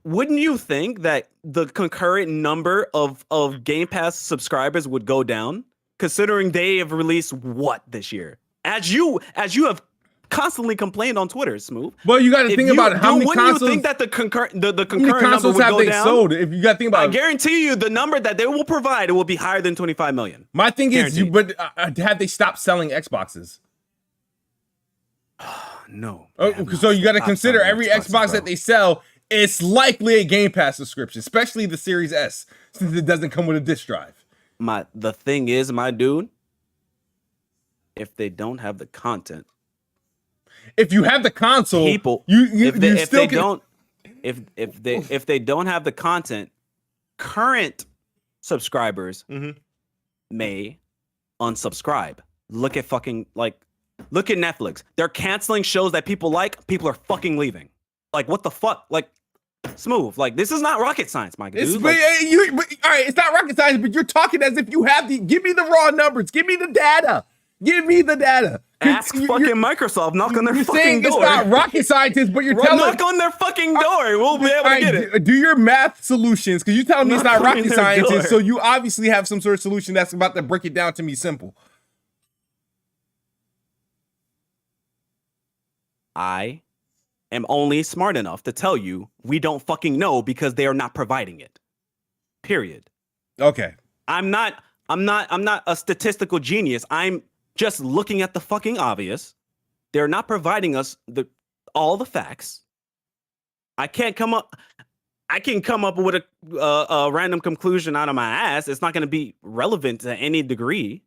wouldn't you think that the concurrent number of Game Pass subscribers would go down, considering they have released what this year? As you have constantly complained on Twitter, Smooth. Well, you got to think about how many consoles. You think that the concurrent number would go down? Sold? If you got to think about, I guarantee you, the number that they will provide it will be higher than 25 million. My thing is, have they stopped selling Xboxes? No. So you got to consider every Xbox that they sell. It's likely a Game Pass subscription, especially the Series S, since it doesn't come with a disc drive. The thing is, my dude, if they don't have the content, if you have the console, if they don't have the content, current subscribers may unsubscribe. Look at Netflix. They're canceling shows that people like. People are fucking leaving. Like, what the fuck? Like, Smooth. Like, this is not rocket science, my dude. All right, it's not rocket science, but you're talking as if you have give me the raw numbers. Give me the data. Ask fucking Microsoft. Knock on their fucking door. It's not rocket scientists, but you're telling. Knock on their fucking door. We'll be able to get it. Do your math solutions, because you're telling me it's not rocket scientists, so you obviously have some sort of solution that's about to break it down to me simple. I am only smart enough to tell you we don't fucking know because they are not providing it. Period. Okay. I'm not a statistical genius. I'm just looking at the fucking obvious they're not providing us all the facts. I can come up with a random conclusion out of my ass. It's not going to be relevant to any degree.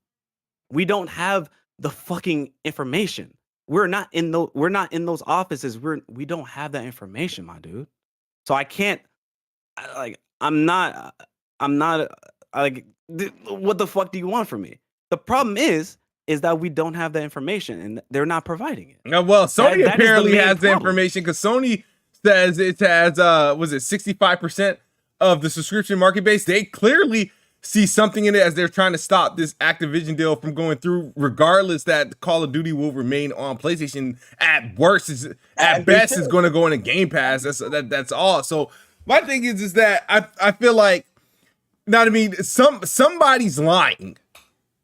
We don't have the fucking information. We're not in those offices. We don't have that information, my dude. So I can't I'm not like, what the fuck do you want from me? The problem is that we don't have the information and they're not providing it. Well, Sony apparently has the information because Sony says it has was it 65% of the subscription market base. They clearly see something in it as they're trying to stop this Activision deal from going through, regardless that Call of Duty will remain on PlayStation. At worst, at best, is going to go into Game Pass. That's all. So my thing is that I feel like, now I mean, somebody's lying.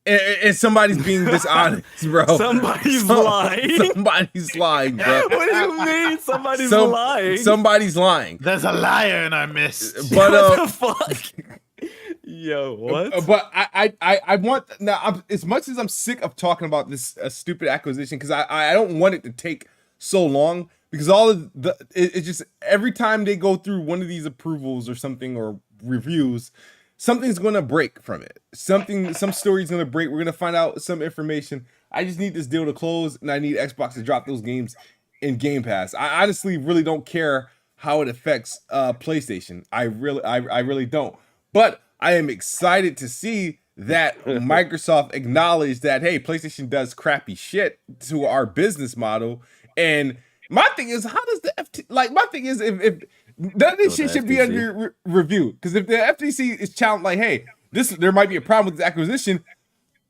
And somebody's being dishonest, bro. Somebody's lying. Somebody's lying, bro. What do you mean? Somebody's lying. Somebody's lying. There's a liar in our midst. But what the fuck? Yo, what? But I want now. As much as I'm sick of talking about this stupid acquisition, because I don't want it to take so long, because all of it's just every time they go through one of these approvals or something or reviews, something's going to break from it. Some story's going to break. We're going to find out some information. I just need this deal to close, and I need Xbox to drop those games in Game Pass. I honestly really don't care how it affects PlayStation. I really don't. But I am excited to see that Microsoft acknowledged that, hey, PlayStation does crappy shit to our business model. And my thing is, how does the FT... Like, my thing is, if none of this shit should be under review. Because if the FTC is challenged, like, hey, there might be a problem with this acquisition,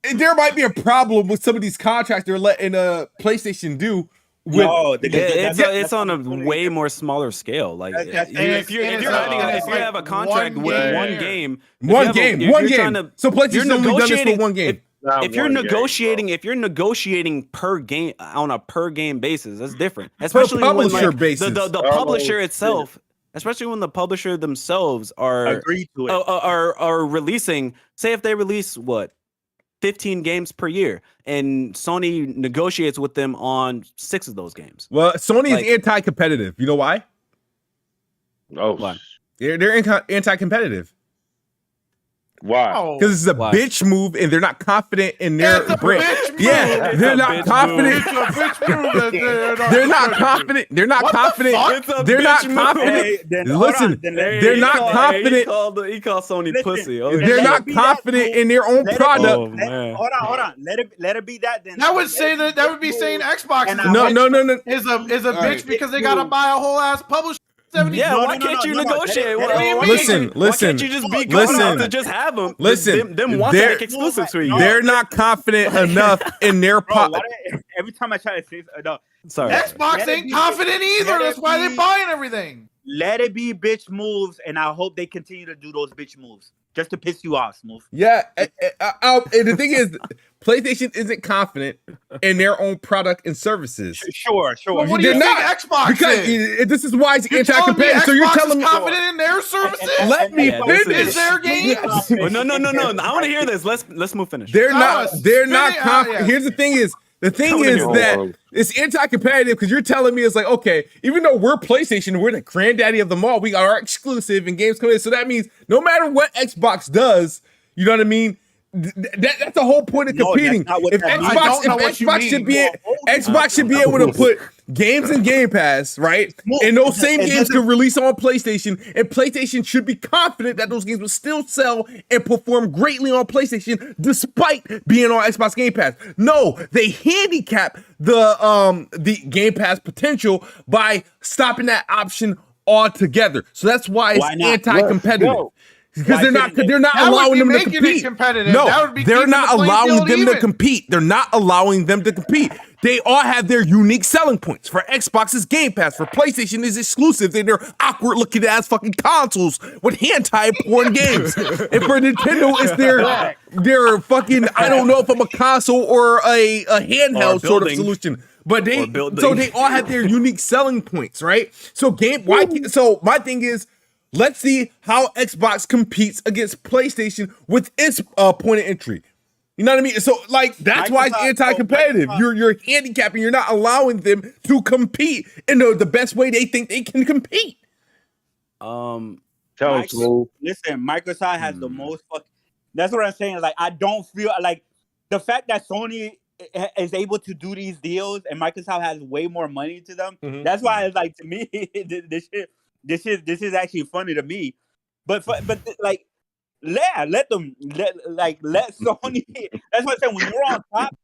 and there might be a problem with some of these contracts they're letting PlayStation do. It's on a way more smaller scale. Like, if you have a contract with one game. So PlayStation only done this for one game. If you're negotiating per game on a per game basis, that's different. Especially per publisher when basis. The publisher itself, especially when the publisher themselves are releasing. Say if they release 15 games per year, and Sony negotiates with them on 6 of those games. Well, Sony is anti-competitive. You know why? Why? They're anti-competitive. Why? Because it's a bitch move, and they're not confident in their brand. Yeah, they're not confident. They're not confident. They're not confident. They're not confident. Listen, they're not confident. He called Sony pussy. They're not confident in their own product. Hold on. Let it be that then. That would say that would be saying Xbox is a bitch because they gotta buy a whole ass publisher. Why can't you negotiate? Listen. Why can't you just be good enough to just have them? Listen, them want to make exclusives for you. They're not confident enough in their product. Every time I try to say sorry, Xbox ain't confident either. That's why they're buying everything. Let it be bitch moves, and I hope they continue to do those bitch moves just to piss you off, Smooth. Yeah, and the thing is, PlayStation isn't confident in their own product and services. Sure. Well, what do you think Xbox because this is why it's anti-competitive. So you're telling me confident in their services? Let me finish. Is their games? No. I want to hear this. Let's move finish. They're not confident. Here's the thing is. The thing is that it's anti-competitive because you're telling me it's like, okay, even though we're PlayStation, we're the granddaddy of them all. We got our exclusive and games coming in. So that means no matter what Xbox does, you know what I mean? That's the whole point of competing. If Xbox should be able to put games in Game Pass, right? And those same games can release on PlayStation, and PlayStation should be confident that those games will still sell and perform greatly on PlayStation despite being on Xbox Game Pass. No, they handicap the Game Pass potential by stopping that option altogether. So that's why it's anti-competitive. Because they're not allowing them to compete. No, they're not allowing them to compete. They're not allowing them to compete. They all have their unique selling points. For Xbox, it's Game Pass. For PlayStation, it's exclusive. And they're awkward looking ass fucking consoles with hentai porn games. And for Nintendo, it's their fucking, I don't know if I'm a console or a handheld sort of solution. But they all have their unique selling points, right? So my thing is, let's see how Xbox competes against PlayStation with its point of entry. You know what I mean? So like that's why it's anti-competitive. You're handicapping. You're not allowing them to compete in the best way they think they can compete. Listen, Microsoft has the most. That's what I'm saying. Like I don't feel like the fact that Sony is able to do these deals and Microsoft has way more money to them. That's why it's like to me this is actually funny to me. But like. Let Sony. That's what I'm saying. When you're on top,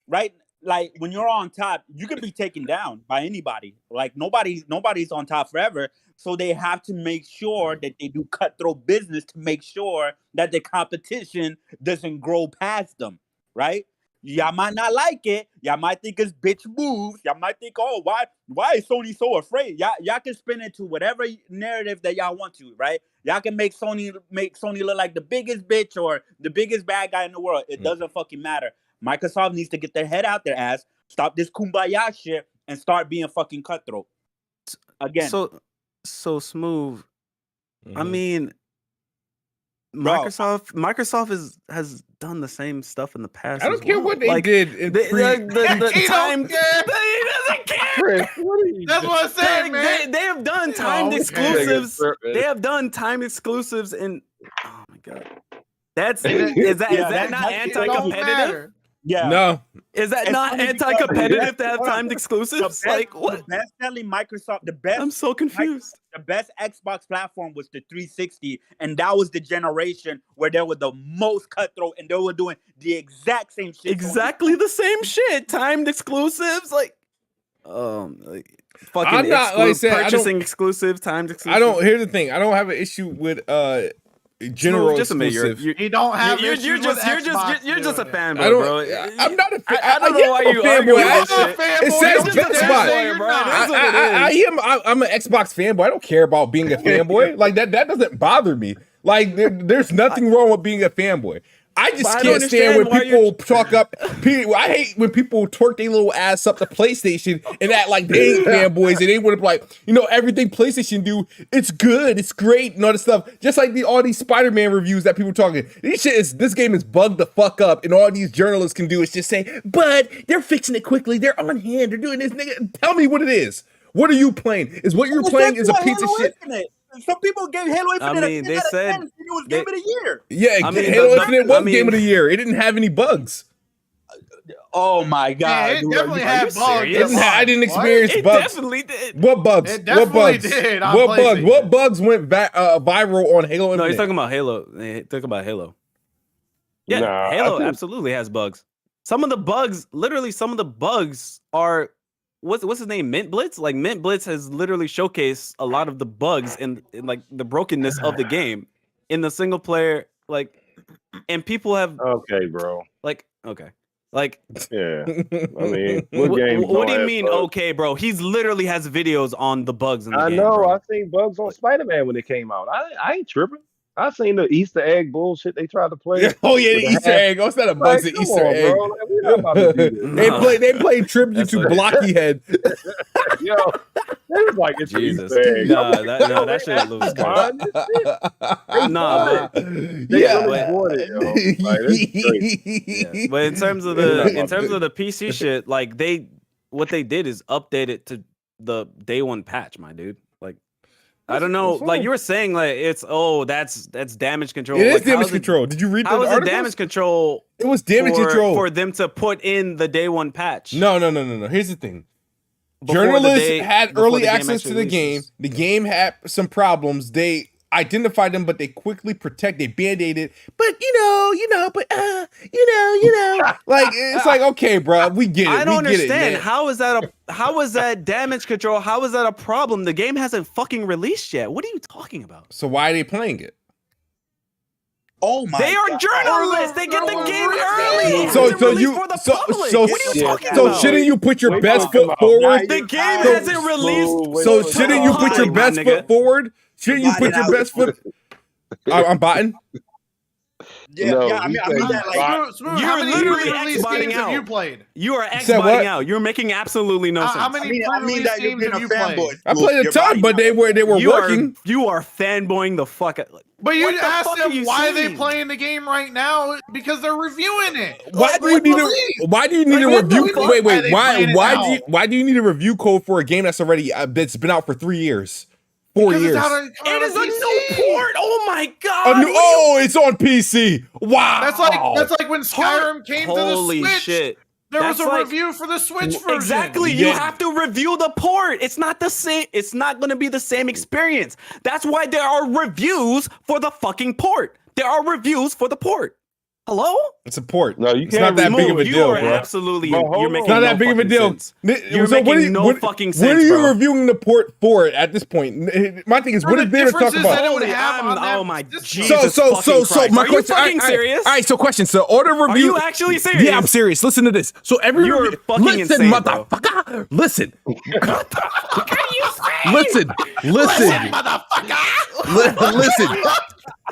right? Like when you're on top, you can be taken down by anybody. Like nobody's on top forever. So they have to make sure that they do cutthroat business to make sure that the competition doesn't grow past them, right? Y'all might not like it. Y'all might think it's bitch moves. Y'all might think, oh, why is Sony so afraid? Y'all can spin it to whatever narrative that y'all want to, right? Y'all can make Sony look like the biggest bitch or the biggest bad guy in the world. It doesn't fucking matter. Microsoft needs to get their head out their ass, stop this kumbaya shit, and start being fucking cutthroat. Again. So smooth. I mean, Microsoft has done the same stuff in the past. I don't care what they did. The time. He doesn't care. That's what I'm saying, man. They have done timed exclusives. They have done timed exclusives, and oh my god, is that not anti-competitive? Yeah. No. Is that not anti-competitive to have timed exclusives? Like what? The best-selling Microsoft, the best. I'm so confused. The best Xbox platform was the 360, and that was the generation where they were the most cutthroat, and they were doing the exact same shit. Exactly the same shit. Timed exclusives, like fucking I'm not, like I said, purchasing exclusives, timed exclusives. Here's the thing. I don't have an issue with general exclusive. You don't have. You're just a fanboy, bro. I'm not a fan. I don't know why you argue with this shit. It says Xbox. I'm an Xbox fanboy. I don't care about being a fanboy. Like that doesn't bother me. Like there's nothing wrong with being a fanboy. I just can't stand when people talk up. I hate when people twerk their little ass up to PlayStation and act like they ain't fanboys and they would have like, everything PlayStation do, it's good, it's great, and all this stuff. Just like all these Spider-Man reviews that people talking. This game is bugged the fuck up, and all these journalists can do is just say, but they're fixing it quickly, they're on hand, they're doing this. Nigga, tell me what it is. What are you playing? Is what you're playing is a piece of shit. Some people gave Halo Infinite they said it was Game of the Year. Yeah, Halo Infinite was Game of the Year. It didn't have any bugs. Oh my god! It definitely had bugs. I didn't experience bugs. It definitely did. What bugs? It definitely did. What bugs? What bugs went viral on Halo Infinite? No, he's talking about Halo. He's talking about Halo. Yeah, Halo absolutely has bugs. Some of the bugs are. What's his name? Mint Blitz? Like Mint Blitz has literally showcased a lot of the bugs and like the brokenness of the game in the single player. Like, and people have okay, bro. Like, okay, like yeah. I mean, what game? What do you mean? Bugs? Okay, bro. He's literally has videos on the bugs in the game. I know. Bro. I seen bugs on Spider-Man when it came out. I ain't tripping. I seen the Easter egg bullshit they tried to play. Oh yeah, the Easter egg. Oh, it's not a bug's an Easter egg. Bro. Like, we're not about to do this. They played tribute to Blocky Head. Yo, they was like, it's Jesus. Easter egg. That shit looks good. Nah, but but in terms of the PC shit, like what they did is update it to the day one patch, my dude. Like, I don't know. Like you were saying, like that's damage control. It is like, damage control. Did you read the articles? How was it damage control? It was damage control for them to put in the day one patch. No. Here's the thing. Journalists had early access to the game. The game had some problems. They identified them, but they quickly they band-aided. But like it's like, okay, bro, we get it. I don't understand. Man. How is that damage control? How is that a problem? The game hasn't fucking released yet. What are you talking about? So why are they playing it? Oh my! They are journalists. They get the game early. So what are you talking about? Shouldn't you put your best foot forward? The game hasn't released. So shouldn't you put your best foot forward? Shouldn't you put your best foot? I'm botting. Yeah, No, I mean that like Smooth, You're how many literally pre-release Xboxing games have out. you played? You are said what? Xboxing out. You're making absolutely no sense. How many pre-release that you're games being have a you played? fanboy. I played a You're ton, buying but they were you working. You are fanboying the fuck out. But you What the asked fuck are them you why saying? they playing the game right now because they're reviewing it. Why do you need a Like, review? what the fuck? Wait, Why are they playing it now? why do you need a review code for a game that's already that's been out for 3 years, 4 Because years? It is a new port. Oh my god! It's on PC. Wow. That's like when Skyrim came to the Holy Switch. shit! There was That's a like- review for the Switch version. Exactly. You have to review the port. It's not the same. It's not going to be the same experience. That's why there are reviews for the fucking port. There are reviews for the port. Hello? It's a port. No, you It's can't not that remove big of a You deal, are bro. absolutely. But hold You're on. making It's not no that big of a fucking deal. sense. You're So making no fucking sense, What are you bro. reviewing the port for at this point? My thing is, what the is there to talk differences that about? it would have on that Oh my system. Jesus fucking Christ. my Are question. you fucking serious? All right, so question. So order Are review. you actually serious? Yeah, I'm serious. Listen to this. So every You're review, fucking listen, insane, bro. motherfucker. Listen. What the fuck are you saying? Listen.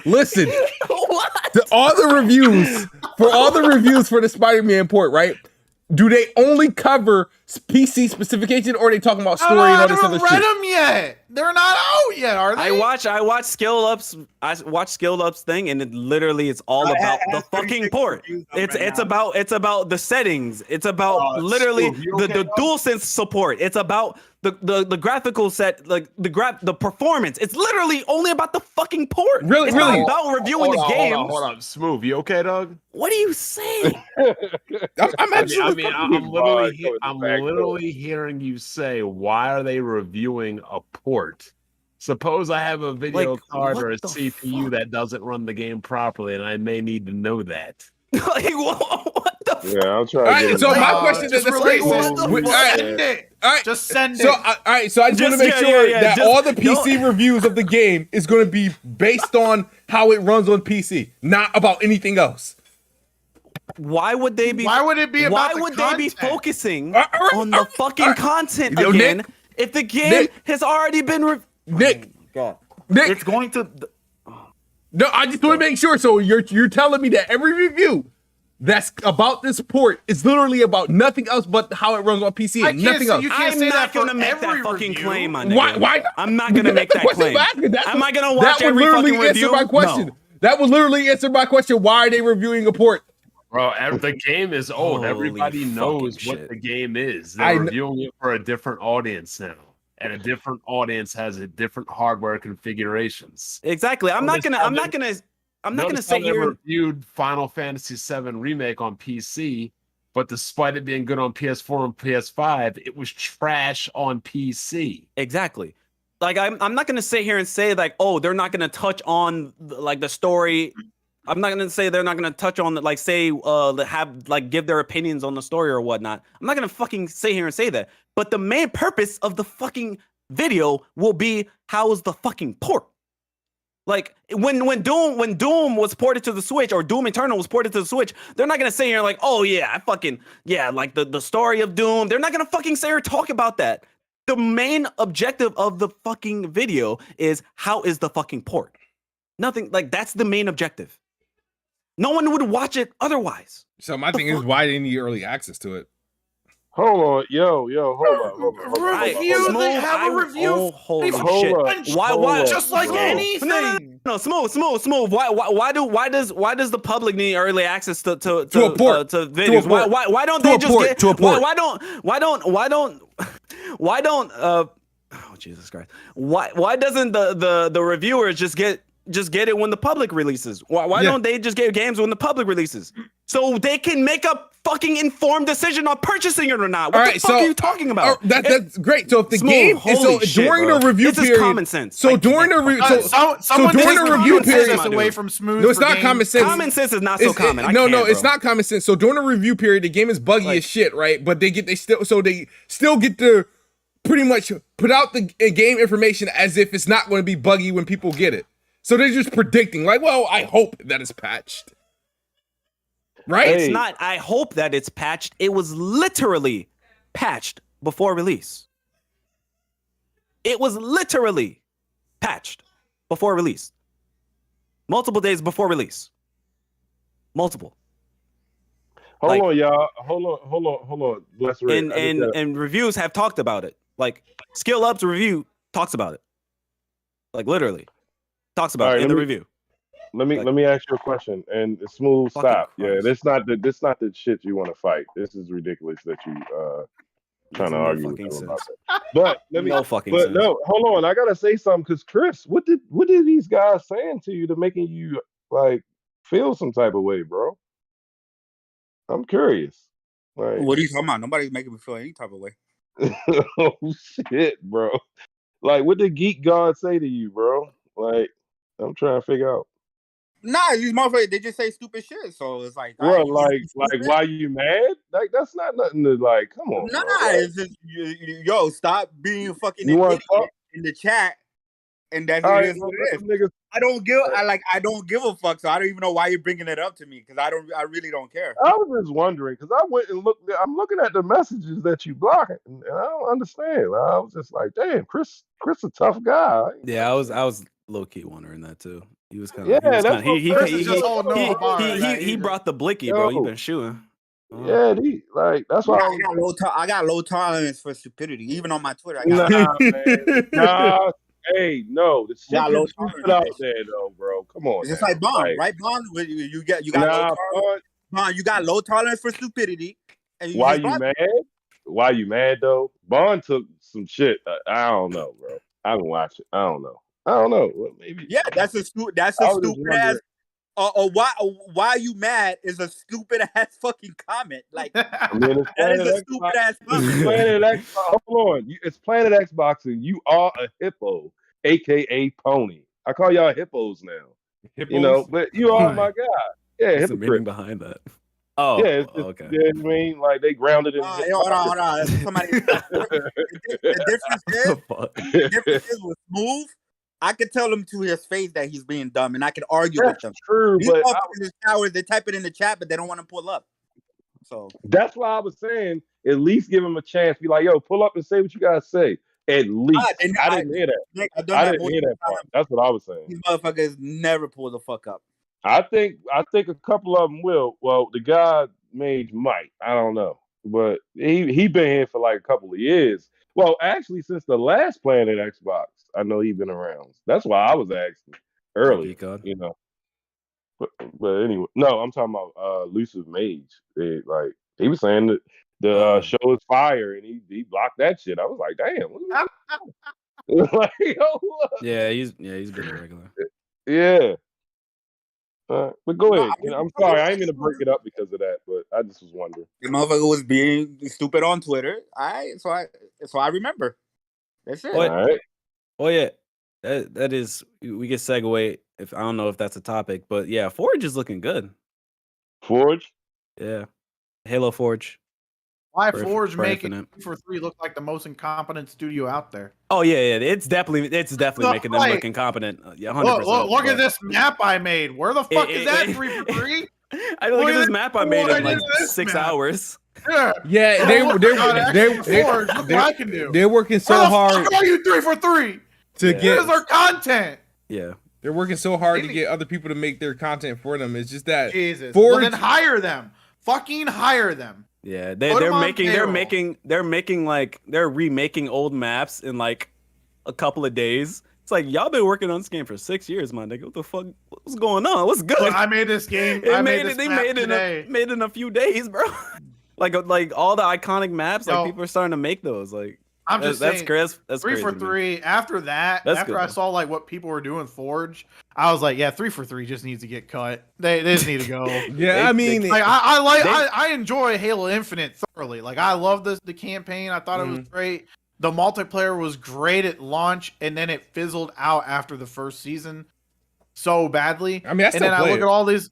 Listen. What? All the reviews for the Spider-Man port, right? Do they only cover PC specification, or are they talking about story and all this other I haven't read shit? them yet. They're not out yet, are they? I watch Skill Up's thing, and it literally it's all about the fucking port. It's about the settings. It's about literally the DualSense support. It's about the graphical set, like the performance. It's literally only about the fucking port. Really? It's not about reviewing the game. Hold on. Smooth. You okay, dog? What are you saying? I'm actually. I'm literally hearing you say, why are they reviewing a port? Suppose I have a video card or a what the CPU fuck? that doesn't run the game properly, and I may need to know that. Like what the fuck? Yeah, I'm trying All to right, get so it. my question just is, release it. all Send it. right, Just send it. so all right, so I just want to make sure that all the PC reviews of the game is going to be based on how it runs on PC, not about anything else. Why would they be? Why would it be about Why would the they be content? focusing All right, on the fucking all right. content Yo, again Nick. if the game Nick. has already been? Nick, God, Nick, it's going to. no, I just want to make sure. So you're telling me that every review that's about this port is literally about nothing else but how it runs on PC and nothing else. You can't I'm say not that for gonna make that every fucking review. claim, my nigga. Why? I'm not gonna make That's that the question claim. I'm asking. Am I gonna watch that would every literally fucking answer review? my question. No. That would literally answer my question. Why are they reviewing a port? Bro, the game is old. Holy Everybody knows fucking what shit. the game is. I They're kn- reviewing it for a different audience now. And a different audience has a different hardware configurations. Exactly. I'm not gonna sit They here. reviewed Final Fantasy VII Remake on PC, but despite it being good on PS4 and PS5, it was trash on PC. Exactly. Like I'm not gonna sit here and say like, oh, they're not gonna touch on like the story. I'm not gonna say they're not gonna touch on like say have like give their opinions on the story or whatnot. I'm not gonna fucking sit here and say that. But the main purpose of the fucking video will be how is the fucking port. Like when Doom was ported to the Switch or Doom Eternal was ported to the Switch, they're not gonna sit here like, oh yeah, like the story of Doom. They're not gonna fucking sit here and talk about that. The main objective of the fucking video is how is the fucking port. Nothing like that's the main objective. No one would watch it otherwise. So my thing is, why do they need early access to it? Hold on, yo, hold on. Review. They have a review. Holy Hold shit! on. Why? Just like anything. No, smooth. Why does the public need early access to a port. to videos? To a port. Why don't To they a just port. get To a port. why don't oh Jesus Christ. Why doesn't the reviewers just get it when the public releases? Why don't they just get games when the public releases? So they can make a fucking informed decision on purchasing it or not. What the fuck are you talking about? That's great. So if the Smooth, game is holy shit, during bro. the review This is period, common sense. So I during the can't review, Someone during takes the review common sense period, away from Smooth. no, it's for not games. common sense. Common sense is not so common. It's not common sense. So during the review period, the game is buggy as shit, right? But they still get to pretty much put out the game information as if it's not going to be buggy when people get it. So they're just predicting, like, well, I hope that it's patched. Right? It's not, I hope that it's patched. It was literally patched before release. It was literally patched before release. Multiple days before release. multiple. Hold on, y'all. Hold on. Let's read. And reviews have talked about it. Like Skill Up's review talks about it. Like literally talks about it in the review. Let me ask you a question. And Smooth, stop. Yeah, this not the shit you want to fight. This is ridiculous that you trying to argue with them about that. But no, hold on. I gotta say something because Chris, what did these guys saying to you to making you like feel some type of way, bro? I'm curious. Like, what are you talking about? Nobody's making me feel any type of way. Oh shit, bro. Like, what did Geek God say to you, bro? Like, I'm trying to figure out. Nah, these motherfuckers, they just say stupid shit. So it's like, bro, like why you mad? Like, that's not nothing to like. Come on, nah, bro. It's just yo, stop being fucking an idiot in the chat. And that's what it is. I don't give a fuck. So I don't even know why you're bringing it up to me because I really don't care. I was just wondering because I went and looked. I'm looking at the messages that you blocked, and I don't understand. I was just like, damn, Chris a tough guy. Yeah, I was low key wondering that too. He was kind of he brought the blicky, bro. You've been shooting. Yeah, that's why I got low tolerance for stupidity. Even on my Twitter, I got nah. Hey, no, the shit you put out there though, bro. Come on, it's just like Bond, right? Bond, you got low tolerance. Bond, you got low tolerance for stupidity. And why you mad? Why you mad though? Bond took some shit. I don't know, bro. I haven't watched it. I don't know. Well, maybe. Yeah, that's a stupid ass. Why you mad is a stupid ass fucking comment. Like that is a stupid ass comment. Hold on, it's Planet Xbox, and you are a hippo, aka pony. I call y'all hippos now. Hippos? You know, but you are my guy. Yeah, what's the meaning behind that? Oh, yeah, it's just, okay. You know what I mean? Like they grounded in. Hold on. Somebody. The difference is with Smooth. I could tell him to his face that he's being dumb, and I could argue with them. True, these motherfuckers cowards. They type it in the chat, but they don't want to pull up. So that's why I was saying, at least give him a chance. Be like, yo, pull up and say what you gotta say. At least. I didn't hear that. I didn't hear that part. That's what I was saying. These motherfuckers never pull the fuck up. I think a couple of them will. Well, the guy Mage might. I don't know, but he been here for like a couple of years. Well, actually, since the last Planet Xbox, I know he's been around. That's why I was asking early. You know. But anyway, no, I'm talking about Elusive Mage. He was saying that the show is fire, and he blocked that shit. I was like, damn. Yeah, he's been a regular. Yeah. But go ahead. I'm sorry, I ain't gonna break it up because of that, but I just was wondering. The motherfucker was being stupid on Twitter. So I remember. That's it. All right. Oh yeah, that is. We can segue. If I don't know if that's a topic, but yeah, Forge is looking good. Forge. Yeah, Halo Forge. Why Forge making 3 look like the most incompetent studio out there? Oh yeah, it's definitely making them look incompetent. Yeah, 100%. Look at this map I made. Where the fuck is that 3 for 3? I look at this map I made in like 6 hours. Yeah, they're working so hard. Fuck are you 3 for 3 to get their content? Yeah, they're working so hard to get other people to make their content for them. It's just that Jesus. Well, then hire them. Fucking hire them. Yeah, they're remaking old maps in like a couple of days. It's like y'all been working on this game for 6 years, my nigga. What the fuck? What's going on? What's good? Look, I made this game. They made it in a few days, bro. like all the iconic maps, like people are starting to make those. Like I'm just that's saying, crisp. That's 3 for 3. Man. After that, I saw like what people were doing Forge, I was like, yeah, 3 for 3 just needs to get cut. They just need to go. Yeah, I enjoy Halo Infinite thoroughly. Like I love the campaign. I thought it was great. The multiplayer was great at launch, and then it fizzled out after the first season so badly. I mean, I look at all these.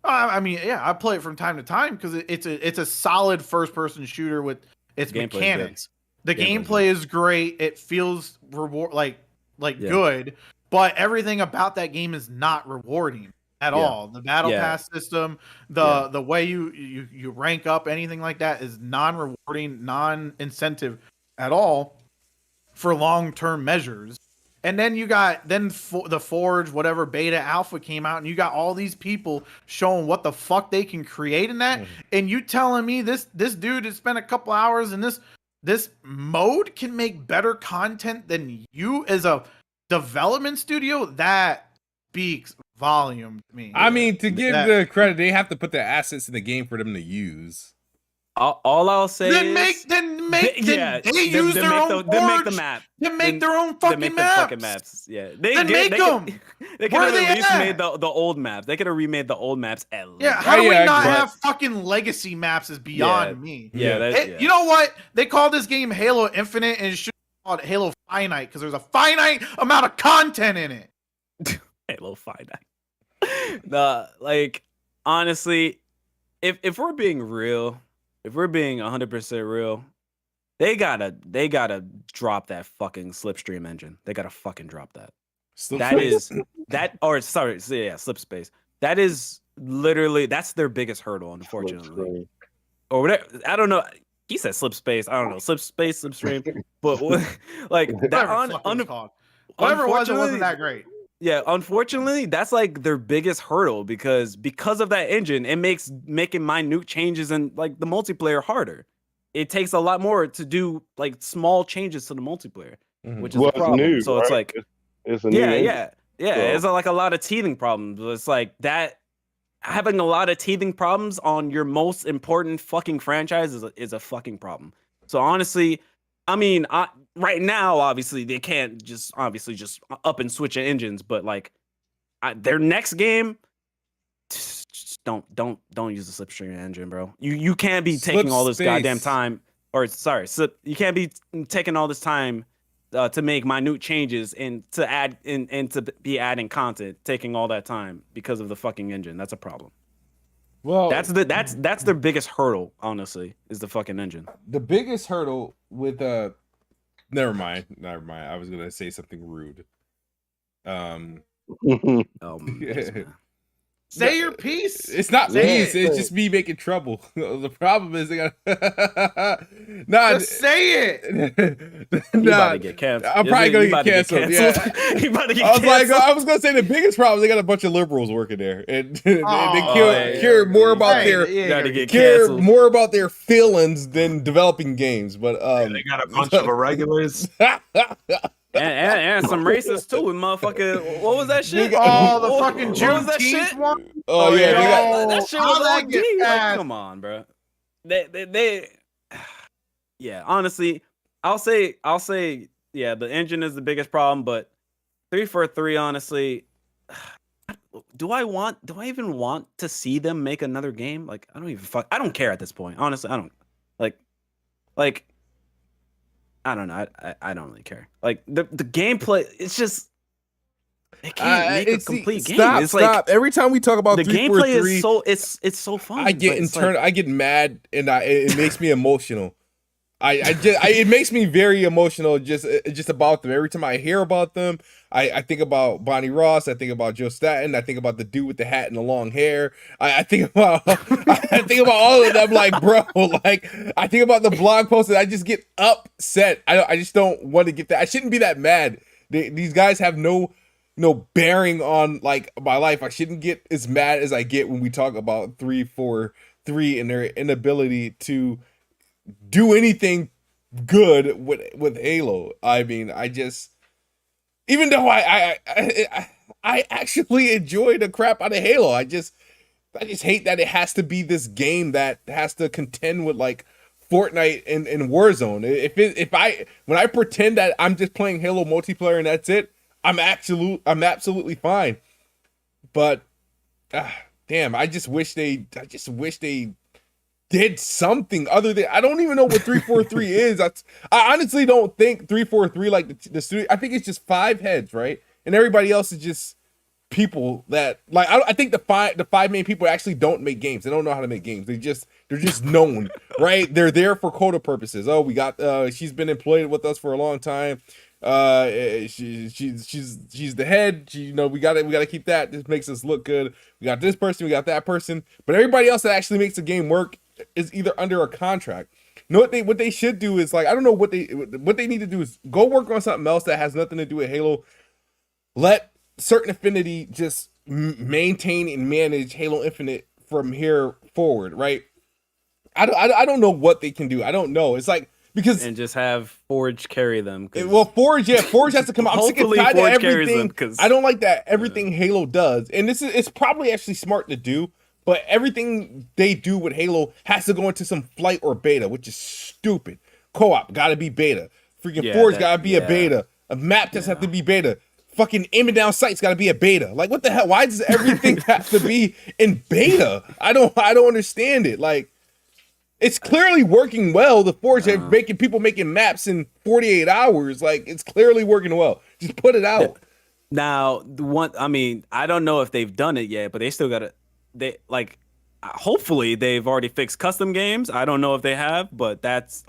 I play it from time to time because it's a solid first-person shooter with its mechanics. The gameplay is great. It feels good, but everything about that game is not rewarding at all. The battle pass system, the way you rank up, anything like that is non-rewarding, non-incentive at all for long-term measures. And then you got the Forge, whatever beta alpha came out, and you got all these people showing what the fuck they can create in that. And you telling me this dude has spent a couple hours in this mode can make better content than you as a development studio? That speaks volume to me. I mean, to give the credit, they have to put the assets in the game for them to use. All I'll say then is make their own forge the map. Then make their own fucking maps. Yeah, they could have at least made the old maps. They could have remade the old maps at least. Yeah, how do we not have fucking legacy maps is beyond me. Yeah, you know what? They call this game Halo Infinite and it should be called Halo Finite because there's a finite amount of content in it. Halo Finite. Honestly, if we're being real. If we're being 100% real, they gotta drop that fucking Slipstream engine. They gotta fucking drop that. Slipspace. That is literally that's their biggest hurdle, unfortunately. Or whatever. I don't know. He said Slipspace. I don't know. Slipstream. But like that whatever it wasn't that great. Yeah, unfortunately, that's like their biggest hurdle because of that engine, it makes making minute changes in like the multiplayer harder. It takes a lot more to do like small changes to the multiplayer, which is a problem. New, so right? it's like it's a new engine. It's like a lot of teething problems. It's like that having a lot of teething problems on your most important fucking franchise is a fucking problem. So honestly, I mean, right now, obviously, they can't just up and switch engines, but like their next game, just don't use the Slipstream engine, bro. You can't be taking all this goddamn time, you can't be taking all this time to make minute changes and to add and to be adding content, taking all that time because of the fucking engine. That's a problem. Well, that's their biggest hurdle, honestly, is the fucking engine. The biggest hurdle with never mind. I was gonna say something rude. Say your piece. It's not peace. It's just me making trouble. The problem is they got just say it. You about to get canceled. I'm probably gonna get canceled. Yeah. You about to get canceled. I was gonna say the biggest problem is they got a bunch of liberals working there, and they care more about more about their feelings than developing games. But they got a bunch of irregulars. And some racists too with motherfucking what was that shit? Oh, the fucking Juneteenth one. Oh yeah, that shit was OD. Like, come on, bro. They yeah. Honestly, I'll say yeah. The engine is the biggest problem, but 343. Honestly, do I even want to see them make another game? Like I don't care at this point. Honestly, I don't like. I don't know. I don't really care. Like the gameplay, it's just it can't make a complete game. It's stop. Like every time we talk about the gameplay is so it's so fun. I get mad and it makes me emotional. It makes me very emotional just about them. Every time I hear about them, I think about Bonnie Ross. I think about Joe Staten. I think about the dude with the hat and the long hair. I think about all of them. Like, bro, like I think about the blog posts and I just get upset. I just don't want to get that. I shouldn't be that mad. These guys have no bearing on like my life. I shouldn't get as mad as I get when we talk about 343 and their inability to do anything good with Halo. I mean, even though I actually enjoy the crap out of Halo, I just hate that it has to be this game that has to contend with like Fortnite and Warzone. When I pretend that I'm just playing Halo multiplayer and that's it, I'm absolutely fine. But damn, I just wish they did something other than I don't even know what 343 is. I honestly don't think 343 like the studio. I think it's just 5 heads, right? And everybody else is just people that like. I think the five main people actually don't make games. They don't know how to make games. They're just known, right? They're there for quota purposes. Oh, we got she's been employed with us for a long time. She's the head. We gotta keep that. This makes us look good. We got this person. We got that person. But everybody else that actually makes the game work is either under a contract. know what they should do is like, I don't know what they need to do is go work on something else that has nothing to do with Halo. Let Certain Affinity just maintain and manage Halo Infinite from here forward, right? I don't know what they can do. I don't know. It's like, because and just have Forge carry them. Well, Forge has to come out. I'm sick and tired of everything. I don't like that everything Halo does, and it's probably actually smart to do, but everything they do with Halo has to go into some flight or beta, which is stupid. Co-op gotta be beta. Freaking Forge gotta be a beta. A map test have to be beta. Fucking aiming down sights gotta be a beta. Like, what the hell? Why does everything have to be in beta? I don't understand it. Like, it's clearly working well. The Forge making people making maps in 48 hours. Like, it's clearly working well. Just put it out. Now, I don't know if they've done it yet, but they still gotta. Hopefully they've already fixed custom games. I don't know if they have, but that's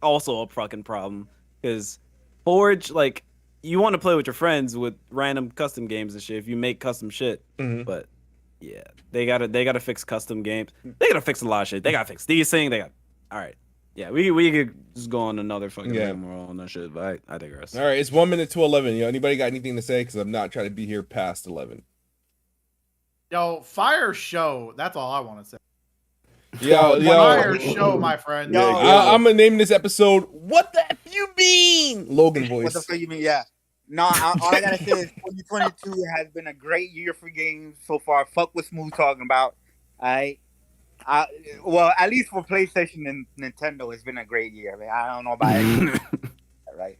also a fucking problem, because Forge, like, you want to play with your friends with random custom games and shit if you make custom shit, but. Yeah, they gotta fix custom games. They gotta fix a lot of shit. They gotta fix these things. All right. Yeah, we could just go on another fucking more on that shit, but I digress. All right, it's 1 minute to 11. Anybody got anything to say? Because I'm not trying to be here past 11. Yo, fire show. That's all I want to say. Fire show, my friend. I'm gonna name this episode "What the F You Mean?" Logan voice. What the fuck you mean? Yeah. No, all I gotta say is 2022 has been a great year for games so far. Fuck what Smooth talking about. Well, at least for PlayStation and Nintendo, it's been a great year. Man, I don't know about it, right?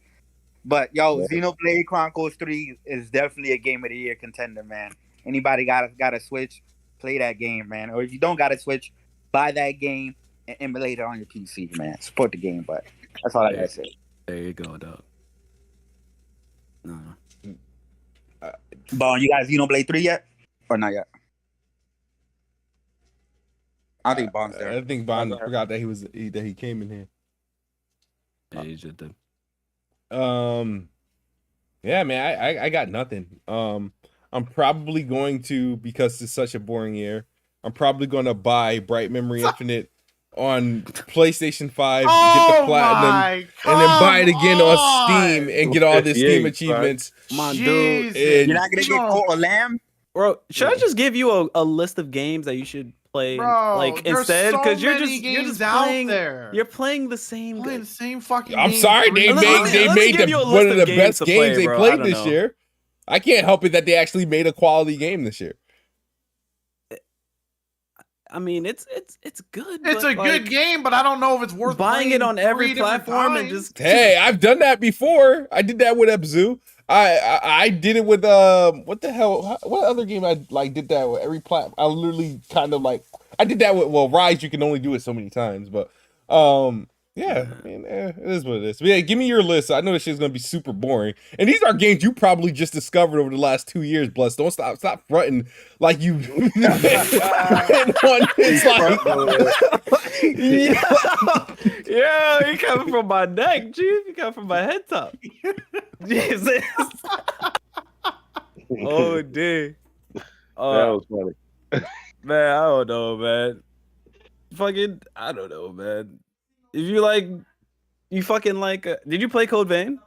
But Xenoblade Chronicles 3 is definitely a game of the year contender, man. Anybody got a Switch, play that game, man. Or if you don't got a Switch, buy that game and emulate it on your PC, man. Support the game, but that's all I gotta say. There you go, dog. No. Bon, you guys Xenoblade 3 yet? Or not yet? I think Bond's there. I think Bond forgot that he came in here. Yeah, he just did. Yeah, man, I got nothing. I'm probably going to, because it's such a boring year, I'm probably going to buy Bright Memory Infinite on PlayStation 5, get the platinum, and then buy it again on Steam and get all the Steam achievements. Come on, dude. You're not gonna get caught a lamb? Bro, should I just give you a list of games that you should play, instead? Because you're just playing there. You're playing the same the same fucking I'm game. sorry, they made one of the best games they played this year. I can't help it that they actually made a quality game this year. I mean, it's good. It's a good game, but I don't know if it's worth buying it on every platform and just. Hey, I've done that before. I did that with Abzu. I did it with what the hell? What other game I did that with every platform? I literally kind of I did that with Rise. You can only do it so many times, but yeah, I mean, it is what it is. But yeah, give me your list. I know this shit's gonna be super boring, and these are games you probably just discovered over the last 2 years. Bless, don't stop fronting like you. It's yeah, you coming from my neck, G. You coming from my head top. Jesus. Oh, dude. That was funny. Man, I don't know, man. I don't know, man. If you fucking did you play Code Vein?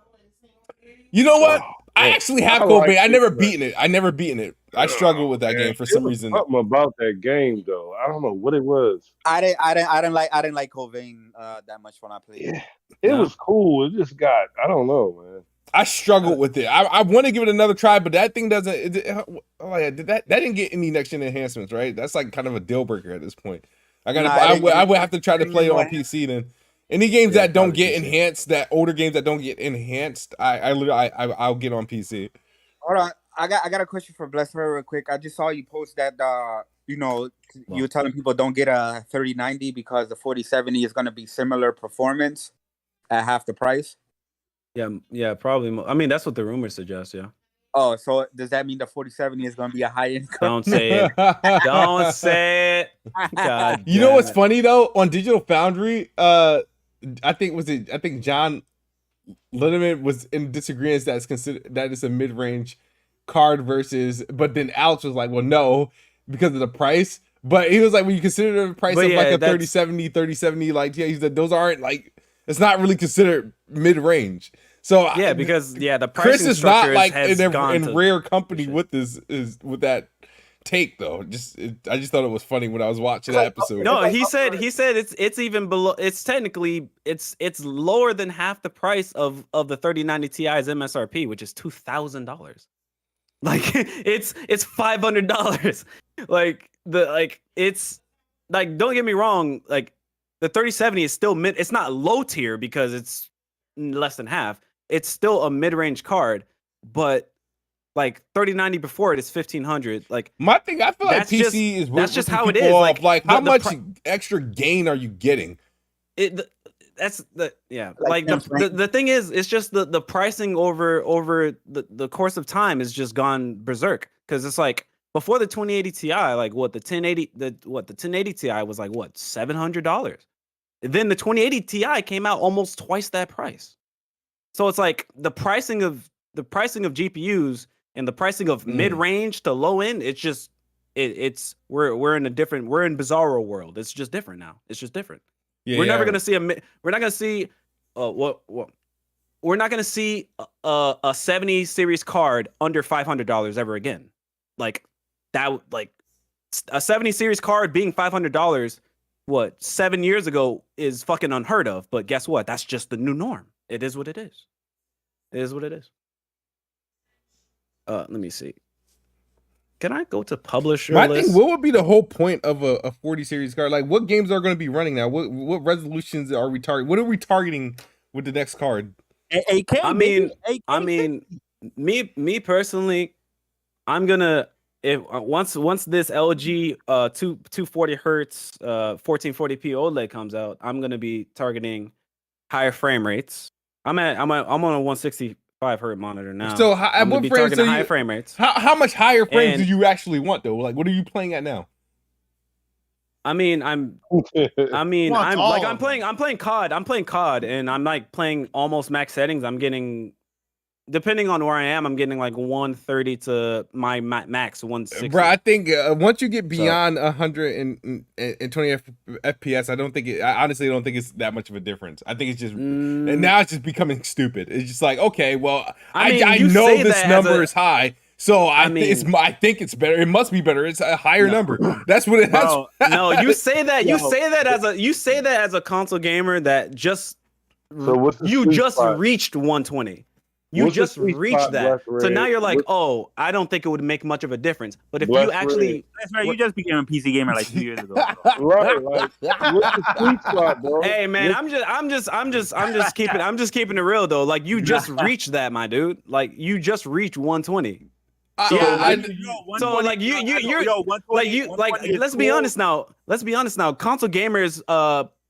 You know what? I actually have Code Vein. I never beaten it. I struggle with that game for some reason. Something about that game, though. I don't know what it was. I didn't like Code Vein that much when I played. Yeah, it was cool. It just got, I don't know, man. I struggled with it. I want to give it another try, but that thing doesn't. That didn't get any next gen enhancements, right? That's like kind of a deal breaker at this point. I would have to try to play it on PC then. Any games that don't get enhanced, that older games that don't get enhanced, I'll get on PC. Hold on, I got a question for Bless real quick. I just saw you post that you were telling people don't get a 3090 because the 4070 is going to be similar performance at half the price. Yeah, probably. I mean, that's what the rumors suggest. Yeah. Oh, so does that mean the 4070 is going to be a high income? Don't say it. Don't say it. God, you know what's funny though? On Digital Foundry, I think John Linneman was in disagreement that it's a mid-range card versus, but then Alex was like, well, no, because of the price. But he was like, when you consider the price But of yeah, like a that's- 3070, like he said, those aren't like, it's not really considered mid range. So Yeah, because the Chris pricing is not structure like has gone in to rare company shit. with this is with that take though. I just thought it was funny when I was watching that episode. No, he said it's even below. It's technically it's lower than half the price of the 3090 Ti's MSRP, which is $2,000. Like it's $500. It's like, don't get me wrong, like the 3070 is still mid. It's not low tier because it's less than half. It's still a mid range card, but like 3090 before it is 1500. Like my thing, I feel like that's PC just- is that's just how it people is. off. Like how the much extra gain are you getting? That's the the thing is, it's just the pricing over the course of time has just gone berserk, because it's like before the 2080 Ti, like the 1080 Ti was like what, $700. Then the 2080 Ti came out almost twice that price. So it's like the pricing of GPUs and the pricing of mid range to low end. It's just we're in bizarro world. It's just different now. It's just different. Yeah, We're not gonna see a 70 series card under $500 ever again. Like that, like a 70 series card being $500, 7 years ago is fucking unheard of. But guess what? That's just the new norm. It is what it is. It is what it is. Let me see. Can I go to publisher I list? think what would be the whole point of a 40 series card? Like, what games are going to be running now? What resolutions are we targeting? What are we targeting with the next card? I mean, me personally, I'm gonna once this LG 240 hertz 1440p OLED comes out, I'm gonna be targeting higher frame rates. I'm on a 165 hertz monitor now. So at what frames are higher frame rates? How much higher frames do you actually want though? Like, what are you playing at now? I'm playing COD. I'm playing COD, and I'm like playing almost max settings. I'm getting, depending on where I am, I'm getting like 130 to my max 160. Bro, I think once you get beyond 120 FPS, I honestly don't think it's that much of a difference. I think it's just, and now it's just becoming stupid. It's just like, okay, well, I know this number is high. So I think it's better. It must be better. It's a higher number. That's what it has. No, you say that. You say that as a console gamer that just reached 120. You just reached that. So now you're like, oh, I don't think it would make much of a difference. But if you actually, that's right, you just became a PC gamer like 2 years ago. Right, like what's the sweet spot, bro? Hey man, I'm just keeping it real though. Like you just reached that, my dude. Like you just reached 120. So like you're like let's be honest now. Let's be honest now. Console gamers,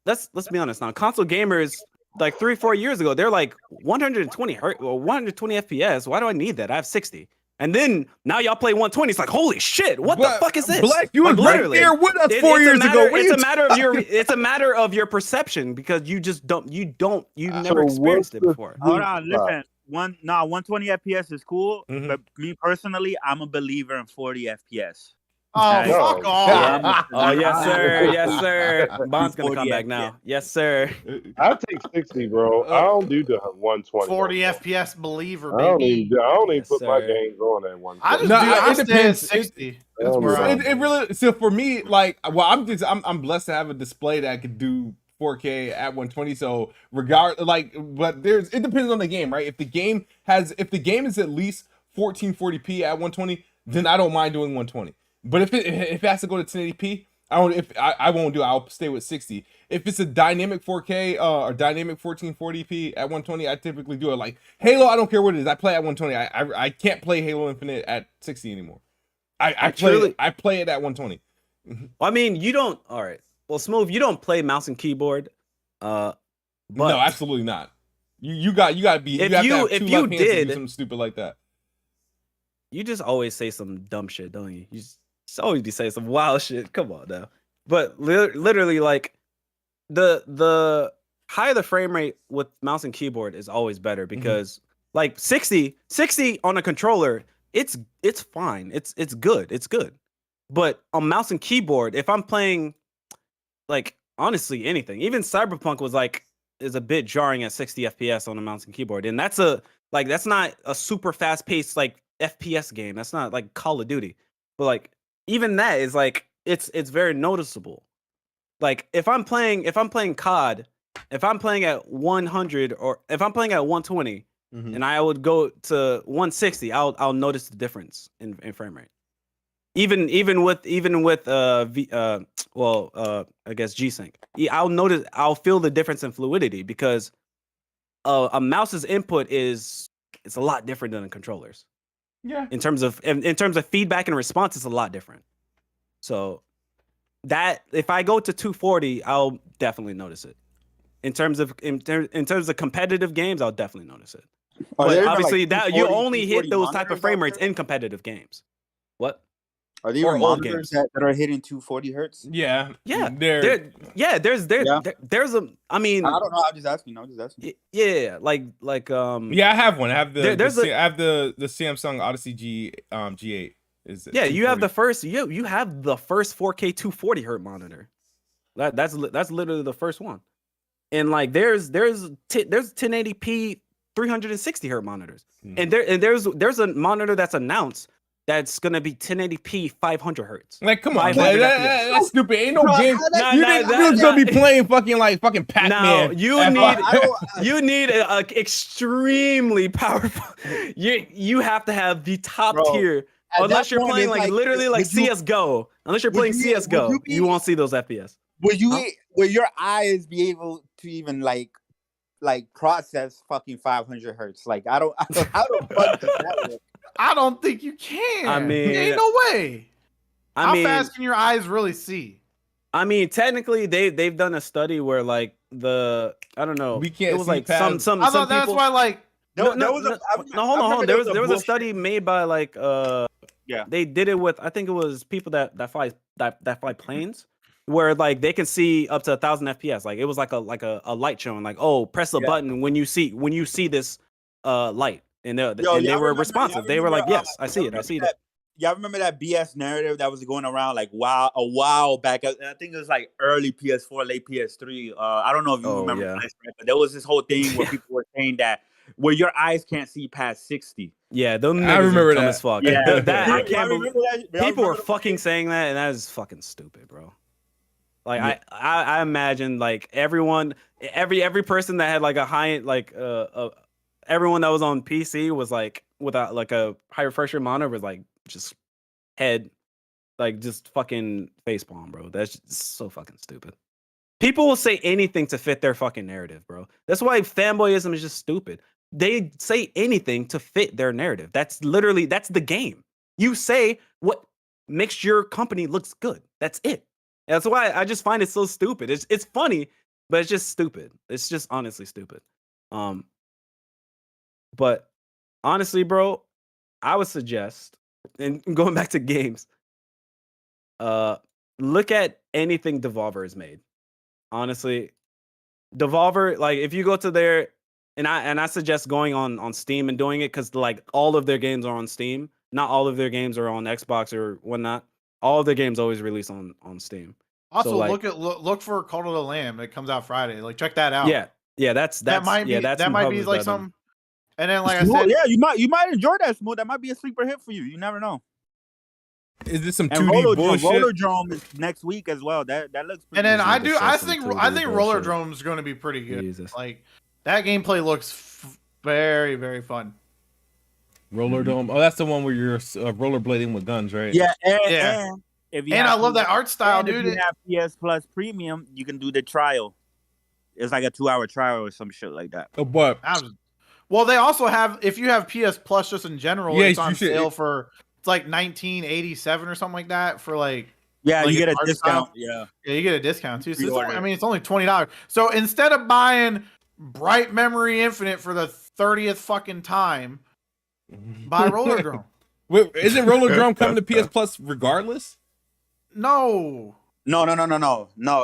let's be honest now. Console gamers like 3-4 years ago, they're like 120 hertz or 120 FPS. Why do I need that? I have 60. And then now y'all play 120. It's like, holy shit, what the fuck is this? Black, you was right there with us 4 years ago. It's a matter of your perception, because you never experienced it before. Hold on, listen. 120 FPS is cool, but me personally, I'm a believer in 40 FPS. Oh, fuck off. Oh, yes, sir. Yes, sir. Bond's going to come back now. Yes, sir. I take 60, bro. I don't do the 120. 40 FPS believer, I baby. don't even put my games on at 120. I stay at 60. That's where it really, so for me, like, well, I'm blessed to have a display that could do 4K at 120. So but it depends on the game, right? If the game is at least 1440p at 120, then I don't mind doing 120. But if it has to go to 1080p, I won't do it. I'll stay with 60. If it's a dynamic 4K or dynamic 1440p at 120, I typically do it. Like Halo, I don't care what it is. I play at 120. I can't play Halo Infinite at 60 anymore. I play it at 120. I mean, you don't. All right. Well, Smooth, you don't play mouse and keyboard. No, absolutely not. You got to be. If you did to do something stupid like that. You just always say some dumb shit, don't you? You just always be saying some wild shit. Come on now. But literally, like the higher the frame rate with mouse and keyboard is always better, because like 60 on a controller, it's fine. It's good. But on mouse and keyboard, if I'm playing, like, honestly, anything, even Cyberpunk is a bit jarring at 60 FPS on a mouse and keyboard, and that's not a super fast paced like FPS game. That's not like Call of Duty, but like even that is like it's very noticeable. Like if I'm playing COD, if I'm playing at 100 or if I'm playing at 120, and I would go to 160, I'll notice the difference in frame rate. Even with I guess G-Sync, I'll feel the difference in fluidity because a mouse's input it's a lot different than a controller's. Yeah. In terms of feedback and response, it's a lot different. So that if I go to 240, I'll definitely notice it. In terms of competitive games, I'll definitely notice it. But obviously that you only hit those type of frame rates in competitive games. What? Are there monitors that are hitting 240 hertz? Yeah. There's a. I mean, I don't know. I'm just asking. Yeah, Yeah, I have one. I have the I have the Samsung Odyssey G8. You have the first. You have the first 4K 240 hertz monitor. That's literally the first one. And like there's 1080p 360 hertz monitors, and there's a monitor that's announced that's gonna be 1080p 500 hertz. Like, come on, that's stupid. Ain't no game. You're gonna be playing fucking Pac-Man. No, you need a extremely powerful. You have to have the top tier. Unless you're playing literally like CS:GO. Unless you're playing CS:GO, you won't see those FPS. Will your eyes be able to even like process fucking 500 hertz? Like how the fuck does that work? I don't think you can. I mean, ain't no way. How fast can your eyes really see? I mean, technically, they've done a study where like I don't know. We can't. It was like some I thought that's people. Why like hold on. There was a study made by like They did it with I think it was people that fly planes. Where like they can see up to 1,000 FPS. Like it was like a light showing like, oh, press the button when you see this light. And they were responsive. They were like, yes, I see it. I see that. Y'all remember that BS narrative that was going around like a while back? I think it was like early PS4, late PS3. I don't know if you remember, but there was this whole thing where people were saying that where your eyes can't see past 60. Yeah, I remember that. As fuck. Yeah, that I can't believe people were fucking saying that, and that is fucking stupid, bro. Like I imagine like everyone, every person that had like a high everyone that was on PC was like without like a high refresh rate monitor was like just head like just fucking facepalm, bro. That's just so fucking stupid. People will say anything to fit their fucking narrative, bro. That's why fanboyism is just stupid. They say anything to fit their narrative. That's the game. You say what makes your company looks good. That's it. That's why I just find it so stupid. It's funny, but it's just stupid. It's just honestly stupid. But honestly, bro, I would suggest, and going back to games, look at anything Devolver has made. Honestly, Devolver, like if you go to their, and I suggest going on Steam and doing it because like all of their games are on Steam. Not all of their games are on Xbox or whatnot. All of their games always release on Steam. Also, so, like, look for Cult of the Lamb. It comes out Friday. Like check that out. Yeah, that might be like some. And then, like I said, you might enjoy that, Smooth. That might be a sleeper hit for you. You never know. Is this some 2D bullshit? Rollerdrome is next week as well. That looks. And then I think Rollerdrome is going to be pretty good. Jesus. Like that gameplay looks very, very fun. Rollerdrome. Oh, that's the one where you're rollerblading with guns, right? Yeah, and I love that art style, dude. If you have PS Plus Premium, you can do the trial. It's like a 2-hour trial or some shit like that. Oh, what? Well, they also have, if you have PS Plus just in general, it's on sale for, it's like $19.87 or something like that for like. Yeah, like you get a discount. Style. Yeah, you get a discount too. So it's only $20. So instead of buying Bright Memory Infinite for the 30th fucking time, buy Rollerdrome. Wait, isn't Rollerdrome coming to PS Plus regardless? No. No.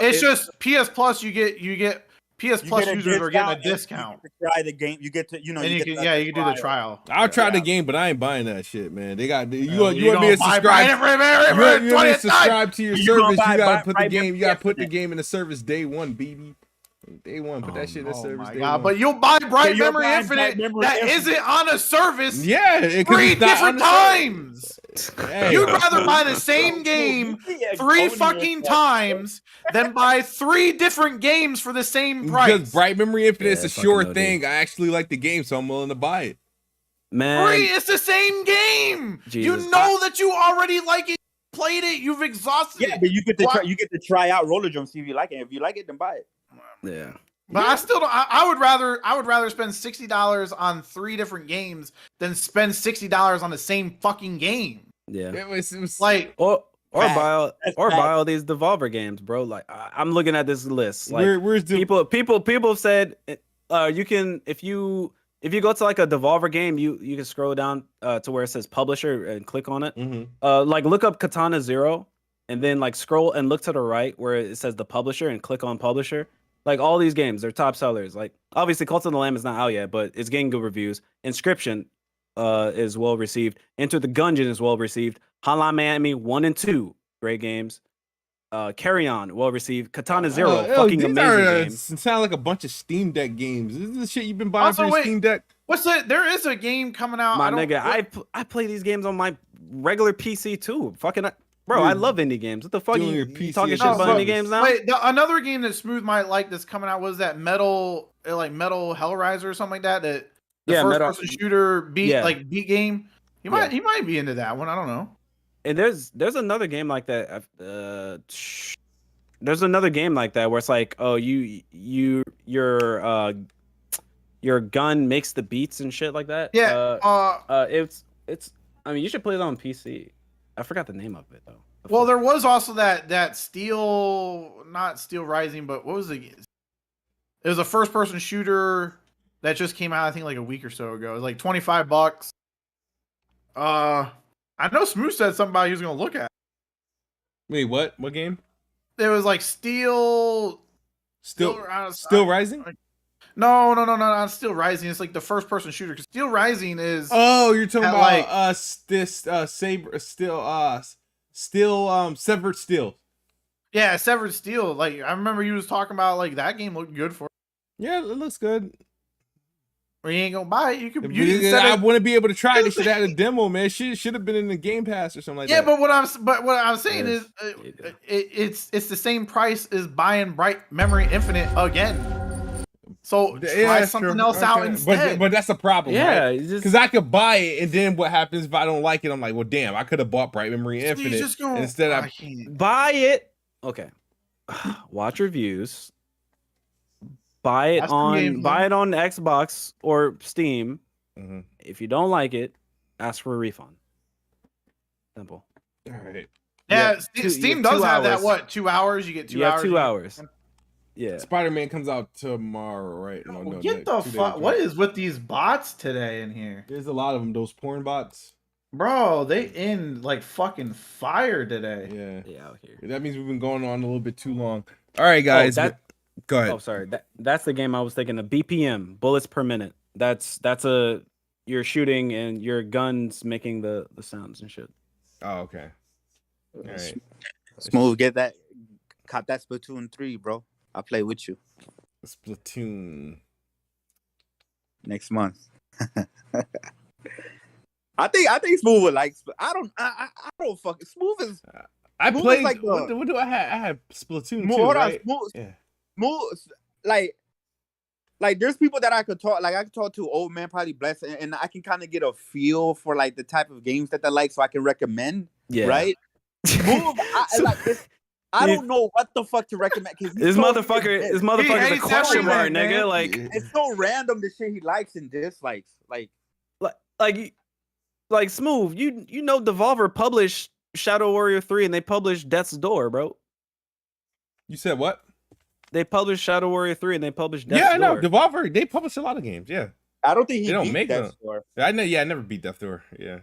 It's just PS Plus. You get PS Plus users are getting a discount. You try the game. You get to, you can do the trial. I'll try the game, but I ain't buying that shit, man. They got you want me to subscribe? You want me to subscribe to your service? You gotta put the game. You gotta put the game in the service day one, baby. Day one, put that shit in the service. Day one. But you'll buy Bright Memory Infinite that isn't on a service. Yeah, 3 different times. Hey. You'd rather buy the same game 3 fucking times than buy 3 different games for the same price. Because Bright Memory Infinite is a sure thing. I actually like the game, so I'm willing to buy it. Man, 3, it's the same game. Jesus. You know that you already like it. Played it. You've exhausted it. Yeah, but you get to try out Roller Jump, see if you like it. If you like it, then buy it. Yeah. But I still don't. I would rather spend $60 on 3 different games than spend $60 on the same fucking game. Yeah. It was like or buy all these Devolver games, bro. Like I'm looking at this list. Like where's people have said you can if you go to like a Devolver game, you can scroll down to where it says publisher and click on it. Mm-hmm. Like look up Katana Zero and then like scroll and look to the right where it says the publisher and click on publisher. Like all these games, they're top sellers. Like obviously, Cult of the Lamb is not out yet, but it's getting good reviews. Inscription is well received. Enter the Gungeon is well received. Hotline Miami 1 and 2, great games. Carry On, well received. Katana Zero, fucking amazing games. Sound like a bunch of Steam Deck games. This is the shit you've been buying for your Steam Deck. What's that? There is a game coming out. My nigga, I play these games on my regular PC too. Fucking. Bro, I love indie games. What the fuck you talking shit about indie games now? Wait, another game that Smooth might like that's coming out was that Metal Hellraiser or something like that. The first person shooter beat game. He might be into that one. I don't know. And there's another game like that. There's another game like that where it's like, oh, your gun makes the beats and shit like that. Yeah. It's. I mean, you should play it on PC. I forgot the name of it though. Well, there was also that not Steel Rising, but what was it? It was a first-person shooter that just came out, I think, like a week or so ago. It was like $25. I know Smooth said something about he was gonna look at. Wait, what? What game? It was like Steel Rising? No, not Steel Rising. It's like the first-person shooter. Because Steel Rising is. Oh, you're talking about Severed Steel. Yeah, Severed Steel. Like I remember you was talking about like that game looked good for it. Yeah, it looks good. Or you ain't gonna buy it. I want to be able to try this shit at a demo, man. Should have been in the Game Pass or something like that. Yeah, but what I'm saying is, it's the same price as buying Bright Memory Infinite again. So try something else out instead. But that's a problem, yeah, right? Because I could buy it, and then what happens if I don't like it? I'm like, well, damn, I could have bought Bright Memory Infinite instead. I buy it. Okay, watch reviews. Buy it on Xbox or Steam. Mm-hmm. If you don't like it, ask for a refund. Simple. All right. Yeah, Steam does have that. What, 2 hours? You get 2 hours. 2 hours. Yeah. Spider-Man comes out tomorrow, right? Get the fuck. What is with these bots today in here? There's a lot of them. Those porn bots. Bro, they in like fucking fire today. Yeah, out here. That means we've been going on a little bit too long. All right, guys. Go ahead. Oh, sorry. That's the game I was thinking of. BPM, bullets per minute. You're shooting and your gun's making the sounds and shit. Oh, okay. All right. Smooth, cop that Splatoon 3, bro. I'll play with you. Splatoon. Next month. I think Smooth would like. I don't fucking Smooth is. I Smooth played. Like what do I have? I have Splatoon Smooth, 2, right? Smooth, like there's people that I could talk. Like I could talk to Old Man, probably blessed, and I can kind of get a feel for like the type of games that they like, so I can recommend. Yeah. Right. Smooth. I don't know what the fuck to recommend. This motherfucker is a question mark, nigga. Like it's so random the shit he likes and dislikes. Like Smooth. You know, Devolver published Shadow Warrior 3 and they published Death's Door, bro. You said what? They published Shadow Warrior 3 and they published Death's Door. Yeah, no, Devolver, they publish a lot of games. Yeah. I don't think they don't beat make Death's them. Door. I never beat Death's Door. Yeah.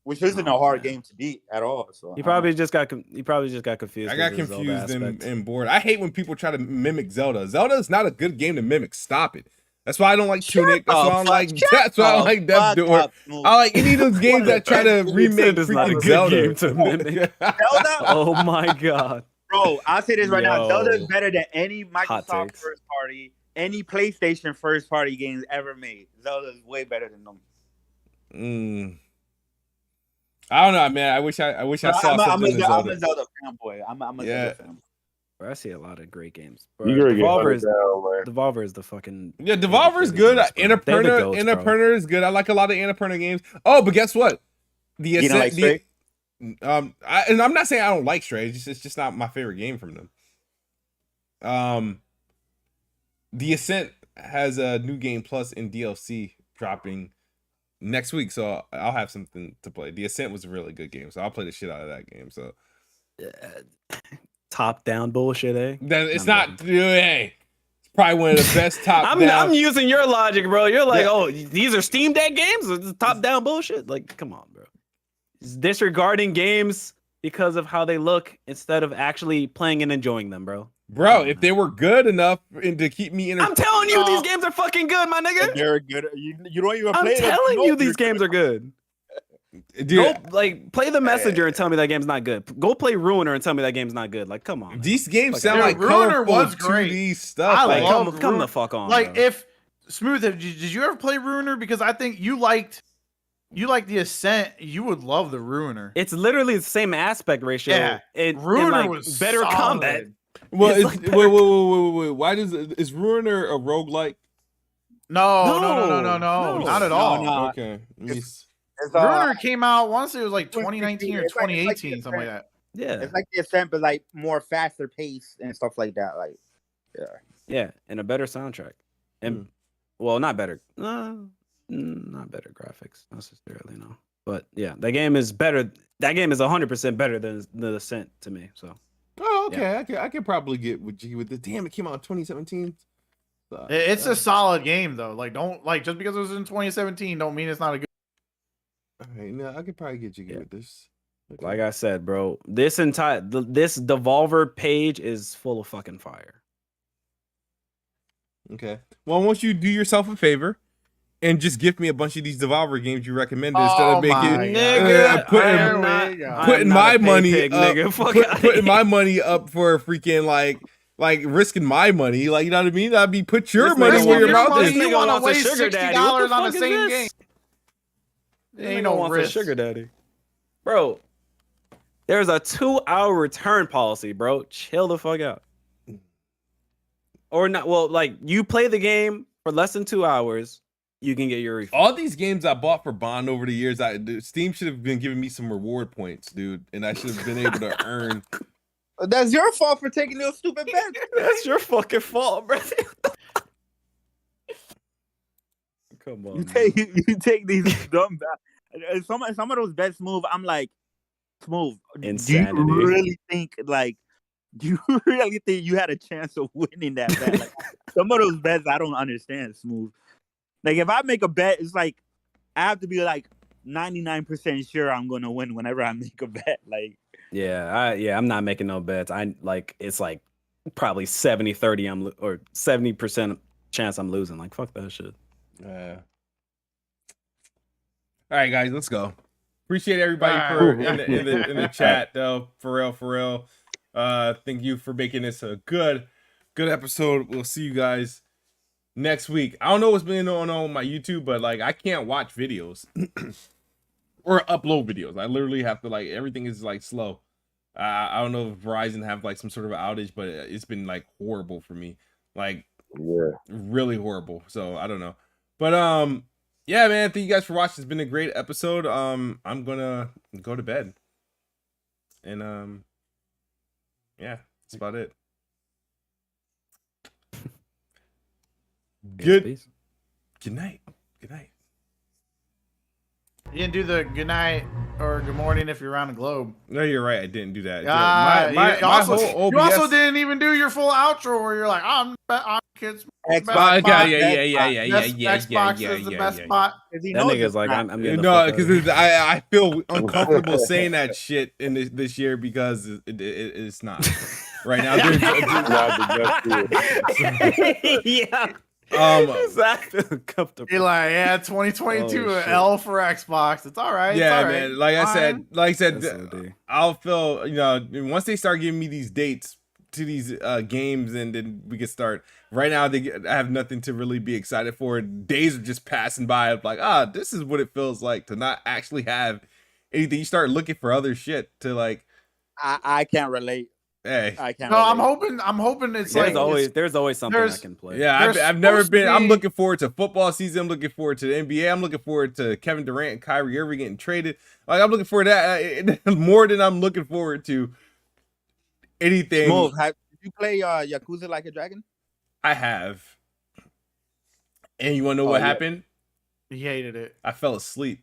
which isn't a hard game to beat at all. So he probably just got confused. I got confused and bored. I hate when people try to mimic Zelda. Zelda is not a good game to mimic. Stop it. That's why I don't like Tunic. That's why I don't like. That's why I don't like Death Door. I like any of those games that try to remake freaking Zelda. Game to mimic. Zelda? Oh my god, bro! I'll say this right now: Zelda is better than any Microsoft first party, any PlayStation first party games ever made. Zelda is way better than them. I don't know, man. I wish I saw something in Zelda. I'm a Zelda fanboy. I'm a Zelda fanboy. Bro, I see a lot of great games. Devolver is the fucking Devolver is good. Annapurna is good. I like a lot of Annapurna games. Oh, but guess what? You don't like Stray? And I'm not saying I don't like Stray. It's just not my favorite game from them. The Ascent has a new game plus in DLC dropping next week, so I'll have something to play. The Ascent was a really good game, so I'll play the shit out of that game. So. Top down bullshit, eh? It's not. Hey, it's probably one of the best top down. I'm using your logic, bro. You're like, oh, these are Steam Deck games? It's top down bullshit? Like, come on, bro. It's disregarding games because of how they look instead of actually playing and enjoying them, bro. Bro, if they were good enough to keep me entertained. I'm telling you, these games are fucking good, my nigga. They're good. You don't even play them. I'm telling you, these games are good. Dude, go, play the Messenger and tell me that game's not good. Go play Ruiner and tell me that game's not good. Like, come on. These games sound like Ruiner was 2D great stuff. I love come the fuck on. Like, bro. if Smooth, did you ever play Ruiner? Because I think you liked the Ascent. You would love the Ruiner. It's literally the same aspect ratio. Yeah, Ruiner was better solid. combat. Well, wait. Why is Ruiner a roguelike? No, not at all. No. Okay. Ruiner came out, I want to say it was like 2019 or 2018, something like that. Yeah. It's like the Ascent, but like more faster pace and stuff like that. Like, yeah, and a better soundtrack. And well, not better. Not better graphics necessarily, no. But yeah, that game is better. That game is 100% better than the Ascent to me. So. Oh, okay. Yeah. I can probably get with you with this. Damn, it came out in 2017. It's a solid game though. Like, don't just because it was in 2017, don't mean it's not a good. All right, now I could probably get you with this. Okay. Like I said, bro, this Devolver page is full of fucking fire. Okay. Well, I want you to do yourself a favor and just gift me a bunch of these Devolver games you recommended instead of putting my money up for freaking like risking my money. Like, you know what I mean? I'd be put your money where your mouth is. You want to waste $60 on the same game? Ain't no risk. Sugar daddy, bro. There's a 2-hour return policy, bro. Chill the fuck out. Or not. Well, like, you play the game for less than 2 hours, you can get your refund. All these games I bought for Bond over the years, Steam should have been giving me some reward points, dude, and I should have been able to earn. That's your fault for taking those stupid bets. That's your fucking fault, bro. Come on. You take these dumb bets. Some of those bets, Smooth, I'm like, Smooth, insanity. Do you really think you had a chance of winning that bet? Like, some of those bets I don't understand, Smooth. Like, if I make a bet, it's like I have to be like 99% sure I'm gonna win whenever I make a bet. Like, I'm not making no bets. It's like probably 70-30 or 70% chance I'm losing. Like, fuck that shit. All right, guys, let's go. Appreciate everybody for in the chat, though. For real. Thank you for making this a good episode. We'll see you guys next week. I don't know what's been going on my YouTube, but like, I can't watch videos or upload videos. I literally have to, like, everything is like slow. I don't know if Verizon have like some sort of outage, but it's been like horrible for me. Like, really horrible. So I don't know, but yeah, man, thank you guys for watching. It's been a great episode. I'm gonna go to bed. And yeah, that's about it. Good night. Good night. You didn't do the good night or good morning if you're around the globe. No, you're right. I didn't do that. You also didn't even do your full outro where you're like, I'm It's Xbox. Xbox is the best spot. That nigga's like, I'm getting no, because I feel uncomfortable saying that shit in this year because it's not right now. Yeah. Be like, yeah, 2022 L for Xbox. It's all right. Yeah, it's all man. Right. Like I said, I'll feel once they start giving me these dates to these games, and then we can start. Right now, I have nothing to really be excited for. Days are just passing by. I'm like, this is what it feels like to not actually have anything. You start looking for other shit to like. I can't relate. Hey, I can't. No, relate. I'm hoping it's there's always something I can play. Yeah, I've never been. I'm looking forward to football season. I'm looking forward to the NBA. I'm looking forward to Kevin Durant and Kyrie Irving getting traded. Like I'm looking forward to that more than I'm looking forward to anything. Smooth. Did you play Yakuza Like a Dragon? I have. And you want to know what happened? He hated it. I fell asleep.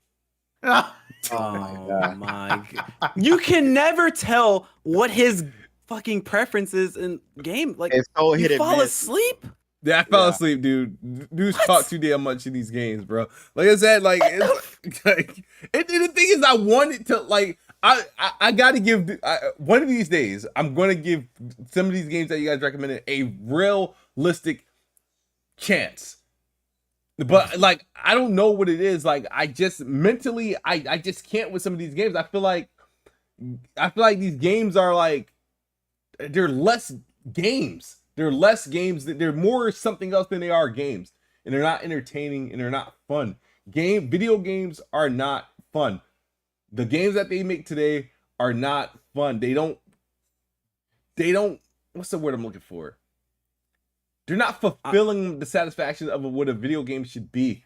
Oh my god! You can never tell what his fucking preferences in game. Like, it's so you fall asleep. Yeah, I fell asleep, dude. Dudes talk too damn much in these games, bro. Like I said, like, the thing is, I wanted to like. I gotta give one of these days. I'm gonna give some of these games that you guys recommended a realistic chance. But like, I don't know what it is. Like, I just mentally, I just can't with some of these games. I feel like these games are like they're less games. They're less games. They're more something else than they are games, and they're not entertaining and they're not fun. Video games are not fun. The games that they make today are not fun. They don't, what's the word I'm looking for? They're not fulfilling the satisfaction of what a video game should be.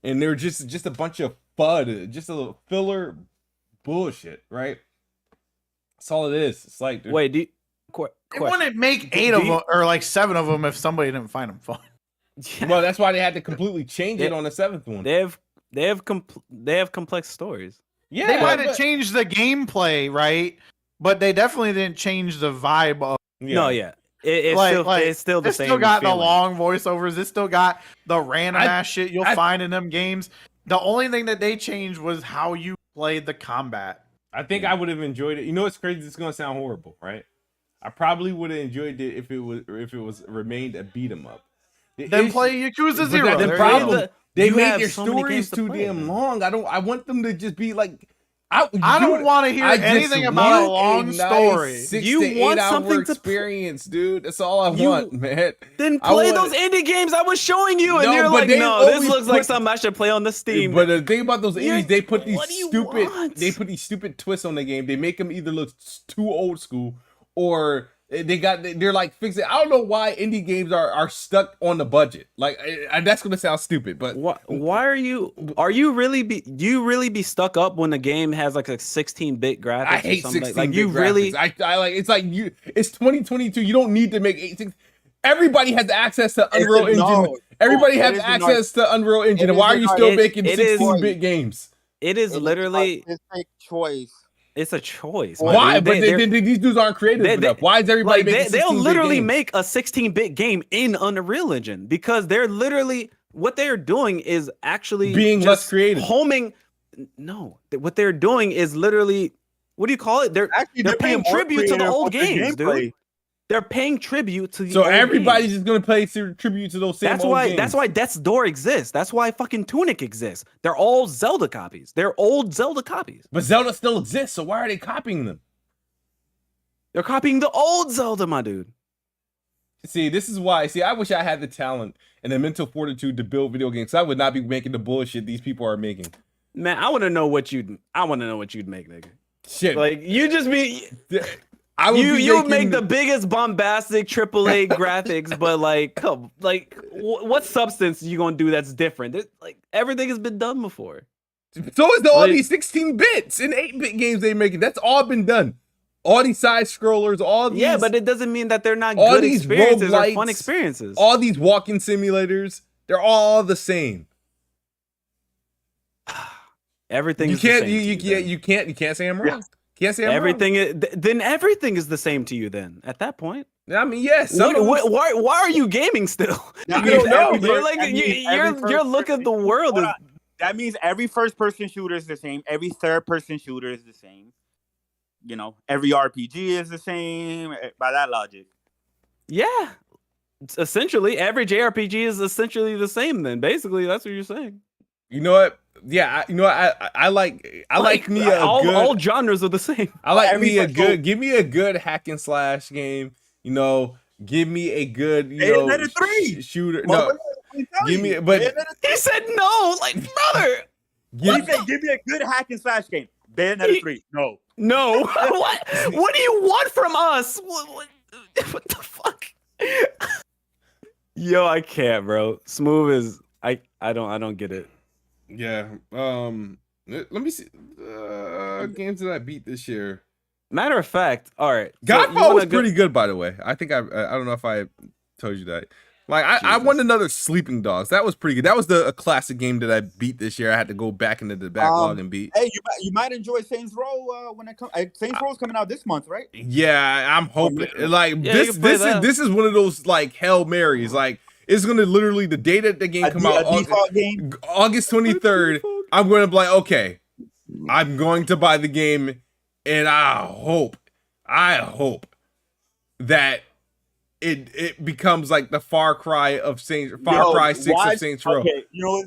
And they're just a bunch of FUD, just a little filler bullshit, right? That's all it is. It's like, wait, they wouldn't make 8 of them or like 7 of them if somebody didn't find them fun. Yeah. Well, that's why they had to completely change it on the 7th one. They have complex stories. Yeah, they might have changed the gameplay, right? But they definitely didn't change the vibe of. No, yeah. It's still the same. It still got feeling. the long voiceovers. It still got the random ass shit you'll find in them games. The only thing that they changed was how you played the combat. I think I would have enjoyed it. You know what's crazy? It's gonna sound horrible, right? I probably would have enjoyed it if it was remained a beat 'em up. Then play Yakuza 0. The problem. They made their stories too damn long. I want them to just be like. I don't want to hear anything about a long story. 6 to 8 hour experience, dude. That's all I want, man. Then play those indie games I was showing you, and you're like, "No, this looks like something I should play on the Steam." But the thing about those indies, they put these stupid twists on the game. They make them either look too old school or they're like fixing. I don't know why indie games are stuck on the budget. Like that's gonna sound stupid, but why are you really be stuck up when the game has like a 16-bit graphics? I hate 16-bit like you graphics. really. I like it's like it's 2022. You don't need to make 8. Everybody has access to Unreal Engine. Everybody has access to Unreal Engine. And why are you still making 16-bit games? It is literally a choice. It's a choice. Why? But these dudes aren't creative enough. Why is everybody making 16-bit they'll literally games? make a 16-bit game in Unreal Engine because they're literally what they're doing is actually being less creative. No, what they're doing is literally what do you call it? They're paying tribute to the old games, dude. They're paying tribute to the old everybody's games. just gonna play tribute to those same old games. That's why Death's Door exists. That's why fucking Tunic exists. They're all Zelda copies. They're old Zelda copies. But Zelda still exists, so why are they copying them? They're copying the old Zelda, my dude. See, this is why. See, I wish I had the talent and the mental fortitude to build video games. So I would not be making the bullshit these people are making. Man, I want to know what you'd make, nigga. Shit, like you just be. You make the biggest bombastic AAA graphics, but what substance you gonna do that's different? Like everything has been done before. So is all these 16 bits and 8-bit games they making. That's all been done. All these side scrollers, all these. Yeah, but it doesn't mean that they're not good experiences or fun experiences. All these walking simulators, they're all the same. Everything. You can't say I'm wrong. Can't say I'm everything. Then everything is the same to you. Then at that point, I mean, yes. Yeah, why are you gaming still? I don't know. You're like your look at the world is. That means every first-person shooter is the same. Every third-person shooter is the same. You know, every RPG is the same. By that logic. Yeah, essentially, every JRPG is essentially the same. Then basically, that's what you're saying. You know what? Yeah, I like me a good. All genres are the same. I like me a good. Give me a good hack and slash game. You know, give me a good. Shooter. No, give me. But he said no, like brother. He said, "Give me a good hack and slash game." Bayonetta 3. No. What do you want from us? What the fuck? Yo, I can't, bro. Smooth is I don't get it. Yeah. Let me see. Games that I beat this year. Matter of fact, all right. Godfall was pretty good, by the way. I think I don't know if I told you that. Like I won another Sleeping Dogs. That was pretty good. That was a classic game that I beat this year. I had to go back into the backlog and beat. Hey, you might enjoy Saints Row when it comes. Saints Row is coming out this month, right? Yeah, I'm hoping. Like this is one of those like Hail Marys. Like it's gonna literally the day that the game come out, August 23rd. I'm gonna be like, okay, I'm going to buy the game, and I hope that it becomes like the Far Cry 6 of Saints Row. Okay, you know,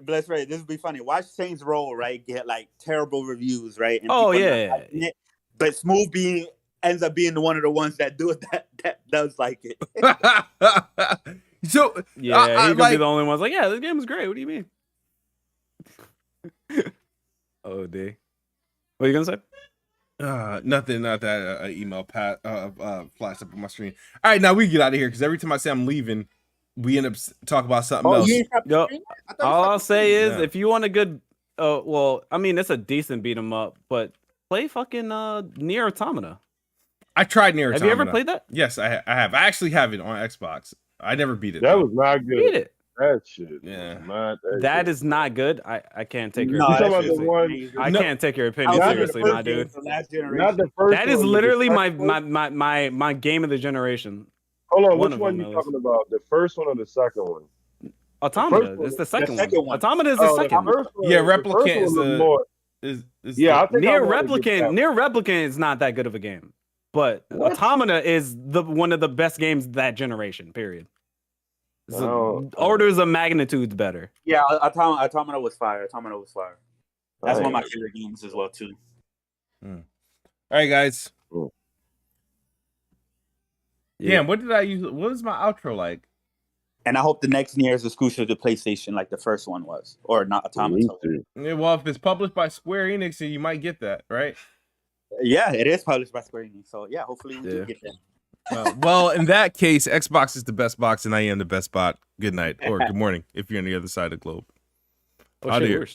Bless Ray, this would be funny. Watch Saints Row, right? Get like terrible reviews, right? And but Smooth ends up being one of the ones that do it that does like it. So yeah, he's gonna be the only ones like, yeah, this game is great. What do you mean? Oh, D. What are you gonna say? Nothing. Not that email flashed up on my screen. All right, now we get out of here because every time I say I'm leaving, we end up talking about something else. All I'll say is, if you want a good, well, I mean, it's a decent beat 'em up, but play fucking Nier Automata. I tried Nier Automata. Have you ever played that? Yes, I have. I actually have it on Xbox. I never beat it. That was not good. Beat it. That shit. Yeah. That is not good. I can't take your I can't take your opinion seriously, my dude. Not the first. That is literally my game of the generation. Hold on, which one you talking about? The first one or the second one? Automata is the second one. Automata is the second one. Yeah, Replicant is I think Nier Replicant is not that good of a game. But Automata is one of the best games that generation, period. Orders of magnitudes better. Yeah, Automata was fire. That's one of my favorite games as well, too. All right, guys. Cool. Yeah, what did I use? What was my outro like? And I hope the next Nier is exclusive to PlayStation like the first one was. Or not Automata. Yeah, well, if it's published by Square Enix, you might get that, right? Yeah, it is published by Square Enix. So, yeah, hopefully we do get that. Well, in that case, Xbox is the best box, and I am the best bot. Good night or good morning if you're on the other side of the globe. Out of here.